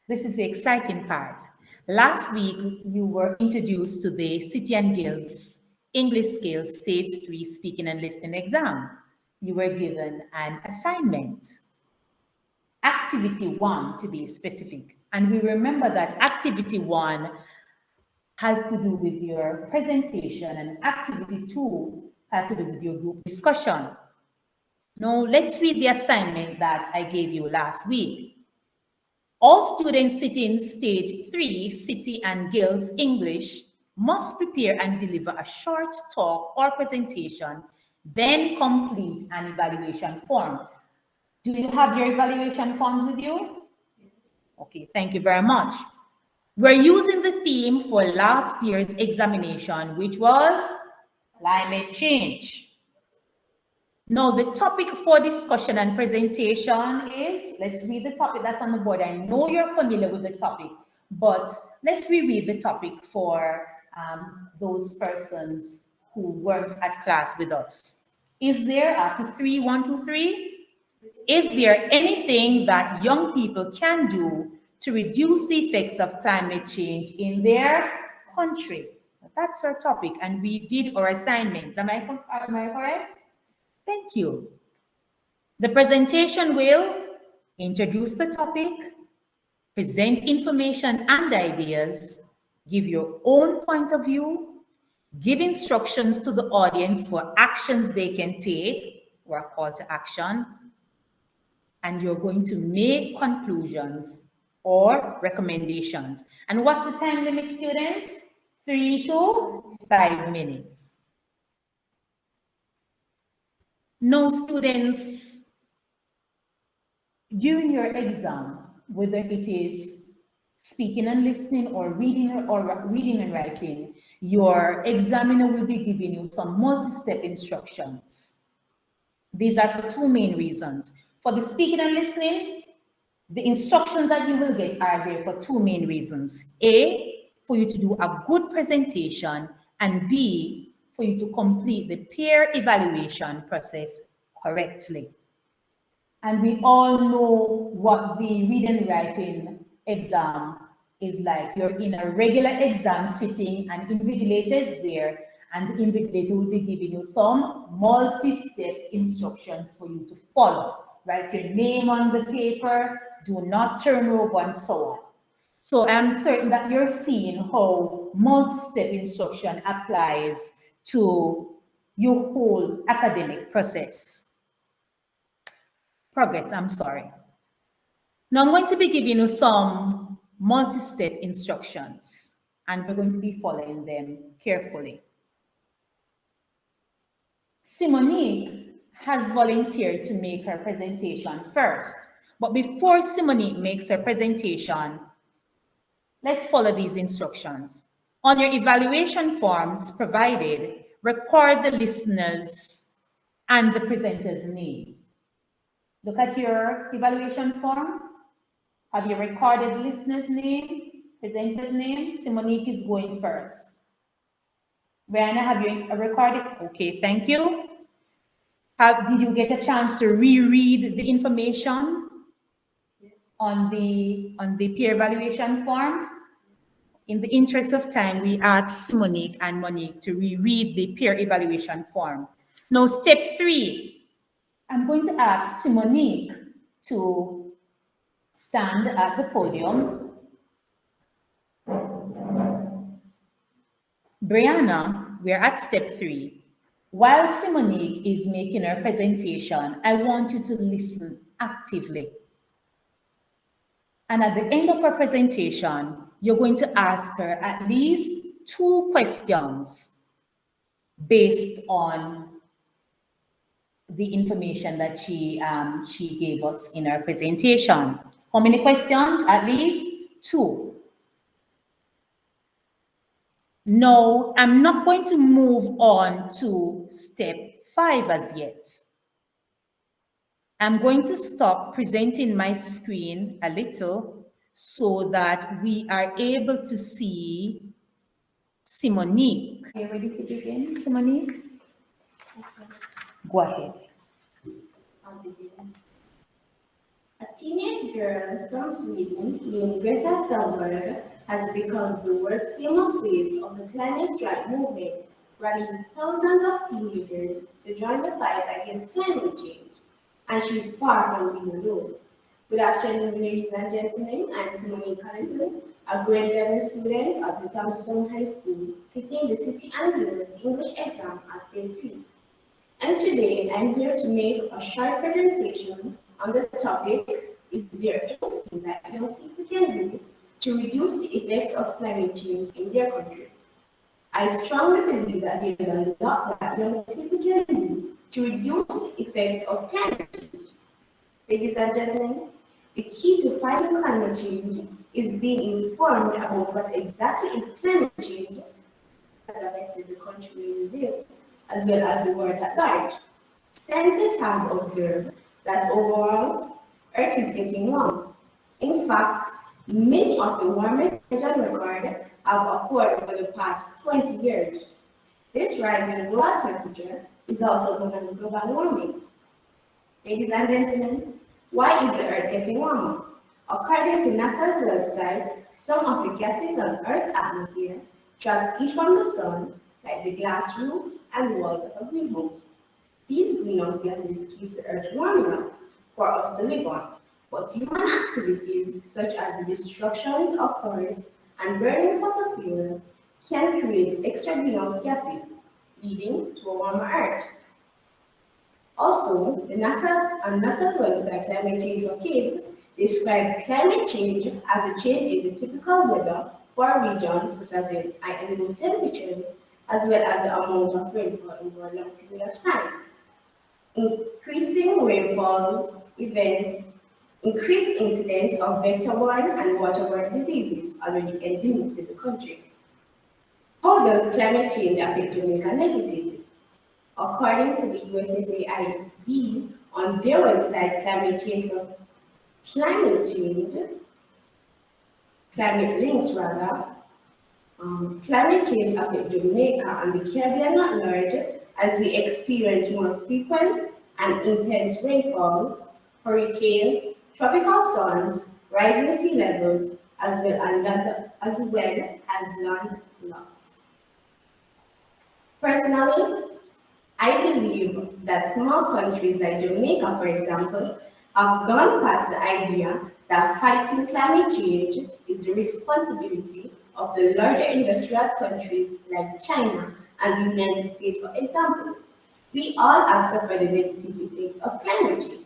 This is the exciting part. Last week, you were introduced to the City and Guilds English Skills Stage 3 Speaking and Listening exam. You were given an assignment, Activity 1 to be specific. And we remember that Activity 1 has to do with your presentation and Activity 2 has to do with your group discussion. Now, let's read the assignment that I gave you last week. All students sitting Stage 3 City and Guilds English must prepare and deliver a short talk or presentation, then complete an evaluation form. Do you have your evaluation forms with you? Okay, thank you very much. We're using the theme for last year's examination, which was climate change. Now, the topic for discussion and presentation is, let's read the topic that's on the board. I know you're familiar with the topic, but let's reread the topic for those persons who weren't at class with us. Is there, after 3, 1, 2, 3, is there anything that young people can do to reduce the effects of climate change in their country? That's our topic, and we did our assignments. Am I correct? Thank you. The presentation will introduce the topic, present information and ideas, give your own point of view, give instructions to the audience for actions they can take, or a call to action, and you're going to make conclusions or recommendations. And what's the time limit, students? 3 to 5 minutes. Now, students, during your exam, whether it is speaking and listening or reading and writing, your examiner will be giving you some multi-step instructions. These are for 2 main reasons. For the speaking and listening, the instructions that you will get are there for 2 main reasons. A, for you to do a good presentation, and B, for you to complete the peer evaluation process correctly. And we all know what the reading and writing exam is like. You're in a regular exam sitting, and invigilator is there, and the invigilator will be giving you some multi-step instructions for you to follow. Write your name on the paper, do not turn over, and so on. So I'm certain that you're seeing how multi-step instruction applies to your whole academic progress, I'm sorry. Now I'm going to be giving you some multi-step instructions, and we're going to be following them carefully. Simonique has volunteered to make her presentation first, but before Simonique makes her presentation, let's follow these instructions. On your evaluation forms provided, record the listener's and the presenter's name. Look at your evaluation form. Have you recorded listener's name, presenter's name? Simonique is going first. Brianna, have you recorded? Okay, thank you. Did you get a chance to reread the information on the peer evaluation form? In the interest of time, we asked Simonique and Monique to reread the peer evaluation form. Now, step 3, I'm going to ask Simonique to stand at the podium. Brianna, we're at step 3. While Simonique is making her presentation, I want you to listen actively. And at the end of her presentation, you're going to ask her at least 2 questions based on the information that she gave us in her presentation. How many questions? At least 2. No, I'm not going to move on to step 5 as yet. I'm going to stop presenting my screen a little so that we are able to see Simonique. Are you ready to begin, Simonique? Go ahead. I'll begin. A teenage girl from Sweden named Greta Thunberg has become the world-famous face of the climate strike movement, rallying thousands of teenagers to join the fight against climate change. And she's far from being alone. Good afternoon, ladies and gentlemen. I'm Simone Collison, a grade 11 student at the Thompson High School, sitting the City and Guilds English exam at Stage 3. And today, I'm here to make a short presentation on the topic, is there anything that young people can do to reduce the effects of climate change in their country? I strongly believe that there is a lot that young people can do to reduce the effects of climate change. Ladies and gentlemen, the key to fighting climate change is being informed about what exactly is climate change has affected the country where we live, as well as the world at large. Scientists have observed that overall, Earth is getting warm. In fact, many of the warmest years on record have occurred over the past 20 years. This rise in global temperature is also known as global warming. Ladies and gentlemen, why is the Earth getting warmer? According to NASA's website, some of the gases on Earth's atmosphere traps heat from the sun, like the glass roof and walls of a greenhouse. These greenhouse gases keep the Earth warm enough for us to live on, but human activities such as the destruction of forests and burning fossil fuels can create extra greenhouse gases, leading to a warmer Earth. Also, on NASA's website, Climate Change for Kids, describe climate change as a change in the typical weather for regions such as in high and low temperatures, as well as the amount of rainfall over a long period of time. Increasing rainfalls events, increased incidence of vector-borne and waterborne diseases already endemic to the country. How does climate change affect Jamaica negatively? According to the USSAID, on their website, climate links rather, climate change affects Jamaica and the Caribbean at large as we experience more frequent and intense rainfalls, hurricanes, tropical storms, rising sea levels, as well as land loss. Personally, I believe that small countries like Jamaica, for example, have gone past the idea that fighting climate change is the responsibility of the larger industrial countries like China and the United States, for example. We all have suffered the negative effects of climate change.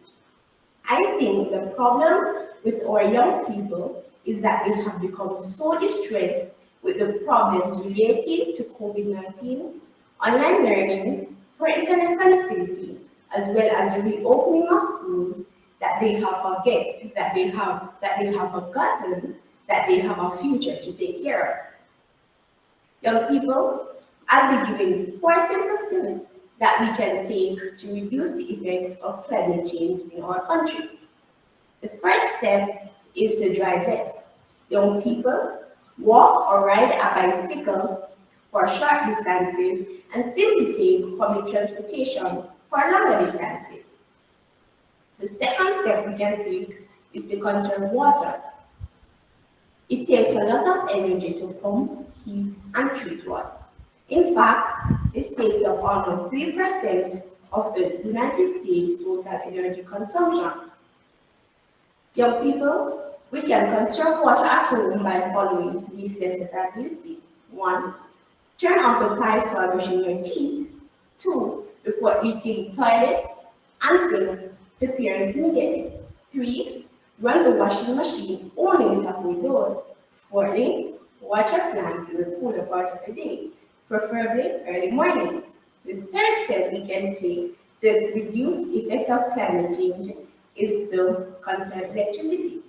I think the problem with our young people is that they have become so distressed with the problems relating to COVID-19, online learning, poor internet connectivity, as well as the reopening of schools, that they have forgotten that they have a future to take care of. Young people, I'll be giving 4 simple steps that we can take to reduce the effects of climate change in our country. The first step is to drive less. Young people, walk or ride a bicycle for short distances and simply take public transportation for longer distances. The second step we can take is to conserve water. It takes a lot of energy to pump, heat, and treat water. In fact, this takes up almost 3% of the United States total energy consumption. Young people, we can conserve water at home by following these steps that I've listed. 1. Turn off the pipes while brushing your teeth. 2. report leaking toilets and sinks to parents immediately. 3. Run the washing machine only with a full load. 4. Watch your plants in the cooler parts of the day, preferably early mornings. The third step we can take to reduce the effects of climate change is to conserve electricity.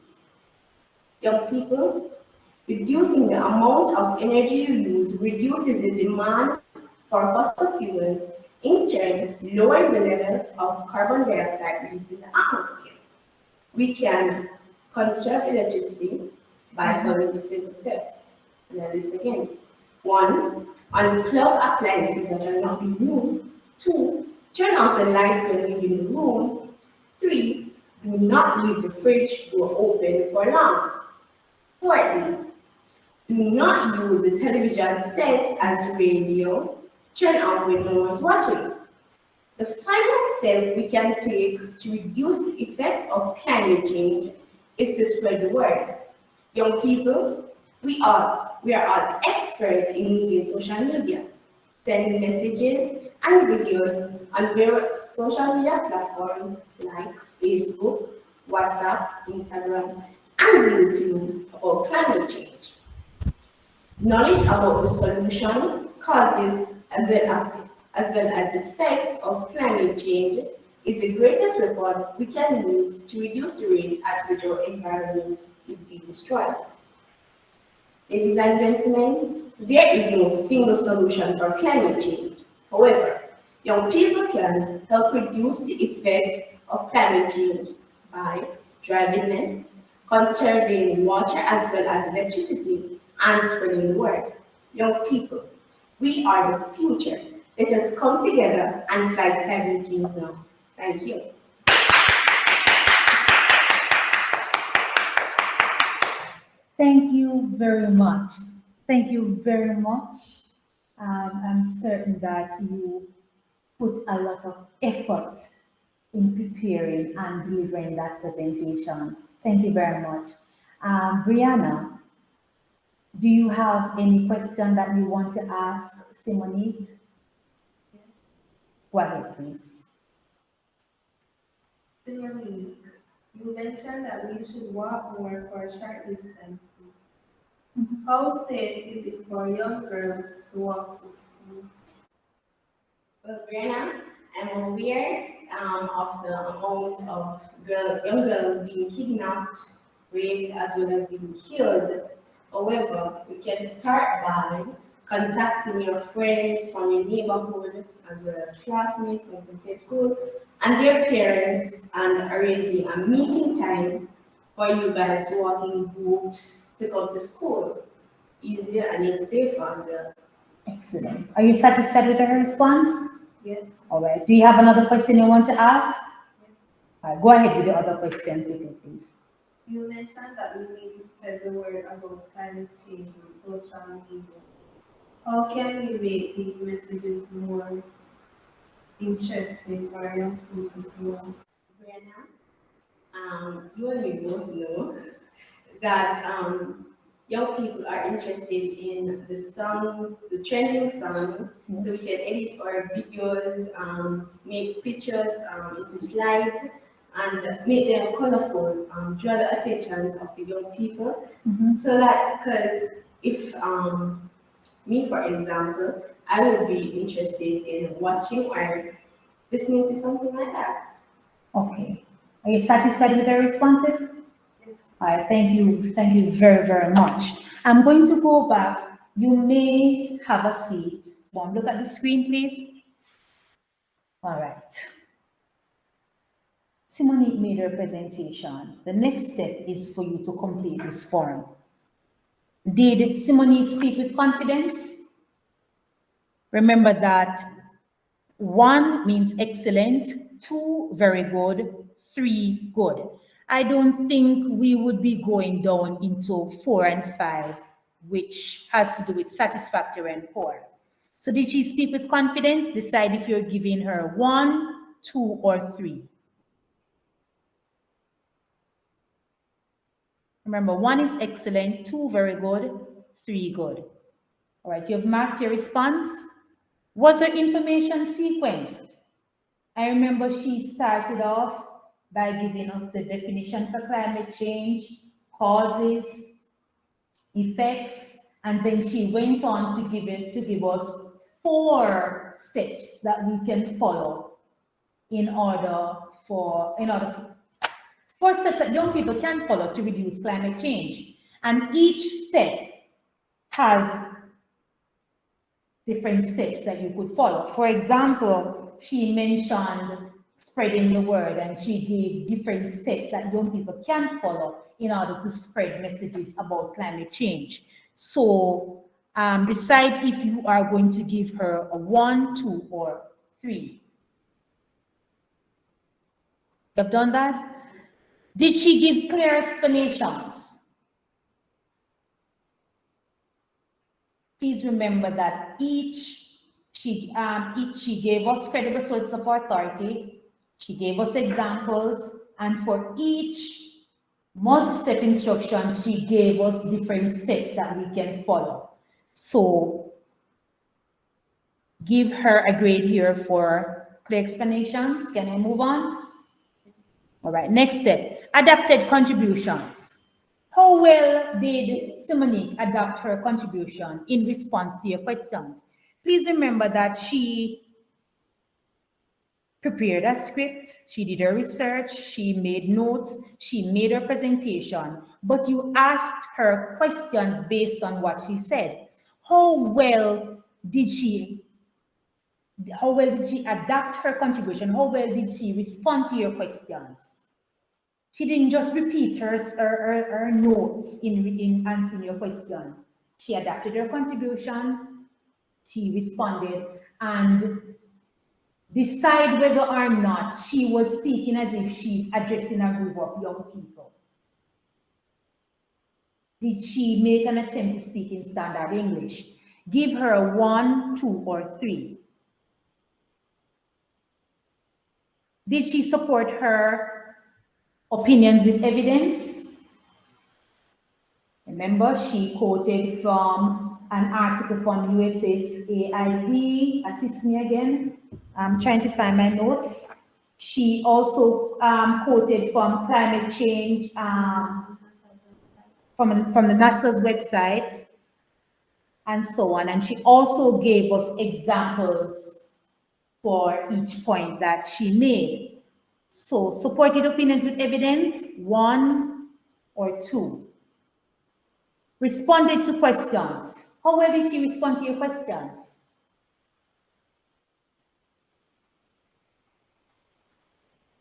Young people, reducing the amount of energy you use reduces the demand for fossil fuels, in turn lowering the levels of carbon dioxide released in the atmosphere. We can conserve electricity by following the simple steps. And I'll list again. 1. Unplug appliances that are not being used. 2. Turn off the lights when leaving the room. 3. Do not leave the fridge door open for long. 4. Do not use the television set as radio. Turn off when no one's watching. The final step we can take to reduce the effects of climate change is to spread the word. Young people, we are all experts in using social media, sending messages and videos on various social media platforms like Facebook, WhatsApp, Instagram, and YouTube about climate change. Knowledge about the solution, causes, as well as effects of climate change is the greatest weapon we can use to reduce the rate at which our environment is being destroyed. Ladies and gentlemen, there is no single solution for climate change. However, young people can help reduce the effects of climate change by driving less, conserving water as well as electricity, and spreading the word. Young people, we are the future. Let us come together and fight climate change now. Thank you. Thank you very much. Thank you very much. I'm certain that you put a lot of effort in preparing and delivering that presentation. Thank you very much. Brianna, do you have any question that you want to ask Simone? Go ahead, please. Simone, you mentioned that we should walk more for short distances. How safe is it for young girls to walk to school? Well, Brianna, I'm aware of the amount of young girls being kidnapped, raped, as well as being killed. However, we can start by contacting your friends from your neighborhood, as well as classmates from the same school, and their parents, and arranging a meeting time for you guys to walk in groups to come to school. Easier and it's safer as well. Excellent. Are you satisfied with her response? Yes. All right. Do you have another question you want to ask? Yes. All right. Go ahead with the other question, please. You mentioned that we need to spread the word about climate change on social media. How can we make these messages more interesting for young people as well? Brianna, you and me both know that young people are interested in the songs, the trending songs, yes. So we can edit our videos, make pictures into slides, and make them colorful, draw the attention of the young people. So that, because if me, for example, I would be interested in watching or listening to something like that. Okay. Are you satisfied with the responses? All right, thank you very, very much. I'm going to go back. You may have a seat. Look at the screen, please. All right. Simone made her presentation. The next step is for you to complete this form. Did Simone speak with confidence? Remember that 1 means excellent, 2 very good, 3 good. I don't think we would be going down into 4 and 5, which has to do with satisfactory and poor. So did she speak with confidence? Decide if you're giving her 1, 2, or 3. Remember, 1 is excellent, 2 very good, 3 good. All right, you've marked your response. Was there information sequence? I remember she started off by giving us the definition for climate change, causes, effects, and then she went on to give us 4 steps that we can follow in order for 4 steps that young people can follow to reduce climate change. And each step has different steps that you could follow. For example, she mentioned spreading the word, and she gave different steps that young people can follow in order to spread messages about climate change. So decide if you are going to give her a 1, 2, or 3. You've done that? Did she give clear explanations? Please remember that she gave us credible sources of authority, she gave us examples, and for each multi-step instruction, she gave us different steps that we can follow. So give her a grade here for clear explanations. Can I move on? All right, next step, adapted contributions. How well did Simonique adapt her contribution in response to your questions? Please remember that she prepared a script, she did her research, she made notes, she made her presentation, but you asked her questions based on what she said. How well did she adapt her contribution? How well did she respond to your questions? She didn't just repeat her notes in answering your question. She adapted her contribution, she responded, and decide whether or not she was speaking as if she's addressing a group of young people. Did she make an attempt to speak in standard English? Give her a 1, 2, or 3. Did she support her opinions with evidence? Remember, she quoted from an article from USSAID. Assist me again. I'm trying to find my notes. She also quoted from climate change from the NASA's website and so on. And she also gave us examples for each point that she made. So supported opinions with evidence, 1 or 2. Responded to questions. How well did she respond to your questions?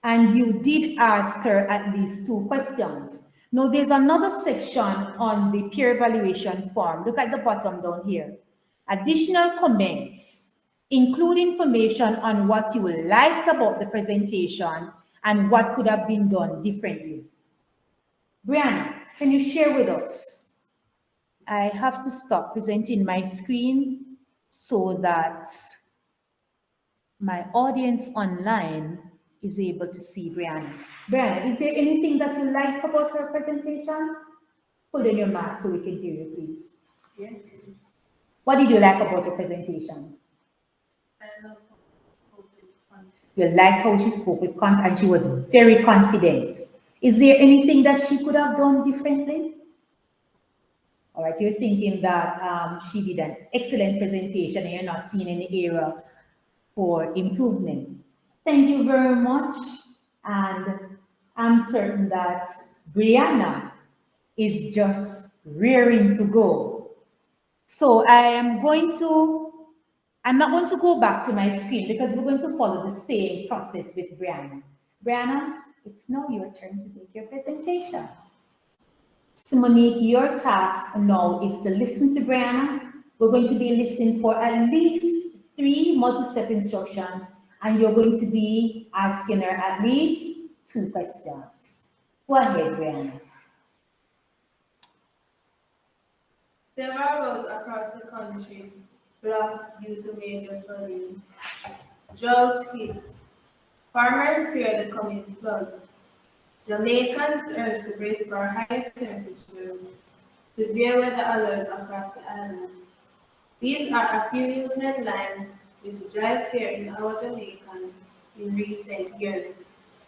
And you did ask her at least 2 questions. Now there's another section on the peer evaluation form. Look at the bottom down here. Additional comments. Include information on what you liked about the presentation and what could have been done differently. Brianna, can you share with us? I have to stop presenting my screen so that my audience online is able to see Brianna. Brianna, is there anything that you liked about her presentation? Put in your mask so we can hear you, please. Yes. What did you like about her presentation? I love You liked how she spoke with confidence, and she was very confident. Is there anything that she could have done differently? All right, you're thinking that she did an excellent presentation and you're not seeing any area for improvement. Thank you very much. And I'm certain that Brianna is just rearing to go. So I'm not going to go back to my screen because we're going to follow the same process with Brianna. Brianna, it's now your turn to make your presentation. Simonique, your task now is to listen to Brianna. We're going to be listening for at least 3 multi-step instructions, and you're going to be asking her at least 2 questions. Go ahead, Brianna. Several roads across the country blocked due to major flooding. Drought hit. Farmers fear the coming floods. Jamaicans urged to brace for high temperatures. Severe weather alerts across the island. These are a few news headlines which drive fear in our Jamaicans in recent years,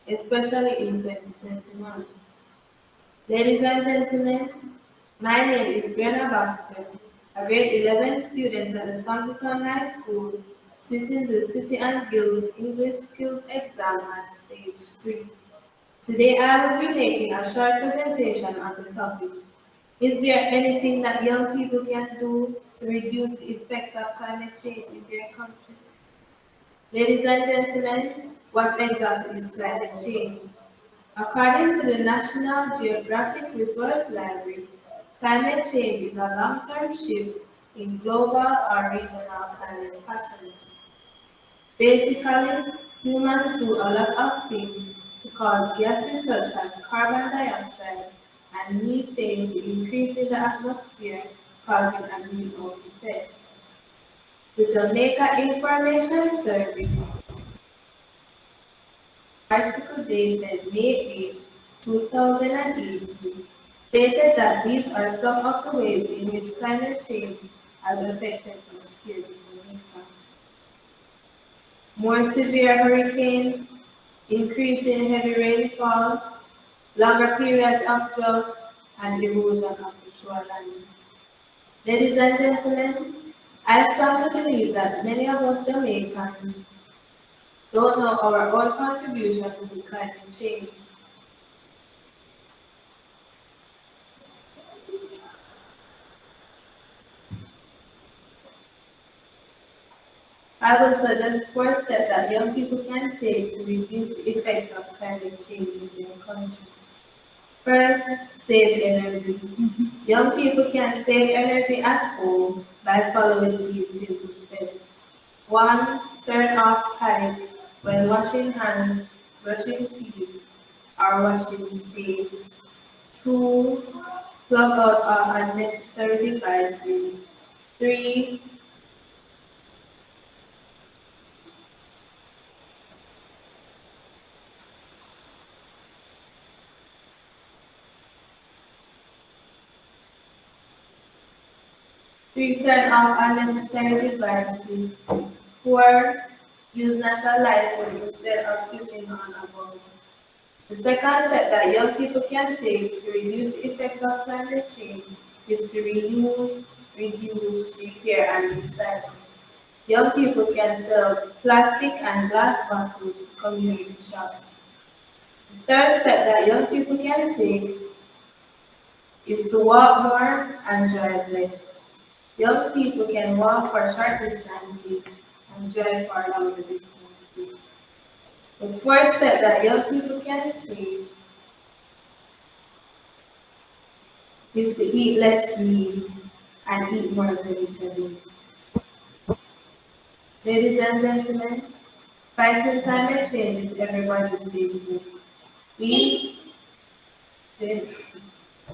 especially in 2021. Ladies and gentlemen, my name is Brianna Baxter, a grade 11 student at the Fountain High School, sitting the City and Guilds English Skills exam at stage 3. Today I will be making a short presentation on the topic. Is there anything that young people can do to reduce the effects of climate change in their country? Ladies and gentlemen, what exactly is climate change? According to the National Geographic Resource Library, climate change is a long-term shift in global or regional climate patterns. Basically, humans do a lot of things to cause gases such as carbon dioxide and methane to increase in the atmosphere, causing a greenhouse effect. The Jamaica Information Service article dated May 8, 2018 stated that these are some of the ways in which climate change has affected us here in Jamaica. More severe hurricanes, increase in heavy rainfall, longer periods of drought, and erosion of the shoreline. Ladies and gentlemen, I strongly believe that many of us Jamaicans don't know our own contribution to climate change. I will suggest 4 steps that young people can take to reduce the effects of climate change in their country. First, save energy. Young people can save energy at home by following these simple steps. 1. Turn off lights when washing hands, brushing teeth, or washing face. 2. Plug out all unnecessary devices. 3. Turn off unnecessary devices. 4. Use natural lighting instead of switching on a bulb. The second step that young people can take to reduce the effects of climate change is to reuse, reduce, repair, and recycle. Young people can sell plastic and glass bottles to community shops. The third step that young people can take is to walk more and drive less. Young people can walk for short distances and drive for longer distances. The fourth step that young people can take is to eat less meat and eat more vegetables. Ladies and gentlemen, fighting climate change is everybody's business.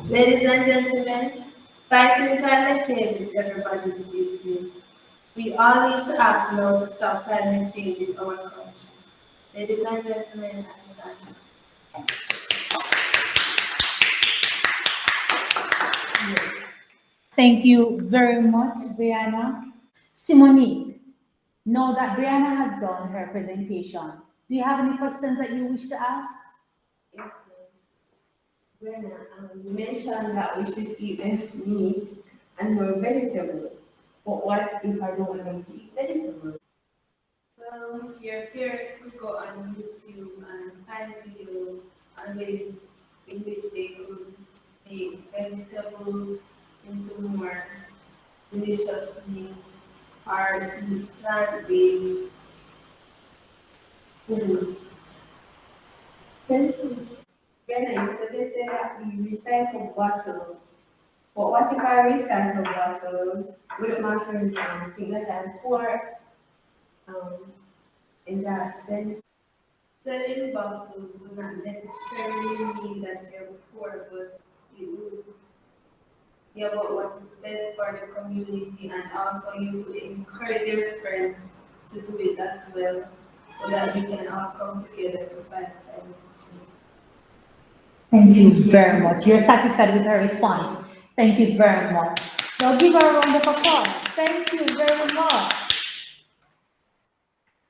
Ladies and gentlemen, fighting climate change is everybody's business. We all need to act now to stop climate change in our country. Ladies and gentlemen, I'm done. Thank you very much, Brianna. Simonique, now that Brianna has done her presentation, do you have any questions that you wish to ask? Yes, Brianna, you mentioned that we should eat less meat and more vegetables. But what if I don't want to eat vegetables? Well, your parents could go on YouTube and find videos on ways in which they could make vegetables into more delicious meat or eat plant-based foods. Thank you. Brenna, you suggested that we recycle bottles. But what if I recycle bottles? Wouldn't my friends think that I'm poor in that sense? Selling bottles would not necessarily mean that you're poor, but it would be about what is best for the community, and also you would encourage your friends to do it as well, so that we can all come together to fight climate change. Thank you very much. You're satisfied with her response. Thank you very much. Now give her a round of applause. Thank you very much.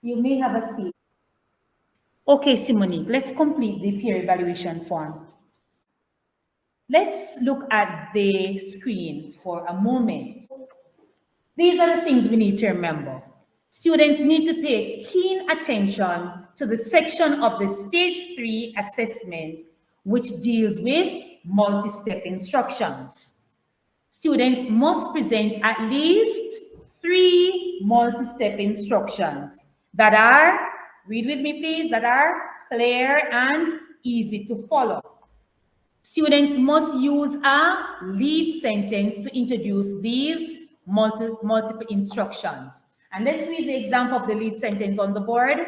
You may have a seat. Okay, Simonique, let's complete the peer evaluation form. Let's look at the screen for a moment. These are the things we need to remember. Students need to pay keen attention to the section of the Stage 3 assessment which deals with multi-step instructions. Students must present at least 3 multi-step instructions that are, read with me please, that are clear and easy to follow. Students must use a lead sentence to introduce these multiple instructions. And let's read the example of the lead sentence on the board.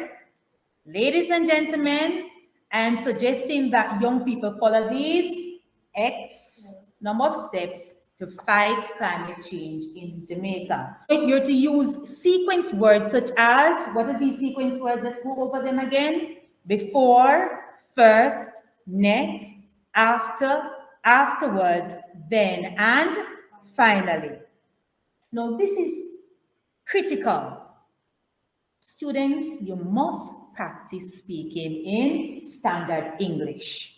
Ladies and gentlemen, I am suggesting that young people follow these X number of steps to fight climate change in Jamaica. You're to use sequence words such as, what are these sequence words? Let's go over them again. Before, first, next, after, afterwards, then, and finally. Now, this is critical. Students, you must practice speaking in standard English.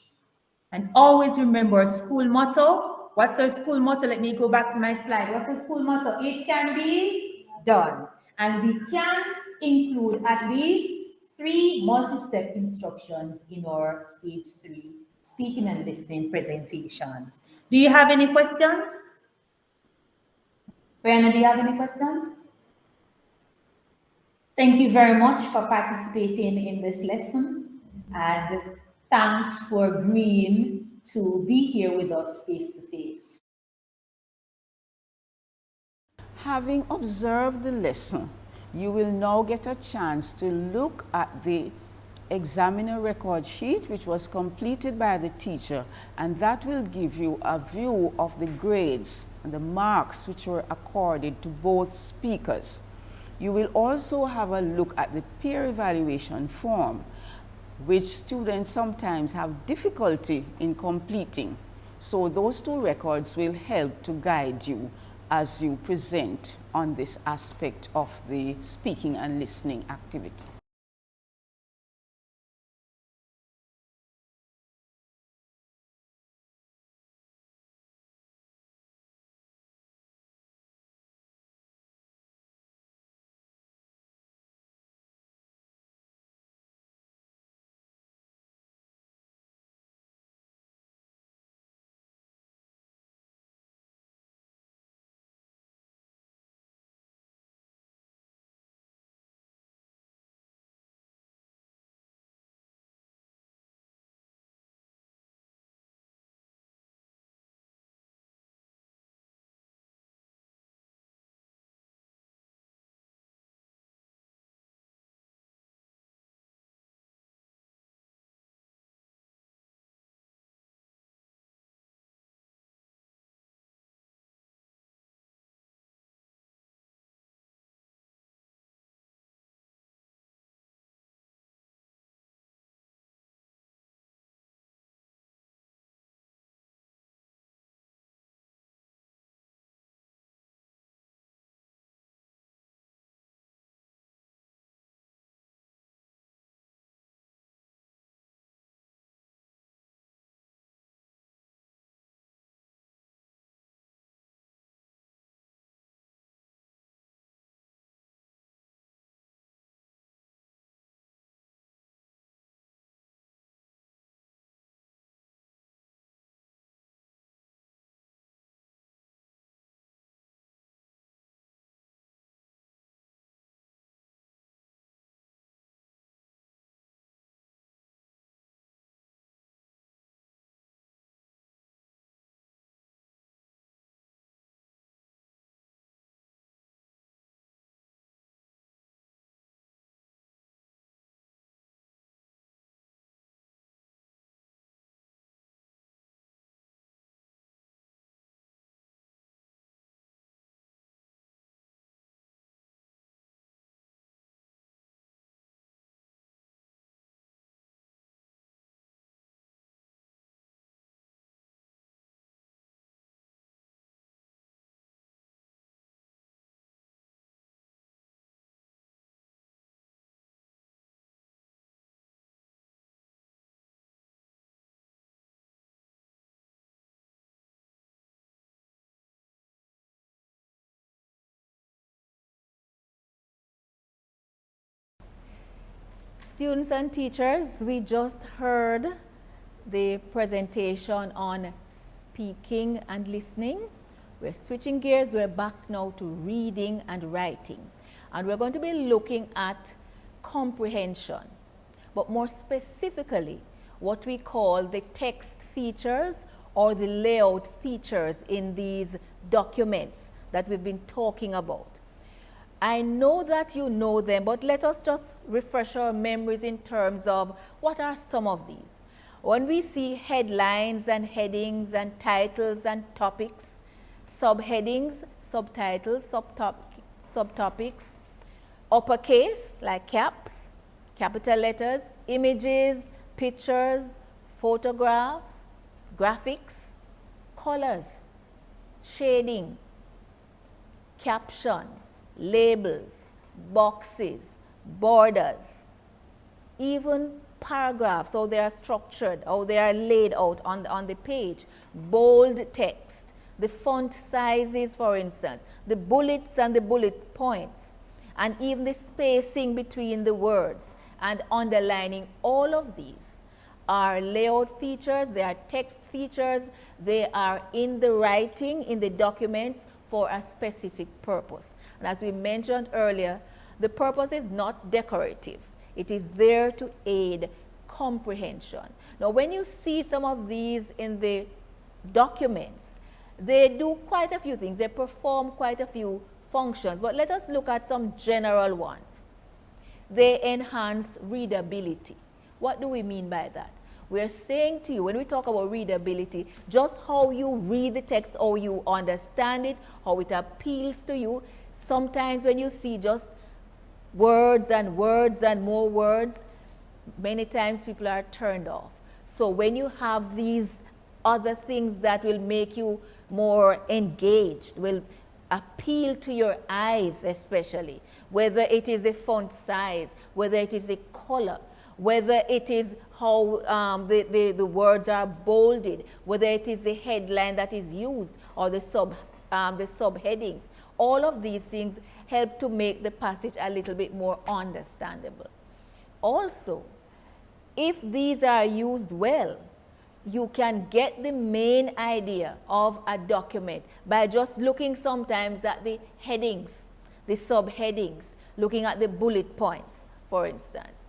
And always remember our school motto. What's our school motto? Let me go back to my slide. What's our school motto? It can be done. And we can include at least 3 multi-step instructions in our Stage 3 speaking and listening presentations. Do you have any questions? Brianna, do you have any questions? Thank you very much for participating in this lesson, and thanks for agreeing to be here with us face to face. Having observed the lesson, you will now get a chance to look at the examiner record sheet which was completed by the teacher, and that will give you a view of the grades and the marks which were accorded to both speakers. You will also have a look at the peer evaluation form, which students sometimes have difficulty in completing. So those 2 records will help to guide you as you present on this aspect of the speaking and listening activity. Students and teachers, we just heard the presentation on speaking and listening. We're switching gears. We're back now to reading and writing. And we're going to be looking at comprehension, but more specifically, what we call the text features or the layout features in these documents that we've been talking about. I know that you know them, but let us just refresh our memories in terms of what are some of these. When we see headlines and headings and titles and topics, subheadings, subtitles, subtopics, uppercase like caps, capital letters, images, pictures, photographs, graphics, colors, shading, caption, labels, boxes, borders, even paragraphs, how they are structured, how they are laid out on the page, bold text, the font sizes, for instance, the bullets and the bullet points, and even the spacing between the words and underlining. All of these are layout features, they are text features, they are in the writing, in the documents for a specific purpose. And as we mentioned earlier, the purpose is not decorative. It is there to aid comprehension. Now, when you see some of these in the documents, they do quite a few things. They perform quite a few functions, but let us look at some general ones. They enhance readability. What do we mean by that? We're saying to you, when we talk about readability, just how you read the text, how you understand it, how it appeals to you. Sometimes when you see just words and more words, many times people are turned off. So when you have these other things that will make you more engaged, will appeal to your eyes especially, whether it is the font size, whether it is the color, whether it is how the words are bolded, whether it is the headline that is used or the subheadings. All of these things help to make the passage a little bit more understandable. Also, if these are used well, you can get the main idea of a document by just looking sometimes at the headings, the subheadings, looking at the bullet points, for instance.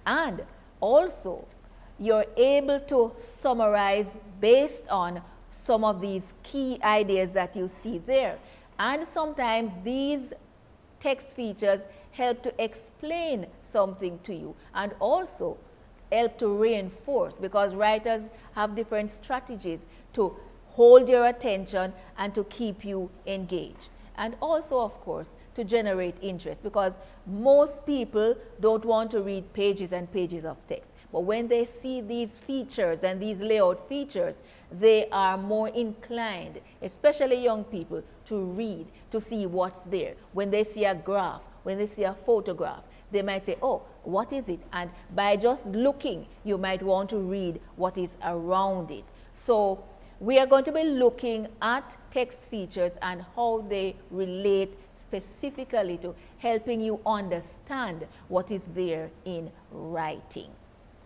And also, you're able to summarize based on some of these key ideas that you see there. And sometimes these text features help to explain something to you and also help to reinforce, because writers have different strategies to hold your attention and to keep you engaged. And also, of course, to generate interest, because most people don't want to read pages and pages of text. But when they see these features and these layout features, they are more inclined, especially young people, to read, to see what's there. When they see a graph, when they see a photograph, they might say, oh, what is it? And by just looking, you might want to read what is around it. So we are going to be looking at text features and how they relate specifically to helping you understand what is there in writing.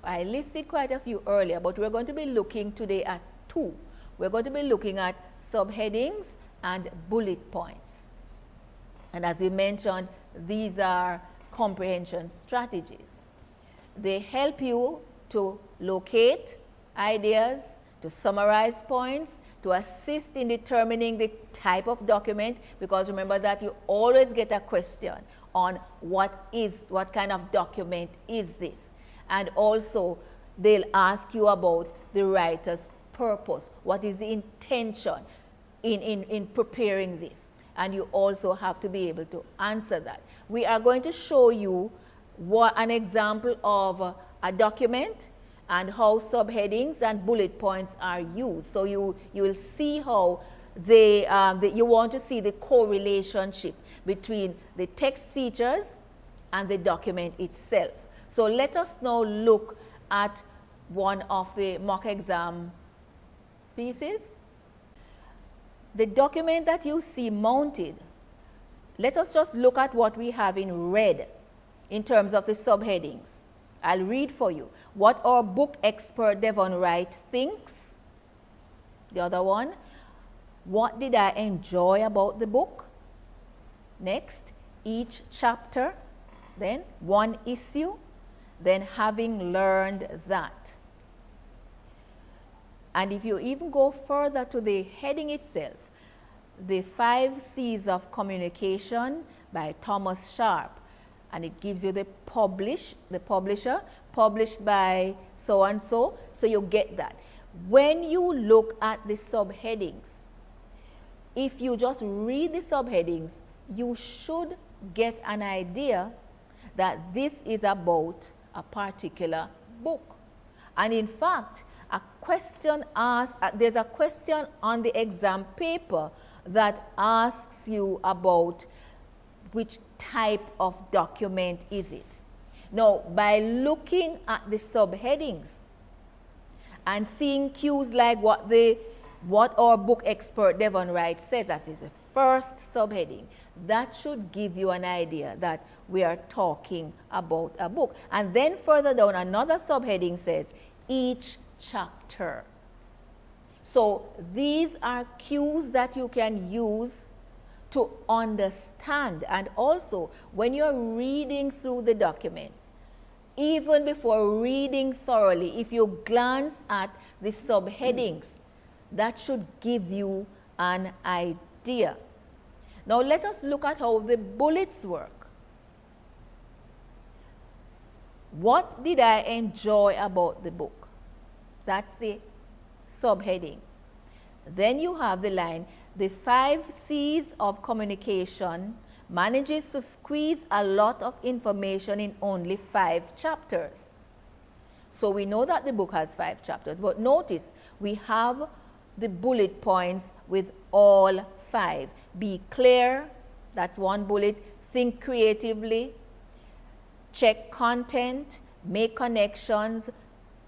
I listed quite a few earlier, but we're going to be looking today at two. We're going to be looking at subheadings and bullet points. And as we mentioned, these are comprehension strategies. They help you to locate ideas, to summarize points, to assist in determining the type of document, because remember that you always get a question on what kind of document is this. And also they'll ask you about the writer's purpose. What is the intention in preparing this? And you also have to be able to answer that. We are going to show you an example of a document and how subheadings and bullet points are used. So you will see how you want to see the correlationship between the text features and the document itself. So let us now look at one of the mock exam pieces. The document that you see mounted, let us just look at what we have in red in terms of the subheadings I'll read for you. What our book expert Devon Wright thinks. The other one, what did I enjoy about the book? Next, each chapter. Then one issue. Then having learned that. And if you even go further to the heading itself, the 5 C's of Communication by Thomas Sharp, and it gives you the publisher, published by so and so, so you get that. When you look at the subheadings, if you just read the subheadings, you should get an idea that this is about a particular book. And in fact, there's a question on the exam paper that asks you about which type of document is it. Now, by looking at the subheadings and seeing cues like what our book expert Devon Wright says, that is the first subheading, that should give you an idea that we are talking about a book. And then further down, another subheading says, each chapter. So these are cues that you can use to understand. And also, when you're reading through the documents, even before reading thoroughly, if you glance at the subheadings, that should give you an idea. Now let us look at how the bullets work. What did I enjoy about the book? That's the subheading. Then you have the line, the 5 C's of Communication manages to squeeze a lot of information in only 5 chapters. So we know that the book has 5 chapters, but notice we have the bullet points with all 5. Be clear, that's one bullet. Think creatively, check content, make connections,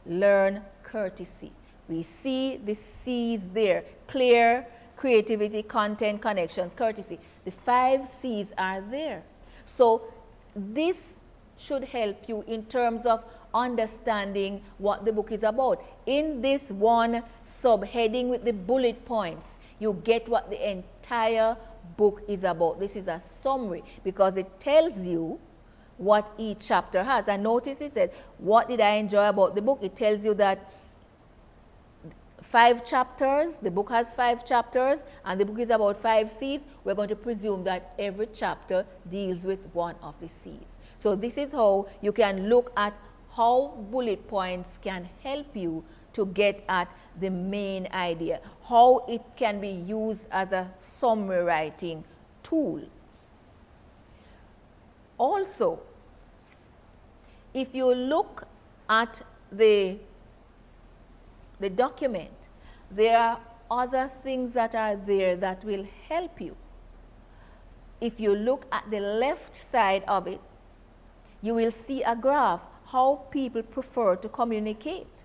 learn courtesy. We see the C's there, clear, creativity, content, connections, courtesy. The 5 C's are there. So this should help you in terms of understanding what the book is about. In this one subheading with the bullet points, you get what the entire book is about. This is a summary because it tells you what each chapter has. And notice it said, what did I enjoy about the book? It tells you that 5 chapters, the book has 5 chapters, and the book is about 5 C's. We're going to presume that every chapter deals with one of the C's. So this is how you can look at how bullet points can help you to get at the main idea, how it can be used as a summary writing tool. Also, if you look at the document, there are other things that are there that will help you. If you look at the left side of it, you will see a graph, how people prefer to communicate.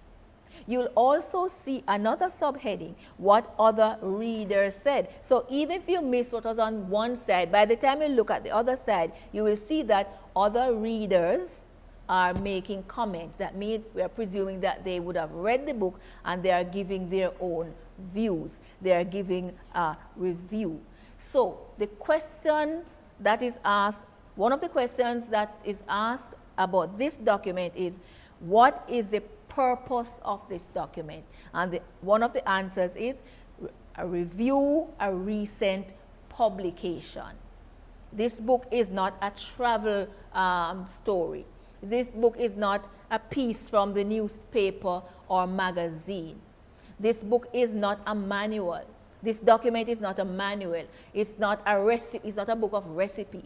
You'll also see another subheading, what other readers said. So even if you missed what was on one side, by the time you look at the other side, you will see that other readers are making comments. That means we are presuming that they would have read the book and they are giving their own views. They are giving a review. So the question that is asked, one of the questions that is asked about this document is, what is the purpose of this document? And one of the answers is a review, a recent publication. This book is not a travel story. This book is not a piece from the newspaper or magazine. This book is not a manual. This document is not a manual. It's not a book of recipes.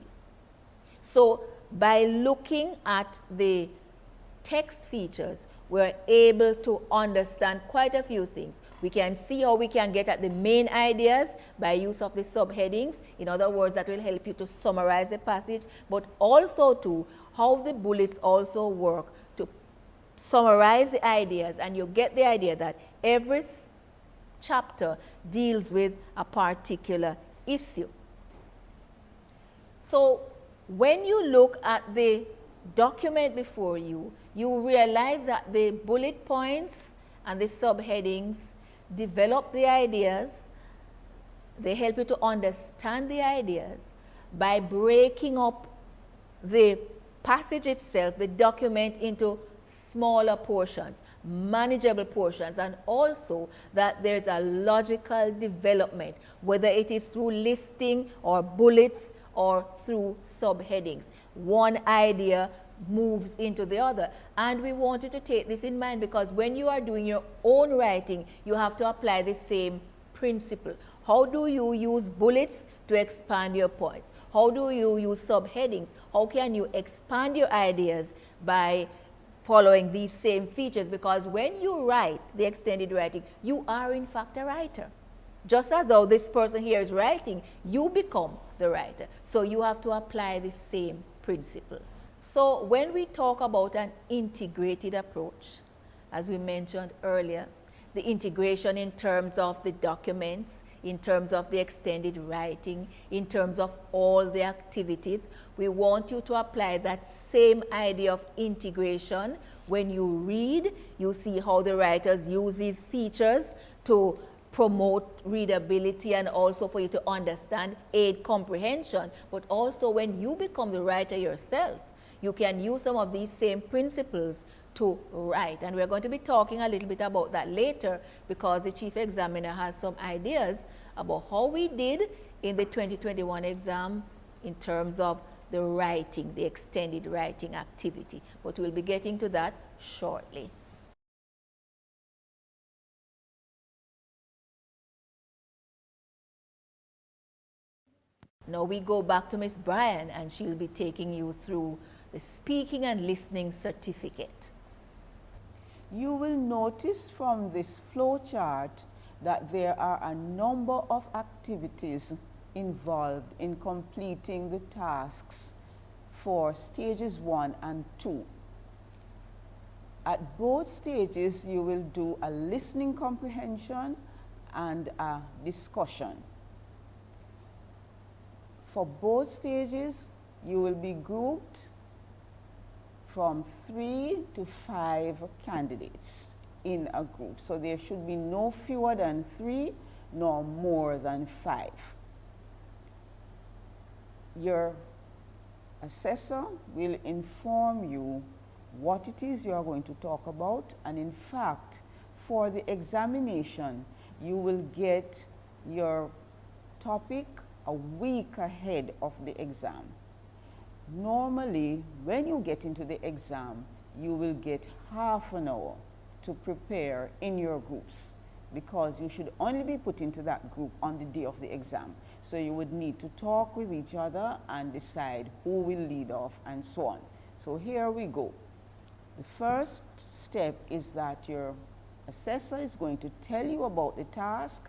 So by looking at the text features, we're able to understand quite a few things. We can see how we can get at the main ideas by use of the subheadings. In other words, that will help you to summarize the passage, but also to how the bullets also work to summarize the ideas, and you get the idea that every chapter deals with a particular issue. So when you look at the document before you, you realize that the bullet points and the subheadings develop the ideas. They help you to understand the ideas by breaking up the passage itself, the document, into smaller portions, manageable portions, and also that there's a logical development, whether it is through listing or bullets or through subheadings. One idea moves into the other. And we want you to take this in mind, because when you are doing your own writing, you have to apply the same principle. How do you use bullets to expand your points? How do you use subheadings? How can you expand your ideas by following these same features? Because when you write the extended writing, you are in fact a writer. Just as though this person here is writing, you become the writer. So you have to apply the same principle. So when we talk about an integrated approach, as we mentioned earlier, the integration in terms of the documents, in terms of the extended writing, in terms of all the activities, we want you to apply that same idea of integration. When you read, you see how the writers use these features to promote readability and also for you to understand, aid comprehension. But also when you become the writer yourself, you can use some of these same principles to write. And we're going to be talking a little bit about that later, because the chief examiner has some ideas about how we did in the 2021 exam in terms of the writing, the extended writing activity. But we'll be getting to that shortly. Now we go back to Miss Bryan, and she'll be taking you through the speaking and listening certificate. You will notice from this flow chart that there are a number of activities involved in completing the tasks for stages 1 and 2. At both stages, you will do a listening comprehension and a discussion. For both stages, you will be grouped from 3 to 5 candidates in a group. So there should be no fewer than 3 nor more than 5. Your assessor will inform you what it is you are going to talk about, and in fact, for the examination, you will get your topic a week ahead of the exam. Normally, when you get into the exam, you will get half an hour to prepare in your groups, because you should only be put into that group on the day of the exam. So you would need to talk with each other and decide who will lead off and so on. So here we go. The first step is that your assessor is going to tell you about the task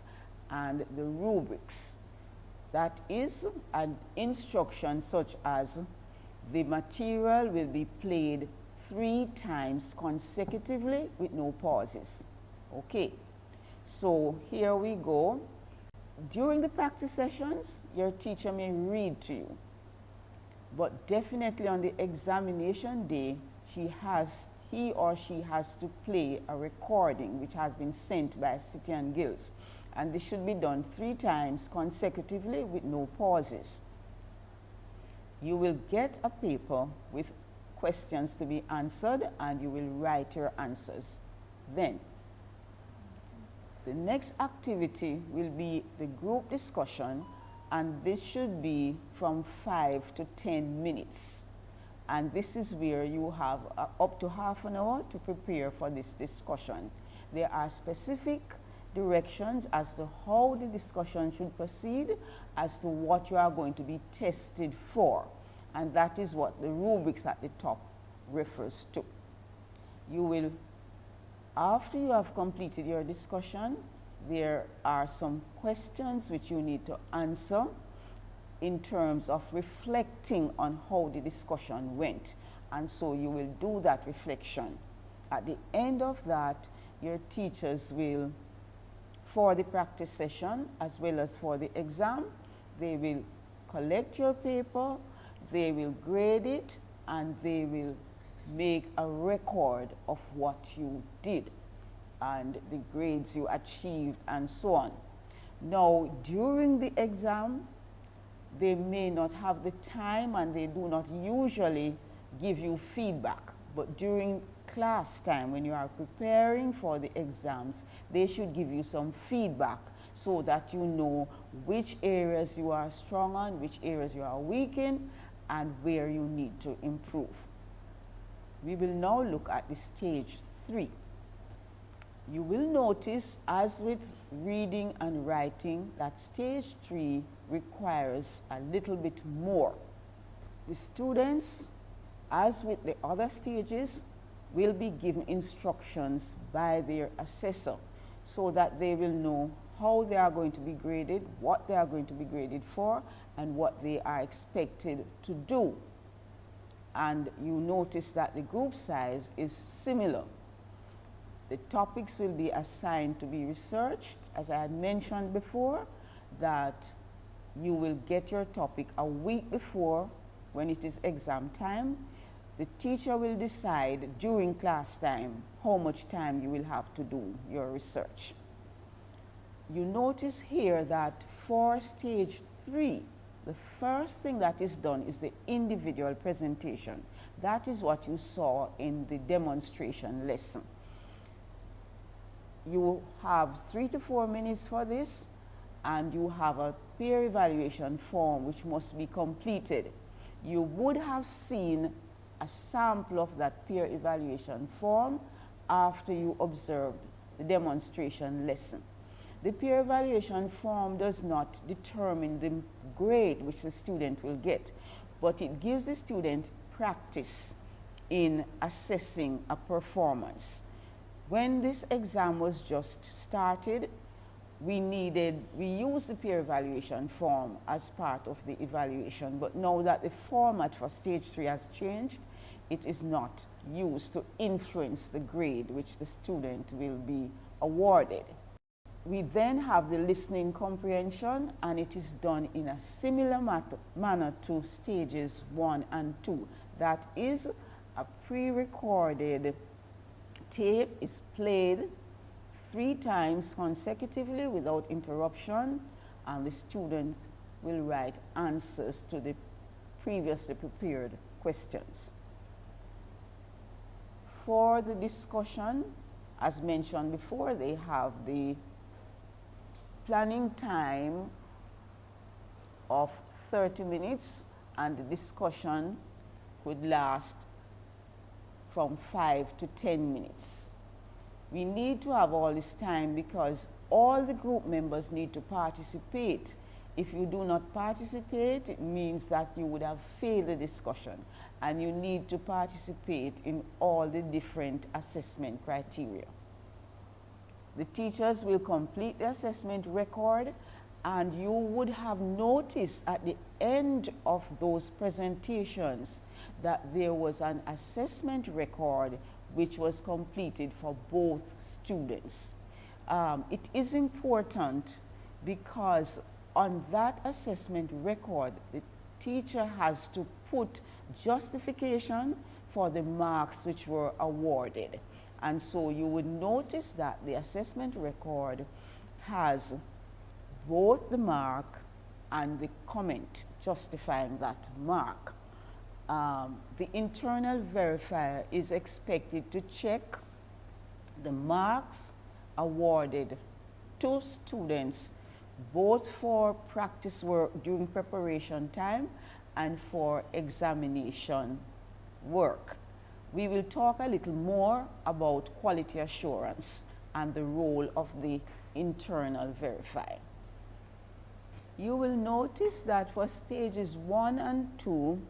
and the rubrics. That is an instruction such as the material will be played 3 times consecutively with no pauses. Okay, so here we go. During the practice sessions, your teacher may read to you, but definitely on the examination day, he or she has to play a recording which has been sent by City and Guilds. And this should be done 3 times consecutively with no pauses. You will get a paper with questions to be answered, and you will write your answers. Then, the next activity will be the group discussion, and this should be from 5 to 10 minutes. And this is where you have up to half an hour to prepare for this discussion. There are specific directions as to how the discussion should proceed, as to what you are going to be tested for. And that is what the rubrics at the top refers to. You will, after you have completed your discussion, there are some questions which you need to answer in terms of reflecting on how the discussion went. And so you will do that reflection. At the end of that, your teachers will, for the practice session as well as for the exam, they will collect your paper, they will grade it, and they will make a record of what you did and the grades you achieved and so on. Now, during the exam, they may not have the time and they do not usually give you feedback. But during class time, when you are preparing for the exams, they should give you some feedback so that you know which areas you are strong on, which areas you are weak in, and where you need to improve. We will now look at the stage 3. You will notice, as with reading and writing, that stage 3 requires a little bit more. The students, as with the other stages, will be given instructions by their assessor so that they will know how they are going to be graded, what they are going to be graded for, and what they are expected to do. And you notice that the group size is similar. The topics will be assigned to be researched. As I had mentioned before, that you will get your topic a week before when it is exam time. The teacher will decide during class time how much time you will have to do your research. You notice here that for stage 3, the first thing that is done is the individual presentation. That is what you saw in the demonstration lesson. You have 3 to 4 minutes for this, and you have a peer evaluation form which must be completed. You would have seen a sample of that peer evaluation form after you observed the demonstration lesson. The peer evaluation form does not determine the grade which the student will get, but it gives the student practice in assessing a performance. When this exam was just started, we used the peer evaluation form as part of the evaluation, but now that the format for stage 3 has changed, it is not used to influence the grade which the student will be awarded. We then have the listening comprehension, and it is done in a similar manner to stages 1 and 2. That is, a pre-recorded tape is played 3 times consecutively without interruption, and the student will write answers to the previously prepared questions. For the discussion, as mentioned before, they have the planning time of 30 minutes, and the discussion could last from 5 to 10 minutes. We need to have all this time because all the group members need to participate. If you do not participate, it means that you would have failed the discussion, and you need to participate in all the different assessment criteria. The teachers will complete the assessment record, and you would have noticed at the end of those presentations that there was an assessment record which was completed for both students. It is important because on that assessment record, the teacher has to put justification for the marks which were awarded. And so you would notice that the assessment record has both the mark and the comment justifying that mark. The internal verifier is expected to check the marks awarded to students both for practice work during preparation time and for examination work. We will talk a little more about quality assurance and the role of the internal verifier. You will notice that for stages 1 and 2,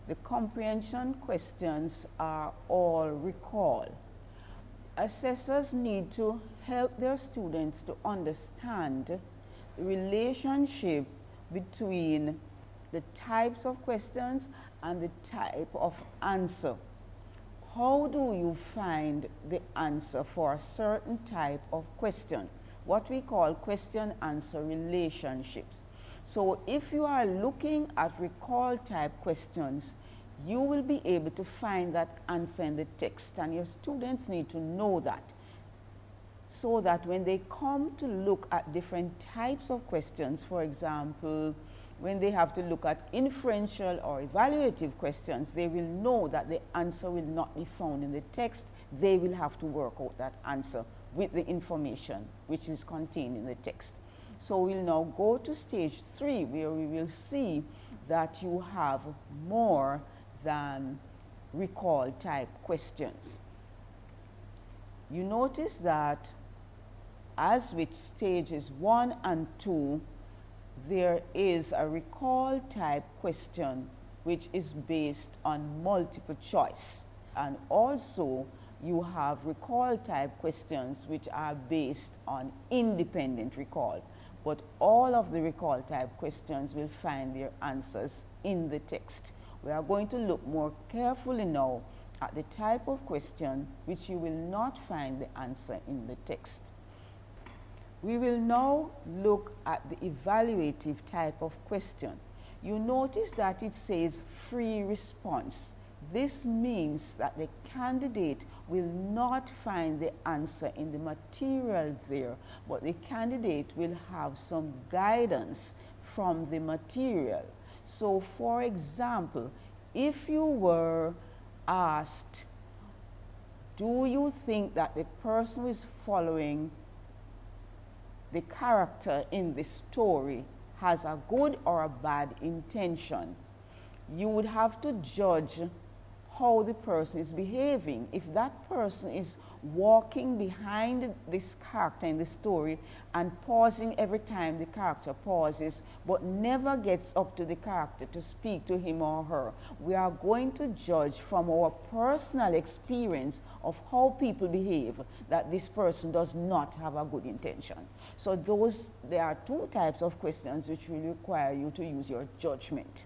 the comprehension questions are all recall. Assessors need to help their students to understand the relationship between the types of questions and the type of answer. How do you find the answer for a certain type of question? What we call question-answer relationships. So if you are looking at recall type questions, you will be able to find that answer in the text, and your students need to know that, so that when they come to look at different types of questions, for example, when they have to look at inferential or evaluative questions, they will know that the answer will not be found in the text. They will have to work out that answer with the information which is contained in the text. So we'll now go to stage 3, where we will see that you have more than recall type questions. You notice that as with stages 1 and 2, there is a recall type question which is based on multiple choice, and also you have recall type questions which are based on independent recall. But all of the recall type questions will find their answers in the text. We are going to look more carefully now at the type of question which you will not find the answer in the text. We will now look at the evaluative type of question. You notice that it says free response. This means that the candidate will not find the answer in the material there, but the candidate will have some guidance from the material. So, for example, if you were asked, do you think that the person who is following the character in this story has a good or a bad intention, you would have to judge how the person is behaving. If that person is walking behind this character in the story and pausing every time the character pauses, but never gets up to the character to speak to him or her, we are going to judge from our personal experience of how people behave that this person does not have a good intention. So there are 2 types of questions which will require you to use your judgment.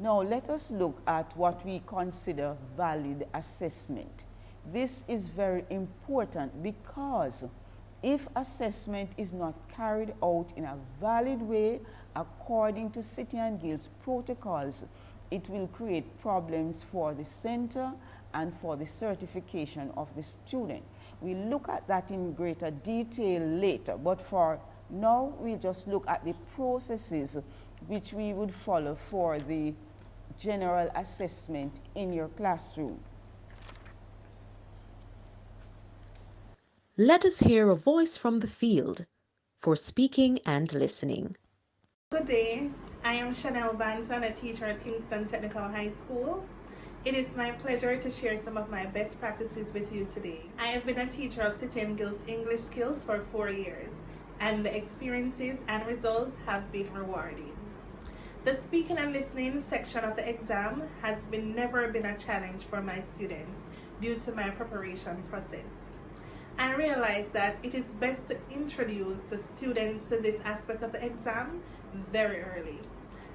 Now let us look at what we consider valid assessment. This is very important because if assessment is not carried out in a valid way according to City and Guilds protocols, it will create problems for the center and for the certification of the student. We'll look at that in greater detail later, but for now we'll just look at the processes which we would follow for the general assessment in your classroom. Let us hear a voice from the field for speaking and listening. Good day. I am Chanel Banton, a teacher at Kingston Technical High School. It is my pleasure to share some of my best practices with you today. I have been a teacher of City and Guilds English skills for 4 years, and the experiences and results have been rewarding. The speaking and listening section of the exam has never been a challenge for my students due to my preparation process. I realized that it is best to introduce the students to this aspect of the exam very early.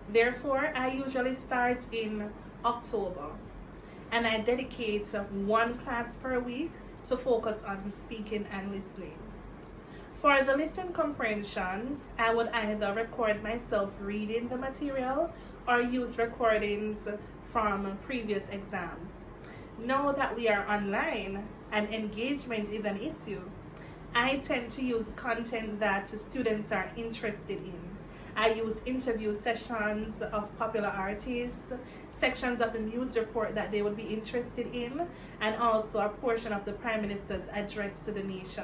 Therefore, I usually start in October, and I dedicate 1 class per week to focus on speaking and listening. For the listening comprehension, I would either record myself reading the material or use recordings from previous exams. Now that we are online and engagement is an issue, I tend to use content that students are interested in. I use interview sessions of popular artists, sections of the news report that they would be interested in, and also a portion of the Prime Minister's address to the nation.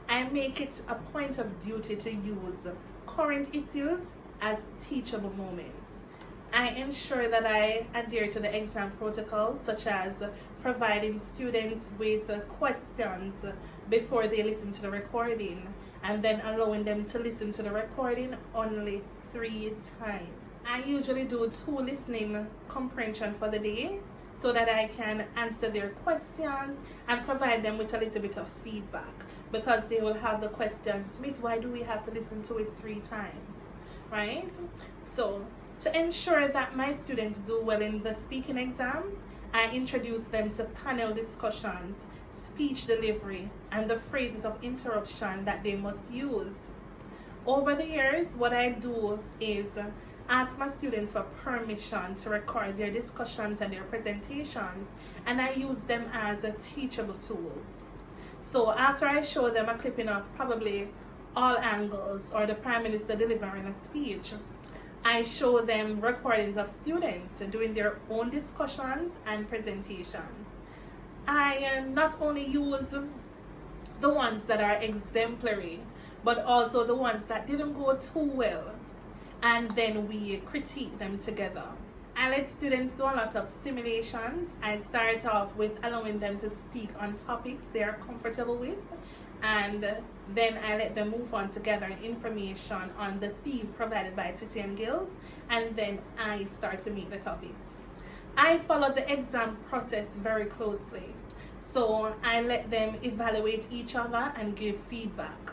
I make it a point of duty to use current issues as teachable moments. I ensure that I adhere to the exam protocol, such as providing students with questions before they listen to the recording, and then allowing them to listen to the recording only 3 times. I usually do 2 listening comprehension for the day so that I can answer their questions and provide them with a little bit of feedback, because they will have the questions, Miss, why do we have to listen to it 3 times, right? So to ensure that my students do well in the speaking exam, I introduce them to panel discussions, speech delivery, and the phrases of interruption that they must use. Over the years, what I do is ask my students for permission to record their discussions and their presentations, and I use them as teachable tools. So after I show them a clipping of probably all angles or the Prime Minister delivering a speech, I show them recordings of students doing their own discussions and presentations. I not only use the ones that are exemplary, but also the ones that didn't go too well, and then we critique them together. I let students do a lot of simulations. I start off with allowing them to speak on topics they are comfortable with, and then I let them move on to gather information on the theme provided by City and Guilds, and then I start to make the topics. I follow the exam process very closely, so I let them evaluate each other and give feedback.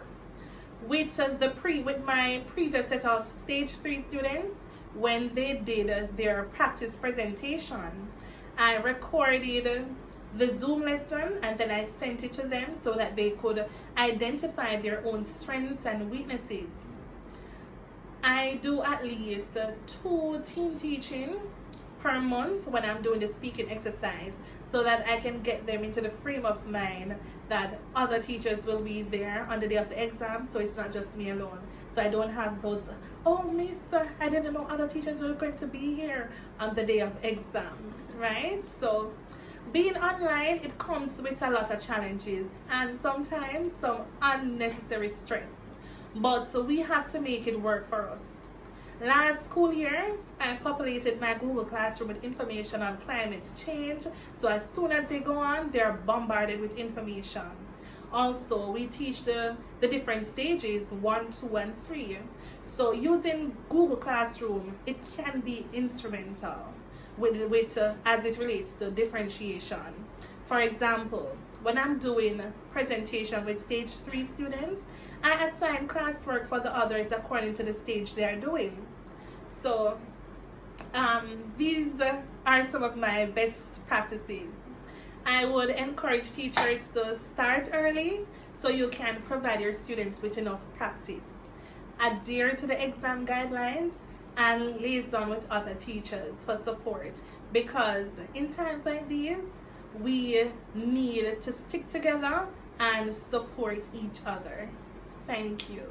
With my previous set of stage 3 students, when they did their practice presentation, I recorded the Zoom lesson and then I sent it to them so that they could identify their own strengths and weaknesses. I do at least 2 team teaching per month when I'm doing the speaking exercise, so that I can get them into the frame of mind that other teachers will be there on the day of the exam, so it's not just me alone. So I don't have those, oh miss, I didn't know other teachers were going to be here on the day of exam, right? So being online, it comes with a lot of challenges and sometimes some unnecessary stress, but so we have to make it work for us. Last school year, I populated my Google Classroom with information on climate change, so as soon as they go on, they're bombarded with information. Also, we teach the different stages 1, 2, and 3. So using Google Classroom, it can be instrumental as it relates to differentiation. For example, when I'm doing presentation with stage 3 students, I assign classwork for the others according to the stage they are doing. So these are some of my best practices. I would encourage teachers to start early so you can provide your students with enough practice. Adhere to the exam guidelines and liaison with other teachers for support, because in times like these, we need to stick together and support each other. Thank you.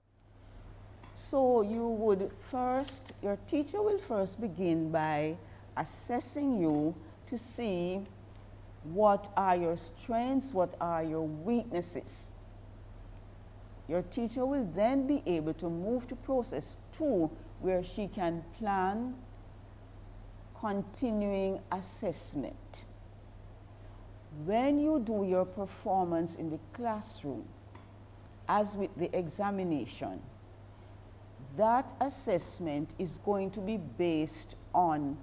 So your teacher will first begin by assessing you to see what are your strengths, what are your weaknesses. Your teacher will then be able to move to process 2, where she can plan continuing assessment. When you do your performance in the classroom, as with the examination, that assessment is going to be based on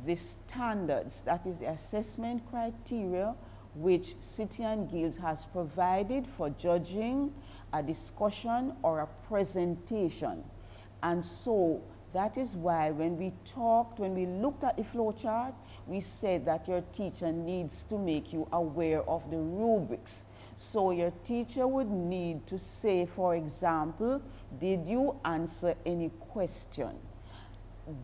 the standards, that is the assessment criteria which City and Guilds has provided for judging a discussion or a presentation. And so that is why when we looked at the flow chart, we said that your teacher needs to make you aware of the rubrics. So your teacher would need to say, for example, did you answer any question?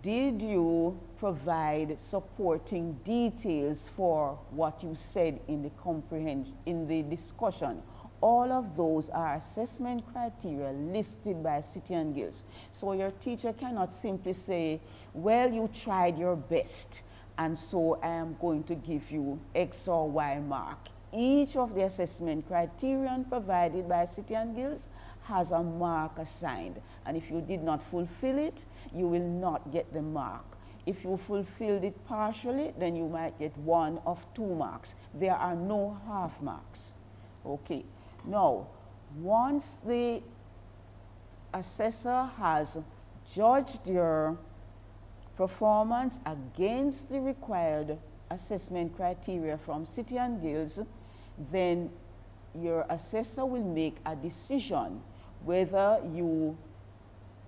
Did you provide supporting details for what you said in the comprehension, in the discussion? All of those are assessment criteria listed by City and Guilds. So your teacher cannot simply say, well, you tried your best, and so I am going to give you X or Y mark. Each of the assessment criterion provided by City and Guilds has a mark assigned, and if you did not fulfill it, you will not get the mark. If you fulfilled it partially, then you might get 1 of 2 marks. There are no half marks. Okay. Now, once the assessor has judged your performance against the required assessment criteria from City and Guilds, then your assessor will make a decision whether you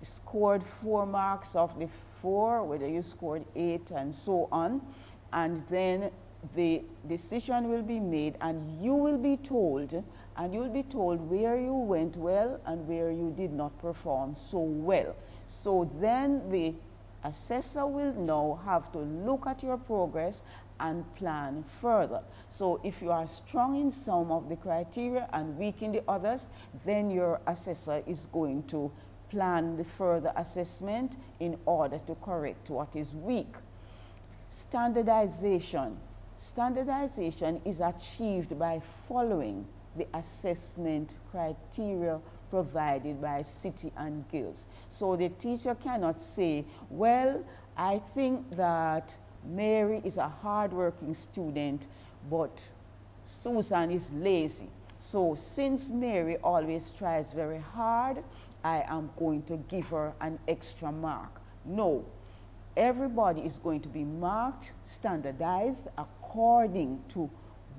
scored 4 marks of the 4, whether you scored 8, and so on. And then the decision will be made, and you will be told, where you went well and where you did not perform so well. So then the assessor will now have to look at your progress and plan further. So if you are strong in some of the criteria and weak in the others, then your assessor is going to plan the further assessment in order to correct what is weak. Standardization. Standardization is achieved by following the assessment criteria provided by City and Guilds. So the teacher cannot say, well, I think that Mary is a hardworking student, but Susan is lazy. So since Mary always tries very hard, I am going to give her an extra mark. No, everybody is going to be marked, standardized according to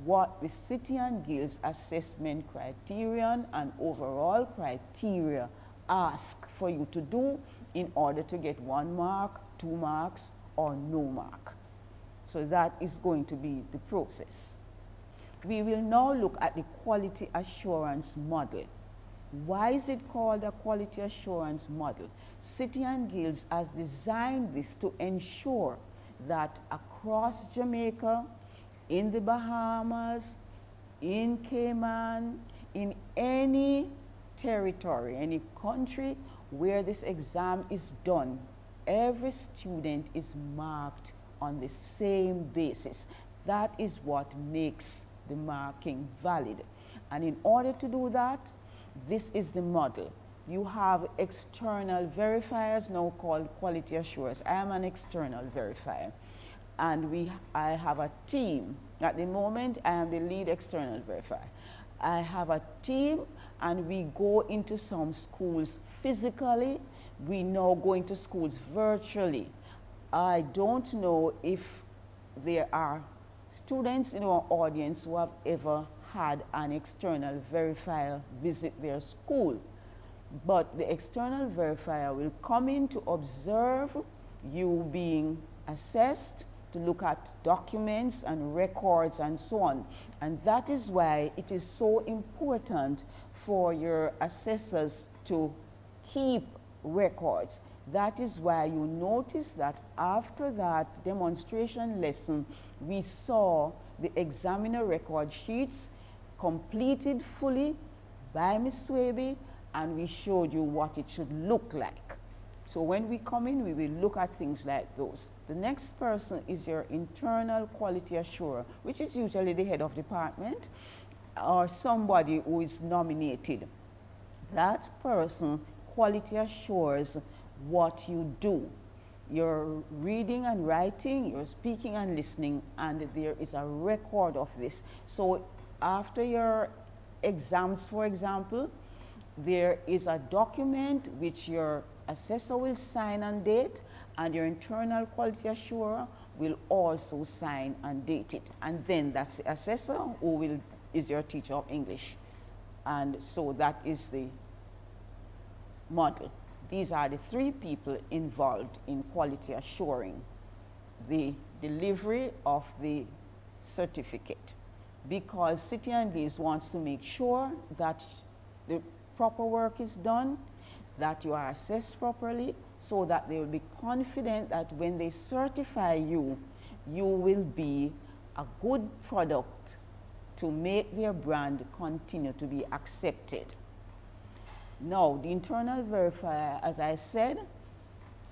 what the City and Guilds assessment criterion and overall criteria ask for you to do in order to get 1 mark, 2 marks, or no mark. So that is going to be the process. We will now look at the quality assurance model. Why is it called a quality assurance model? City and Guilds has designed this to ensure that across Jamaica, in the Bahamas, in Cayman, in any territory, any country where this exam is done, every student is marked on the same basis. That is what makes the marking valid. And in order to do that, this is the model. You have external verifiers now called quality assurers. I am an external verifier. And I have a team. At the moment, I am the lead external verifier. I have a team, and we go into some schools physically. We now go into schools virtually. I don't know if there are students in our audience who have ever had an external verifier visit their school. But the external verifier will come in to observe you being assessed, to look at documents and records and so on. And that is why it is so important for your assessors to keep records. That is why you notice that after that demonstration lesson, we saw the examiner record sheets completed fully by Ms. Swaby, and we showed you what it should look like. So when we come in, we will look at things like those. The next person is your internal quality assurer, which is usually the head of department or somebody who is nominated. That person quality assures what you do. You're reading and writing, you're speaking and listening, and there is a record of this. So after your exams, for example, there is a document which your assessor will sign and date, and your internal quality assurer will also sign and date it. And then that's the assessor who is your teacher of English. And so that is the model. These are the 3 people involved in quality assuring the delivery of the certificate, because City and Guilds wants to make sure that the proper work is done, that you are assessed properly, so that they will be confident that when they certify you, you will be a good product to make their brand continue to be accepted. Now, the internal verifier, as I said,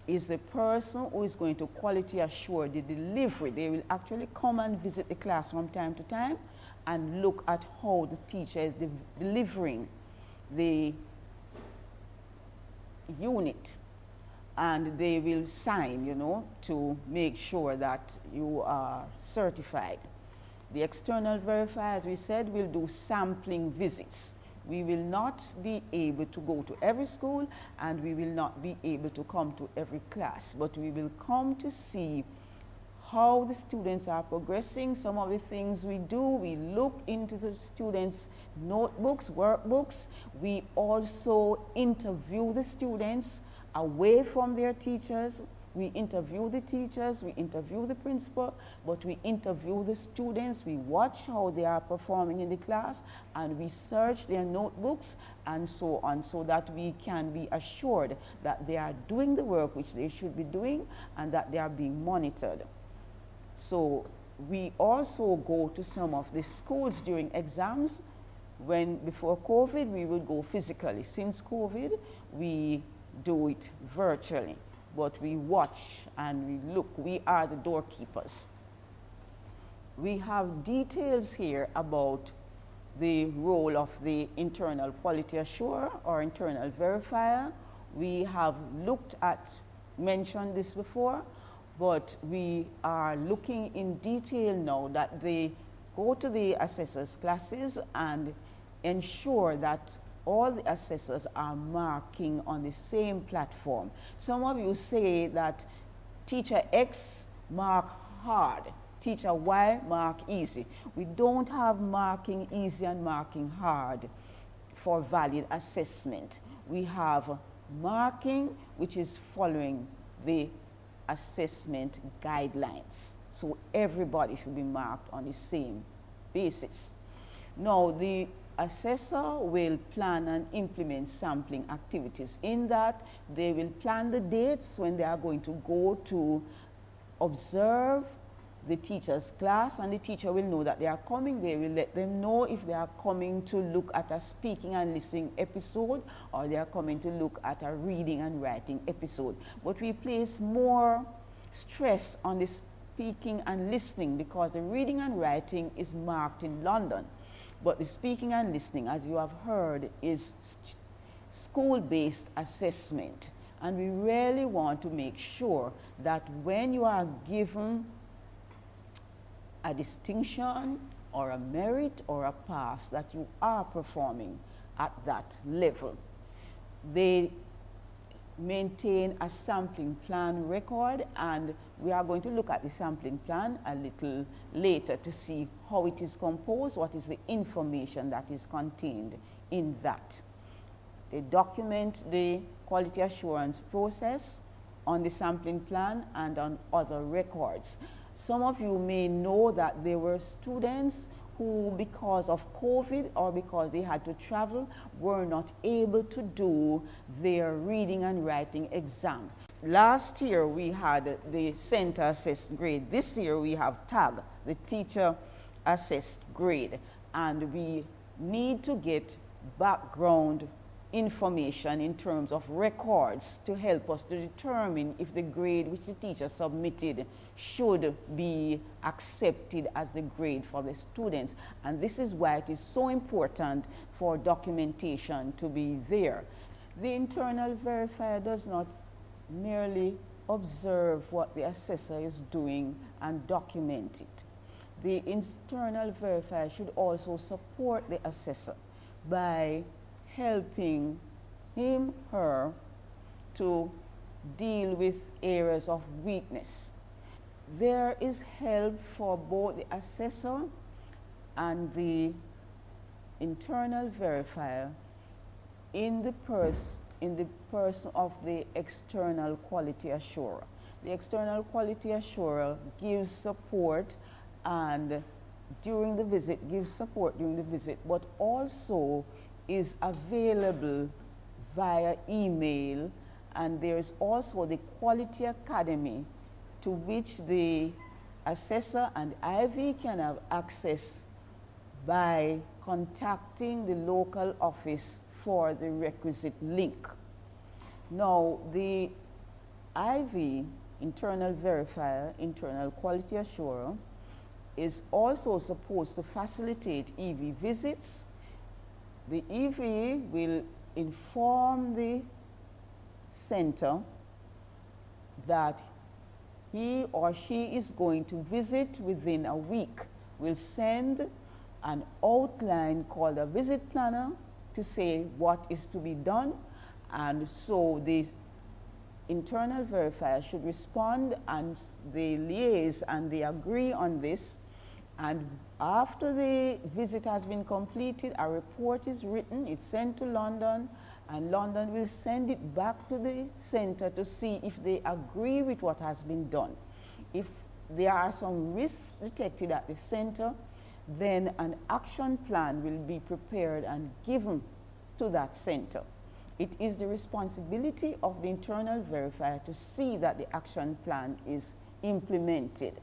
is the person who is going to quality assure the delivery. They will actually come and visit the class from time to time and look at how the teacher is delivering the unit, and they will sign, to make sure that you are certified. The external verifier, as we said, will do sampling visits. We will not be able to go to every school, and we will not be able to come to every class, but we will come to see how the students are progressing. Some of the things we do, we look into the students' notebooks, workbooks. We also interview the students away from their teachers We interview the teachers, we interview the principal, but we interview the students, we watch how they are performing in the class, and we search their notebooks and so on, so that we can be assured that they are doing the work which they should be doing and that they are being monitored. So we also go to some of the schools during exams. Before COVID, we would go physically. Since COVID, we do it virtually, but we watch and we look. We are the doorkeepers. We have details here about the role of the internal quality assurer or internal verifier. We have mentioned this before, but we are looking in detail now that they go to the assessors' classes and ensure that all the assessors are marking on the same platform. Some of you say that teacher X mark hard, teacher Y mark easy. We don't have marking easy and marking hard for valid assessment. We have marking which is following the assessment guidelines. So everybody should be marked on the same basis. Now, the assessor will plan and implement sampling activities. In that, they will plan the dates when they are going to go to observe the teacher's class, and the teacher will know that they are coming. They will let them know if they are coming to look at a speaking and listening episode, or they are coming to look at a reading and writing episode. But we place more stress on the speaking and listening because the reading and writing is marked in London. But the speaking and listening, as you have heard, is school-based assessment. And we really want to make sure that when you are given a distinction or a merit or a pass, that you are performing at that level. They maintain a sampling plan record, and we are going to look at the sampling plan a little later to see how it is composed, what is the information that is contained in that. They document the quality assurance process on the sampling plan and on other records. Some of you may know that there were students who, because of COVID or because they had to travel, were not able to do their reading and writing exam. Last year we had the center assessed grade. This year we have TAG, the teacher assessed grade. And we need to get background information in terms of records to help us to determine if the grade which the teacher submitted should be accepted as the grade for the students. And this is why it is so important for documentation to be there. The internal verifier does not merely observe what the assessor is doing and document it. The internal verifier should also support the assessor by helping him, her, to deal with areas of weakness. There is help for both the assessor and the internal verifier in the person of the external quality assurer. The external quality assurer gives support and during the visit, gives support during the visit, but also is available via email, and there's also the Quality Academy to which the assessor and IV can have access by contacting the local office for the requisite link. Now, the IV, internal verifier, internal quality assurer, is also supposed to facilitate EV visits. The EV will inform the center that he or she is going to visit within a week. We'll send an outline called a visit planner to say what is to be done, and so the internal verifier should respond and they liaise and they agree on this. And after the visit has been completed, a report is written, it's sent to London, and London will send it back to the center to see if they agree with what has been done. If there are some risks detected at the center, then an action plan will be prepared and given to that center. It is the responsibility of the internal verifier to see that the action plan is implemented.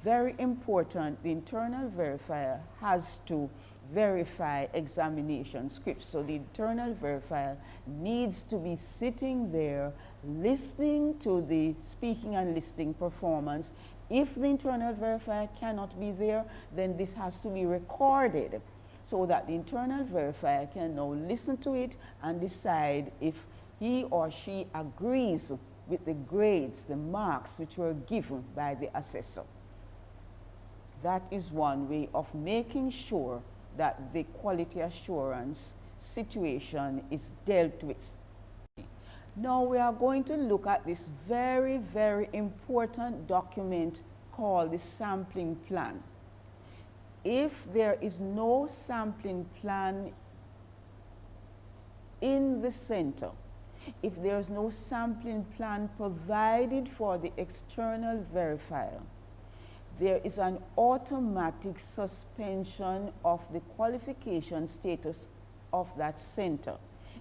Very important, the internal verifier has to verify examination scripts. So the internal verifier needs to be sitting there listening to the speaking and listening performance. If the internal verifier cannot be there, then this has to be recorded so that the internal verifier can now listen to it and decide if he or she agrees with the grades, the marks which were given by the assessor. That is one way of making sure that the quality assurance situation is dealt with. Now we are going to look at this very, very important document called the sampling plan. If there is no sampling plan in the center, if there is no sampling plan provided for the external verifier, there is an automatic suspension of the qualification status of that center.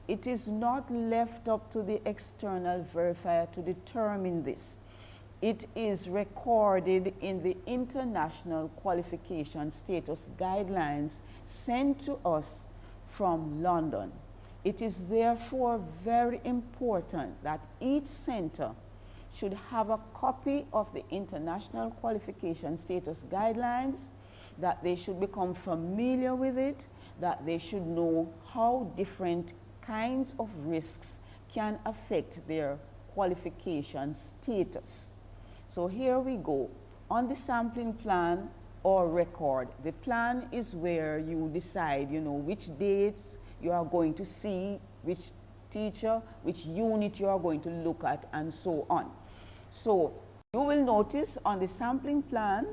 It is not left up to the external verifier to determine this. It is recorded in the International Qualification Status Guidelines sent to us from London. It is therefore very important that each center should have a copy of the International Qualification Status Guidelines, that they should become familiar with it, that they should know how different kinds of risks can affect their qualification status. So here we go. On the sampling plan or record, the plan is where you decide, which dates you are going to see, which teacher, which unit you are going to look at, and so on. So you will notice on the sampling plan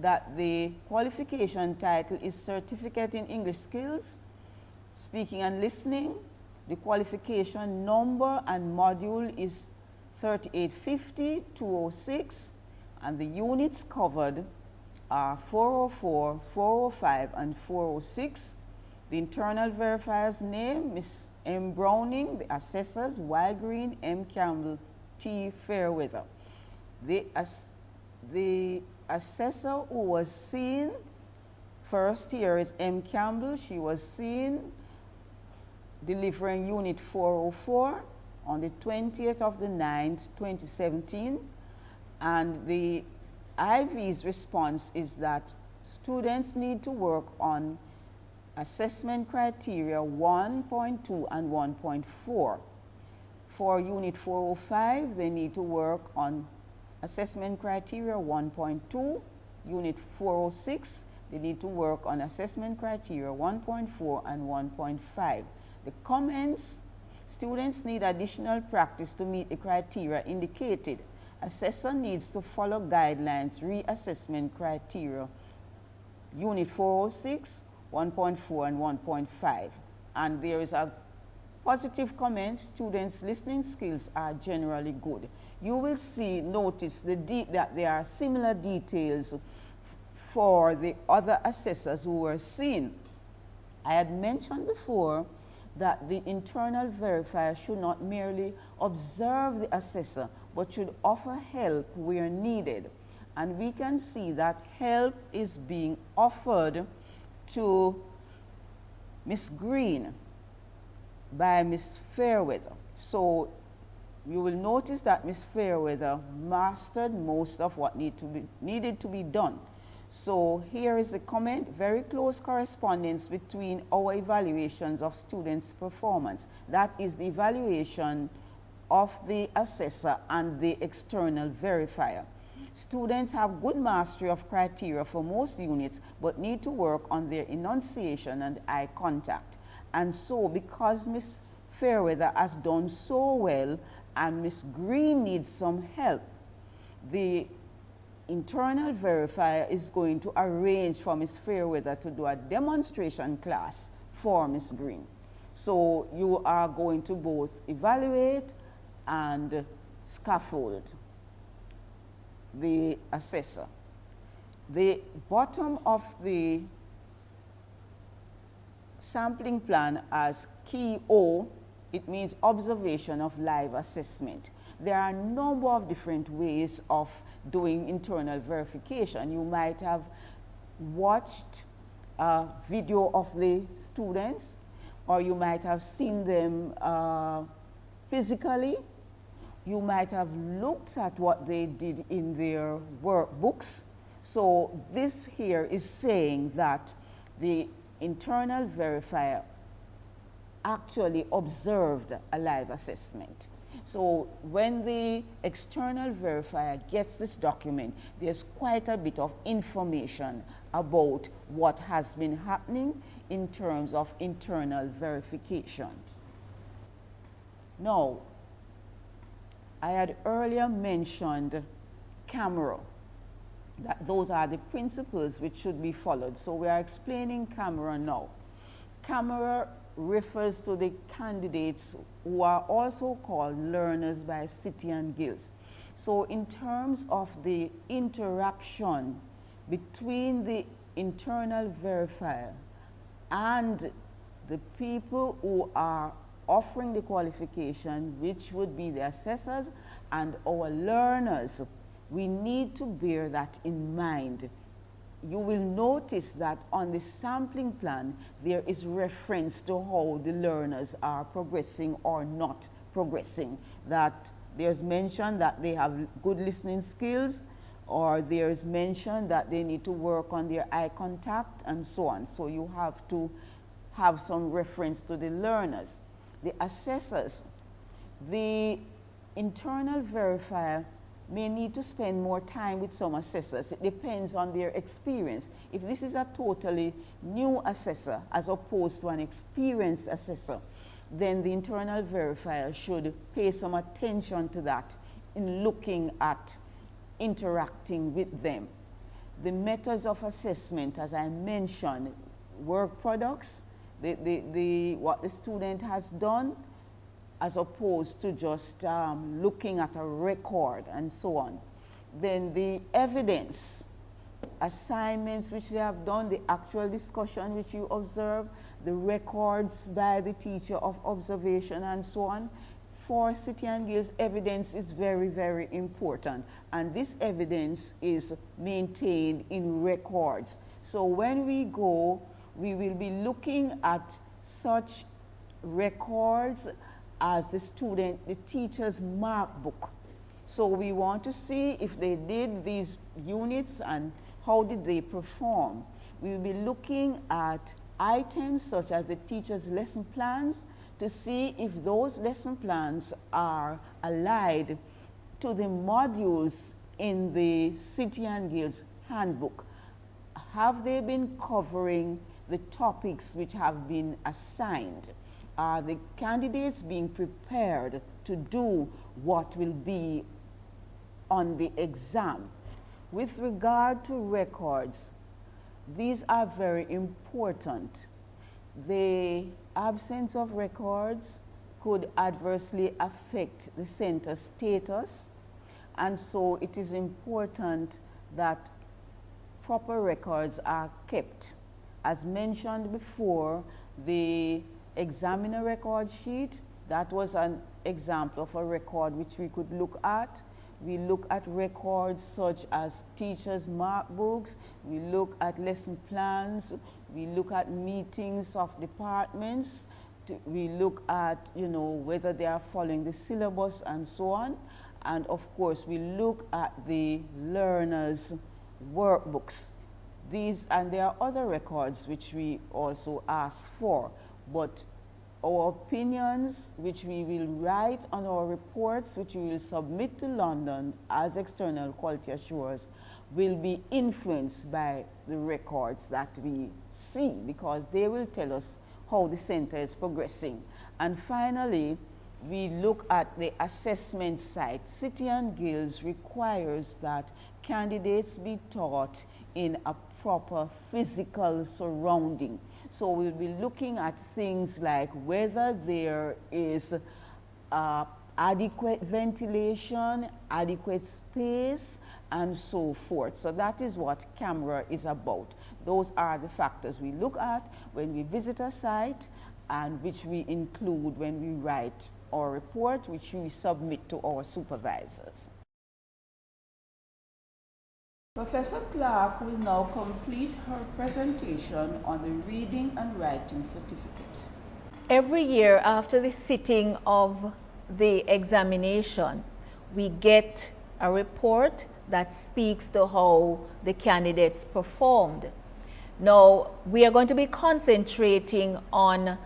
that the qualification title is Certificate in English Skills, Speaking and Listening. The qualification number and module is 3850, 206, and the units covered are 404, 405, and 406. The internal verifier's name, Ms. M. Browning, the assessors, Y. Green, M. Campbell, T. Fairweather. The assessor who was seen first here is M. Campbell. She was seen delivering unit 404 on the 20th of the 9th, 2017. And the IV's response is that students need to work on assessment criteria 1.2 and 1.4. For unit 405, they need to work on assessment criteria 1.2. Unit 406, they need to work on assessment criteria 1.4 and 1.5. The comments: students need additional practice to meet the criteria indicated. Assessor needs to follow guidelines, reassessment criteria, unit 406, 1.4 and 1.5. And there is a positive comment: students' listening skills are generally good. You will notice that there are similar details for the other assessors who were seen. I had mentioned before that the internal verifier should not merely observe the assessor, but should offer help where needed. And we can see that help is being offered to Ms. Green by Ms. Fairweather. So you will notice that Ms. Fairweather mastered most of what needed to be done. So here is a comment: very close correspondence between our evaluations of students' performance. That is the evaluation of the assessor and the external verifier. Students have good mastery of criteria for most units, but need to work on their enunciation and eye contact. And so, because Ms. Fairweather has done so well and Ms. Green needs some help, the internal verifier is going to arrange for Ms. Fairweather to do a demonstration class for Ms. Green. So you are going to both evaluate and scaffold the assessor. The bottom of the sampling plan as key O, it means observation of live assessment. There are a number of different ways of doing internal verification. You might have watched a video of the students, or you might have seen them physically. You might have looked at what they did in their workbooks. So this here is saying that the internal verifier actually observed a live assessment. So when the external verifier gets this document, there's quite a bit of information about what has been happening in terms of internal verification. Now, I had earlier mentioned CAMERA, that those are the principles which should be followed. So we are explaining CAMERA now. CAMERA refers to the candidates who are also called learners by City and Guilds. So in terms of the interaction between the internal verifier and the people who are offering the qualification, which would be the assessors and our learners, we need to bear that in mind. You will notice that on the sampling plan, there is reference to how the learners are progressing or not progressing. That there's mention that they have good listening skills, or there's mention that they need to work on their eye contact and so on. So you have to have some reference to the learners. The assessors, the internal verifier may need to spend more time with some assessors. It depends on their experience. If this is a totally new assessor as opposed to an experienced assessor, then the internal verifier should pay some attention to that in looking at interacting with them. The methods of assessment, as I mentioned, work products, what the student has done, as opposed to just looking at a record and so on. Then the evidence, assignments which they have done, the actual discussion which you observe, the records by the teacher of observation and so on. For City and Guilds, evidence is very, very important. And this evidence is maintained in records. So when we go, we will be looking at such records as the teacher's mark book. So we want to see if they did these units and how did they perform. We will be looking at items such as the teacher's lesson plans to see if those lesson plans are allied to the modules in the City and Guilds handbook. Have they been covering the topics which have been assigned? Are the candidates being prepared to do what will be on the exam? With regard to records, these are very important. The absence of records could adversely affect the center status, and so it is important that proper records are kept. As mentioned before, the examiner record sheet, that was an example of a record which we could look at. We look at records such as teachers' mark books, we look at lesson plans, we look at meetings of departments, we look at, whether they are following the syllabus and so on. And of course, we look at the learners' workbooks. And there are other records which we also ask for. But our opinions, which we will write on our reports, which we will submit to London as external quality assurers, will be influenced by the records that we see, because they will tell us how the center is progressing. And finally, we look at the assessment site. City and Guilds requires that candidates be taught in a proper physical surrounding. So we'll be looking at things like whether there is adequate ventilation, adequate space, and so forth. So that is what camera is about. Those are the factors we look at when we visit a site, and which we include when we write our report, which we submit to our supervisors. Professor Clark will now complete her presentation on the reading and writing certificate. Every year after the sitting of the examination, we get a report that speaks to how the candidates performed. Now, we are going to be concentrating on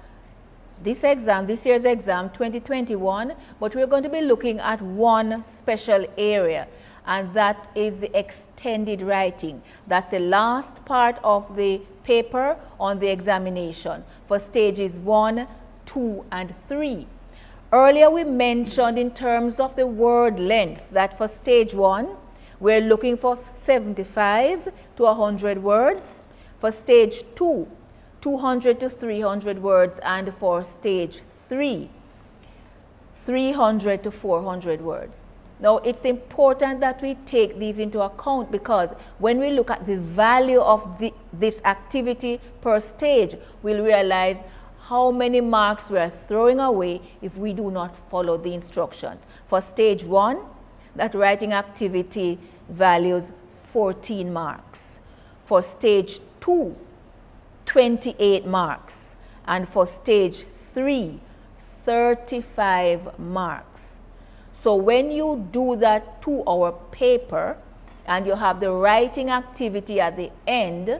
this exam, this year's exam, 2021, but we're going to be looking at one special area, and that is the extended writing. That's the last part of the paper on the examination for stages 1, 2, and 3. Earlier we mentioned in terms of the word length that for stage 1, we're looking for 75 to 100 words. For stage 2, 200 to 300 words, and for stage 3, 300 to 400 words. Now, it's important that we take these into account, because when we look at the value of this activity per stage, we'll realize how many marks we are throwing away if we do not follow the instructions. For stage 1, that writing activity values 14 marks. For stage 2, 28 marks. And for stage 3, 35 marks. So when you do that 2-hour paper and you have the writing activity at the end,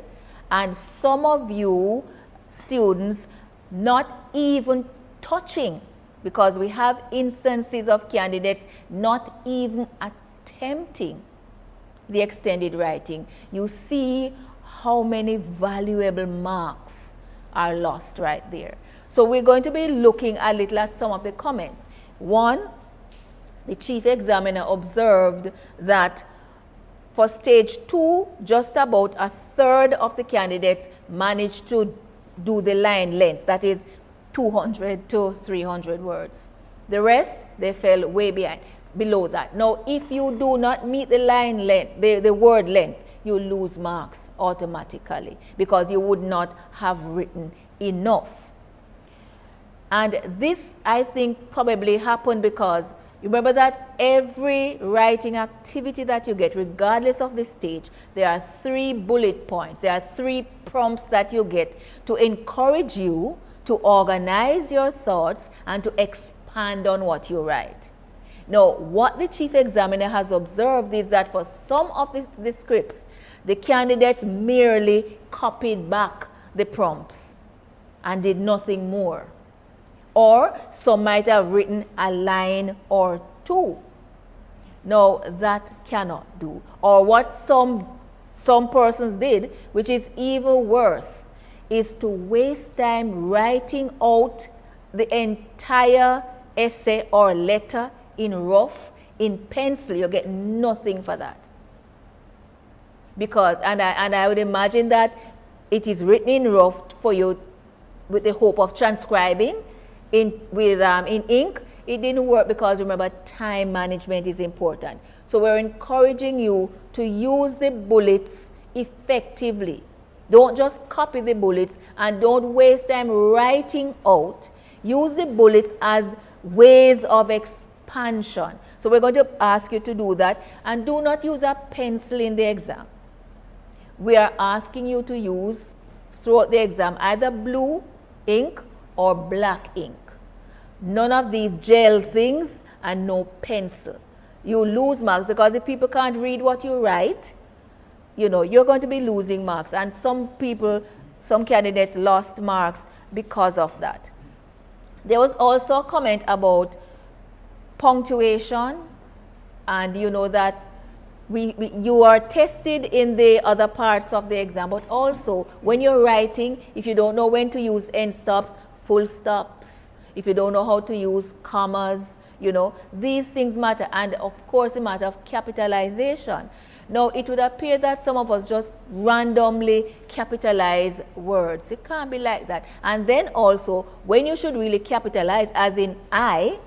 and some of you students not even touching, because we have instances of candidates not even attempting the extended writing, you see how many valuable marks are lost right there. So we're going to be looking a little at some of the comments. One, the chief examiner observed that for stage 2, just about a third of the candidates managed to do the line length, that is 200 to 300 words. The rest, they fell way below that. Now, if you do not meet the line length, the word length, you lose marks automatically, because you would not have written enough. And this, I think, probably happened because remember that every writing activity that you get, regardless of the stage, there are 3 bullet points, there are 3 prompts that you get to encourage you to organize your thoughts and to expand on what you write. Now, what the chief examiner has observed is that for some of the scripts, the candidates merely copied back the prompts and did nothing more. Or some might have written a line or 2. No, that cannot do. Or what some persons did, which is even worse, is to waste time writing out the entire essay or letter in rough, in pencil. You get nothing for that. Because, and I would imagine that it is written in rough for you with the hope of transcribing in ink. It didn't work because, remember, time management is important. So we're encouraging you to use the bullets effectively. Don't just copy the bullets and don't waste time writing out. Use the bullets as ways of expansion. So we're going to ask you to do that, and do not use a pencil in the exam. We are asking you to use throughout the exam either blue ink or black ink. None of these gel things, and no pencil. You lose marks, because if people can't read what you write, you know, you're going to be losing marks. And some candidates lost marks because of that. There was also a comment about punctuation, and you know that you are tested in the other parts of the exam, but also when you're writing, if you don't know when to use end stops, full stops, if you don't know how to use commas, you know, these things matter. And of course, the matter of capitalization. Now, it would appear that some of us just randomly capitalize words. It can't be like that. And then also, when you should really capitalize, as in I,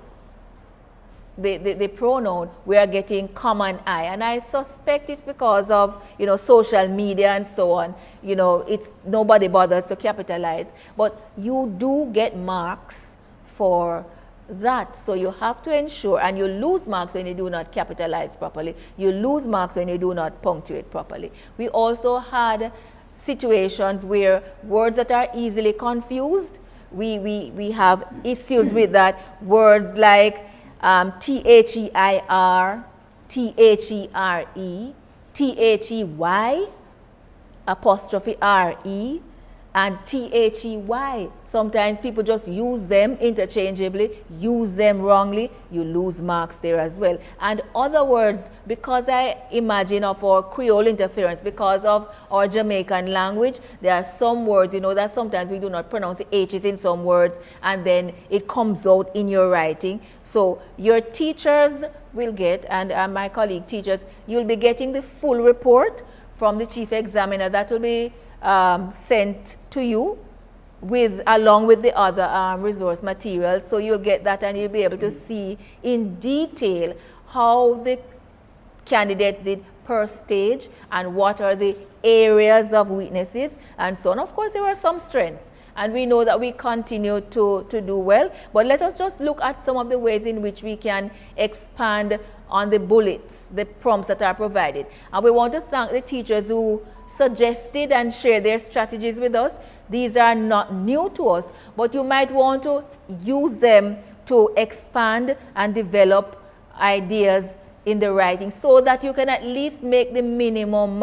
the pronoun, we are getting common I. And I suspect it's because of, you know, social media and so on. You know, it's nobody bothers to capitalize. But you do get marks for that. So you have to ensure, and you lose marks when you do not capitalize properly. You lose marks when you do not punctuate properly. We also had situations where words that are easily confused, we have issues with that. Words like T-H-E-I-R, T-H-E-R-E, T-H-E-Y, apostrophe R-E, and T-H-E-Y. Sometimes people just use them interchangeably, use them wrongly, you lose marks there as well. And other words, because I imagine of our Creole interference, because of our Jamaican language, there are some words, you know, that sometimes we do not pronounce the H's in some words, and then it comes out in your writing. So your teachers will get, and my colleague teachers, you'll be getting the full report from the chief examiner. That will be sent to you along with the other resource materials. So you'll get that and you'll be able to see in detail how the candidates did per stage and what are the areas of weaknesses and so on. Of course, there are some strengths, and we know that we continue to do well, but let us just look at some of the ways in which we can expand on the bullets, the prompts that are provided. And we want to thank the teachers who suggested and shared their strategies with us. These are not new to us, but you might want to use them to expand and develop ideas in the writing so that you can at least make the minimum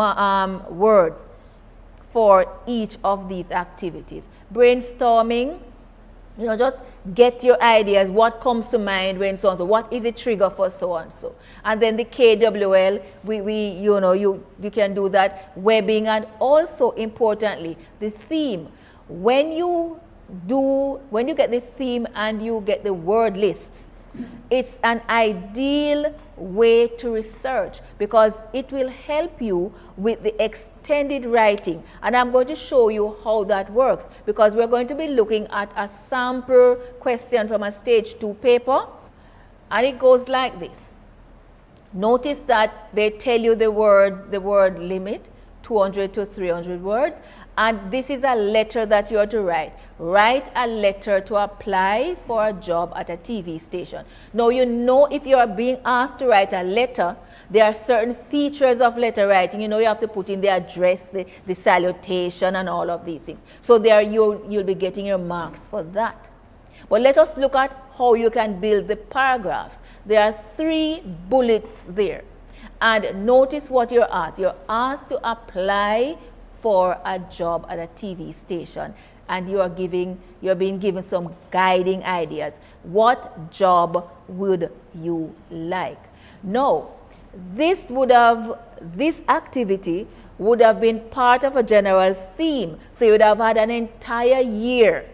words for each of these activities. Brainstorming, you know, just get your ideas, what comes to mind when so and so, what is the trigger for so and so. And then the KWL, you know, you can do that, webbing, and also importantly, the theme. When you get the theme and you get the word lists, it's an ideal way to research because it will help you with the extended writing. And I'm going to show you how that works because we're going to be looking at a sample question from a stage 2 paper, and it goes like this. Notice that they tell you the word limit, 200 to 300 words, and this is a letter that you are to write. Write a letter to apply for a job at a TV station. Now, you know, if you are being asked to write a letter, there are certain features of letter writing. You know, you have to put in the address, the salutation, and all of these things. So there you'll be getting your marks for that. But let us look at how you can build the paragraphs. There are 3 bullets there. And notice what you're asked. You're asked to apply for a job at a TV station, and you're being given some guiding ideas. What job would you like? Now, this activity would have been part of a general theme, so you would have had an entire year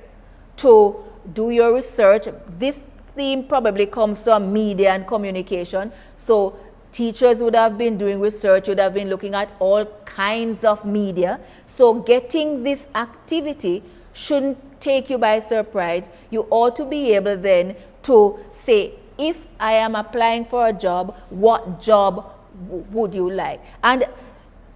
to do your research. This theme probably comes from media and communication, so teachers would have been doing research, would have been looking at all kinds of media. So getting this activity shouldn't take you by surprise. You ought to be able then to say, if I am applying for a job, what job would you like? And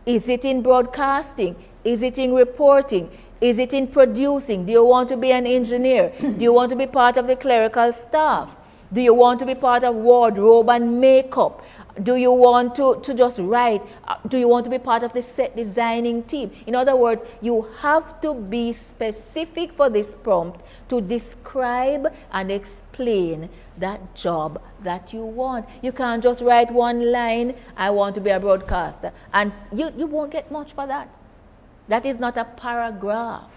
is it in broadcasting? Is it in reporting? Is it in producing? Do you want to be an engineer? Do you want to be part of the clerical staff? Do you want to be part of wardrobe and makeup? Do you want to just write? Do you want to be part of the set designing team? In other words, you have to be specific for this prompt to describe and explain that job that you want. You can't just write one line, I want to be a broadcaster, and you won't get much for that. That is not a paragraph.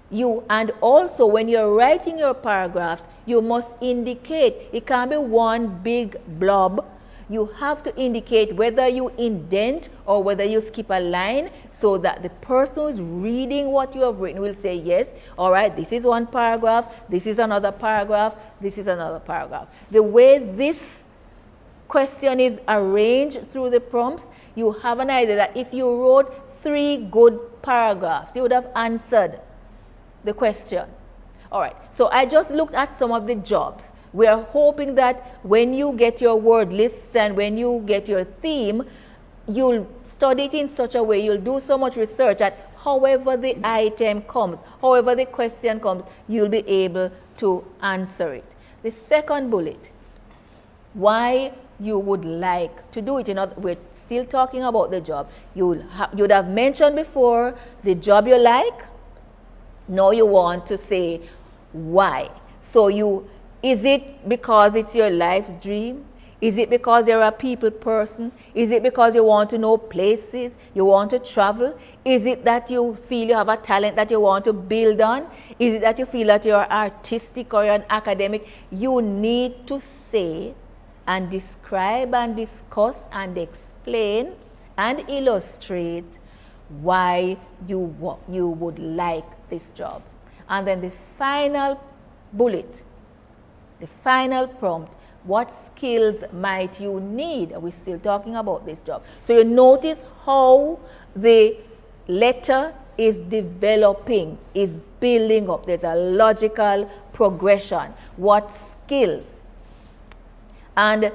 And also when you're writing your paragraphs, you must indicate. It can't be one big blob. You have to indicate whether you indent or whether you skip a line so that the person who's reading what you have written will say, yes, all right, this is one paragraph, this is another paragraph, this is another paragraph. The way this question is arranged through the prompts, you have an idea that if you wrote 3 good paragraphs, you would have answered the question. All right, so I just looked at some of the jobs. We are hoping that when you get your word lists and when you get your theme, you'll study it in such a way, you'll do so much research that however the item comes, however the question comes, you'll be able to answer it. The second bullet, why you would like to do it. We're still talking about the job. You'd have mentioned before the job you like. Now you want to say why. So is it because it's your life's dream? Is it because you're a people person? Is it because you want to know places? You want to travel? Is it that you feel you have a talent that you want to build on? Is it that you feel that you're artistic or you're an academic? You need to say and describe and discuss and explain and illustrate why you would like this job. And then the final bullet, the final prompt, what skills might you need? We're still talking about this job. So you notice how the letter is developing, is building up. There's a logical progression. What skills? And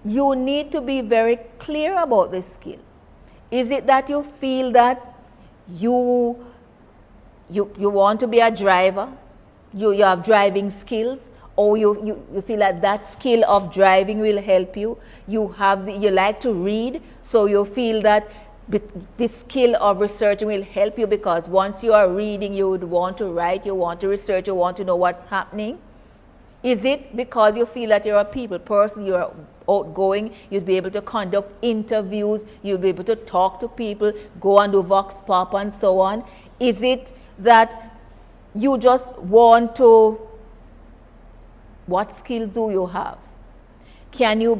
you need to be very clear about this skill. Is it that you feel that you want to be a driver? You have driving skills? Or you feel that that skill of driving will help you? You like to read, so you feel that this skill of researching will help you because once you are reading, you would want to write, you want to research, you want to know what's happening. Is it because you feel that you're a people person, you're outgoing, you'd be able to conduct interviews, you'll be able to talk to people, go and do vox pop and so on? Is it that you just want to, what skills do you have? Can you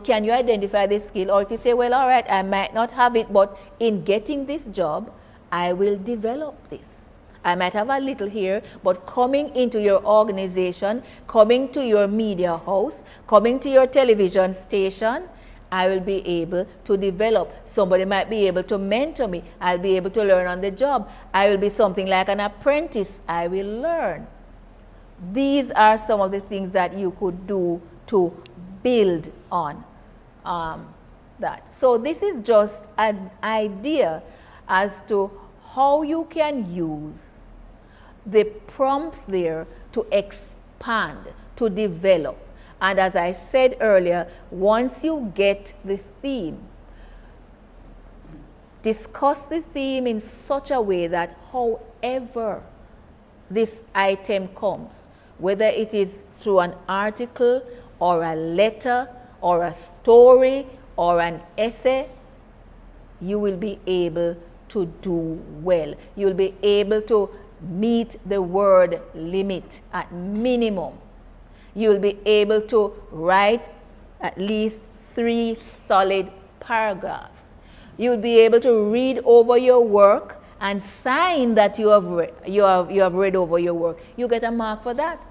can you identify this skill? Or if you say, well, all right, I might not have it, but in getting this job, I will develop this. I might have a little here, but coming into your organization, coming to your media house, coming to your television station, I will be able to develop. Somebody might be able to mentor me. I'll be able to learn on the job. I will be something like an apprentice. I will learn. These are some of the things that you could do to build on that. So this is just an idea as to how you can use the prompts there to expand, to develop. And as I said earlier, once you get the theme, discuss the theme in such a way that however this item comes, whether it is through an article or a letter or a story or an essay, you will be able to do well. You'll be able to meet the word limit at minimum. You'll be able to write at least 3 solid paragraphs. You'll be able to read over your work and sign that you have read over your work. You get a mark for that.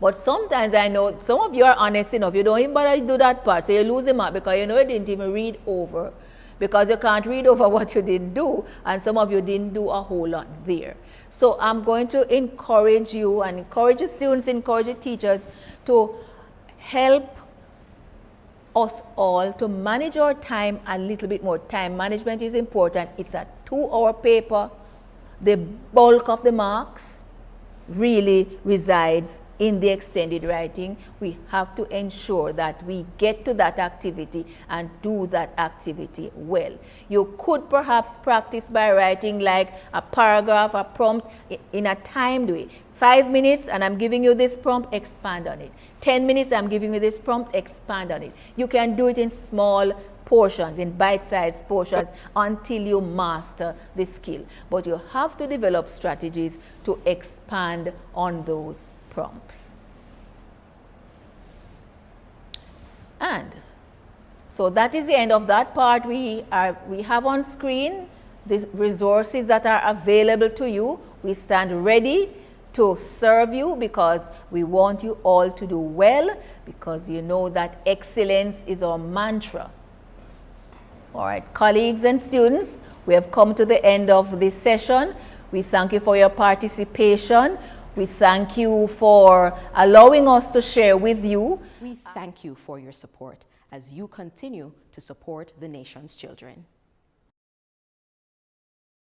But sometimes I know some of you are honest enough, you don't even bother to do that part, so you lose a mark because you know you didn't even read over, because you can't read over what you didn't do, and some of you didn't do a whole lot there. So I'm going to encourage you and encourage the students, encourage the teachers to help us all to manage our time a little bit more. Time management is important. It's a 2-hour paper. The bulk of the marks really resides in the extended writing. We have to ensure that we get to that activity and do that activity well. You could perhaps practice by writing like a paragraph, a prompt in a timed way. 5 minutes and I'm giving you this prompt, expand on it. 10 minutes, I'm giving you this prompt, expand on it. You can do it in small portions, in bite-sized portions until you master the skill. But you have to develop strategies to expand on those prompts. And so that is the end of that part. We have on screen the resources that are available to you. We stand ready to serve you, because we want you all to do well, because you know that excellence is our mantra. All right, colleagues and students, we have come to the end of this session. We thank you for your participation. We thank you for allowing us to share with you. We thank you for your support as you continue to support the nation's children.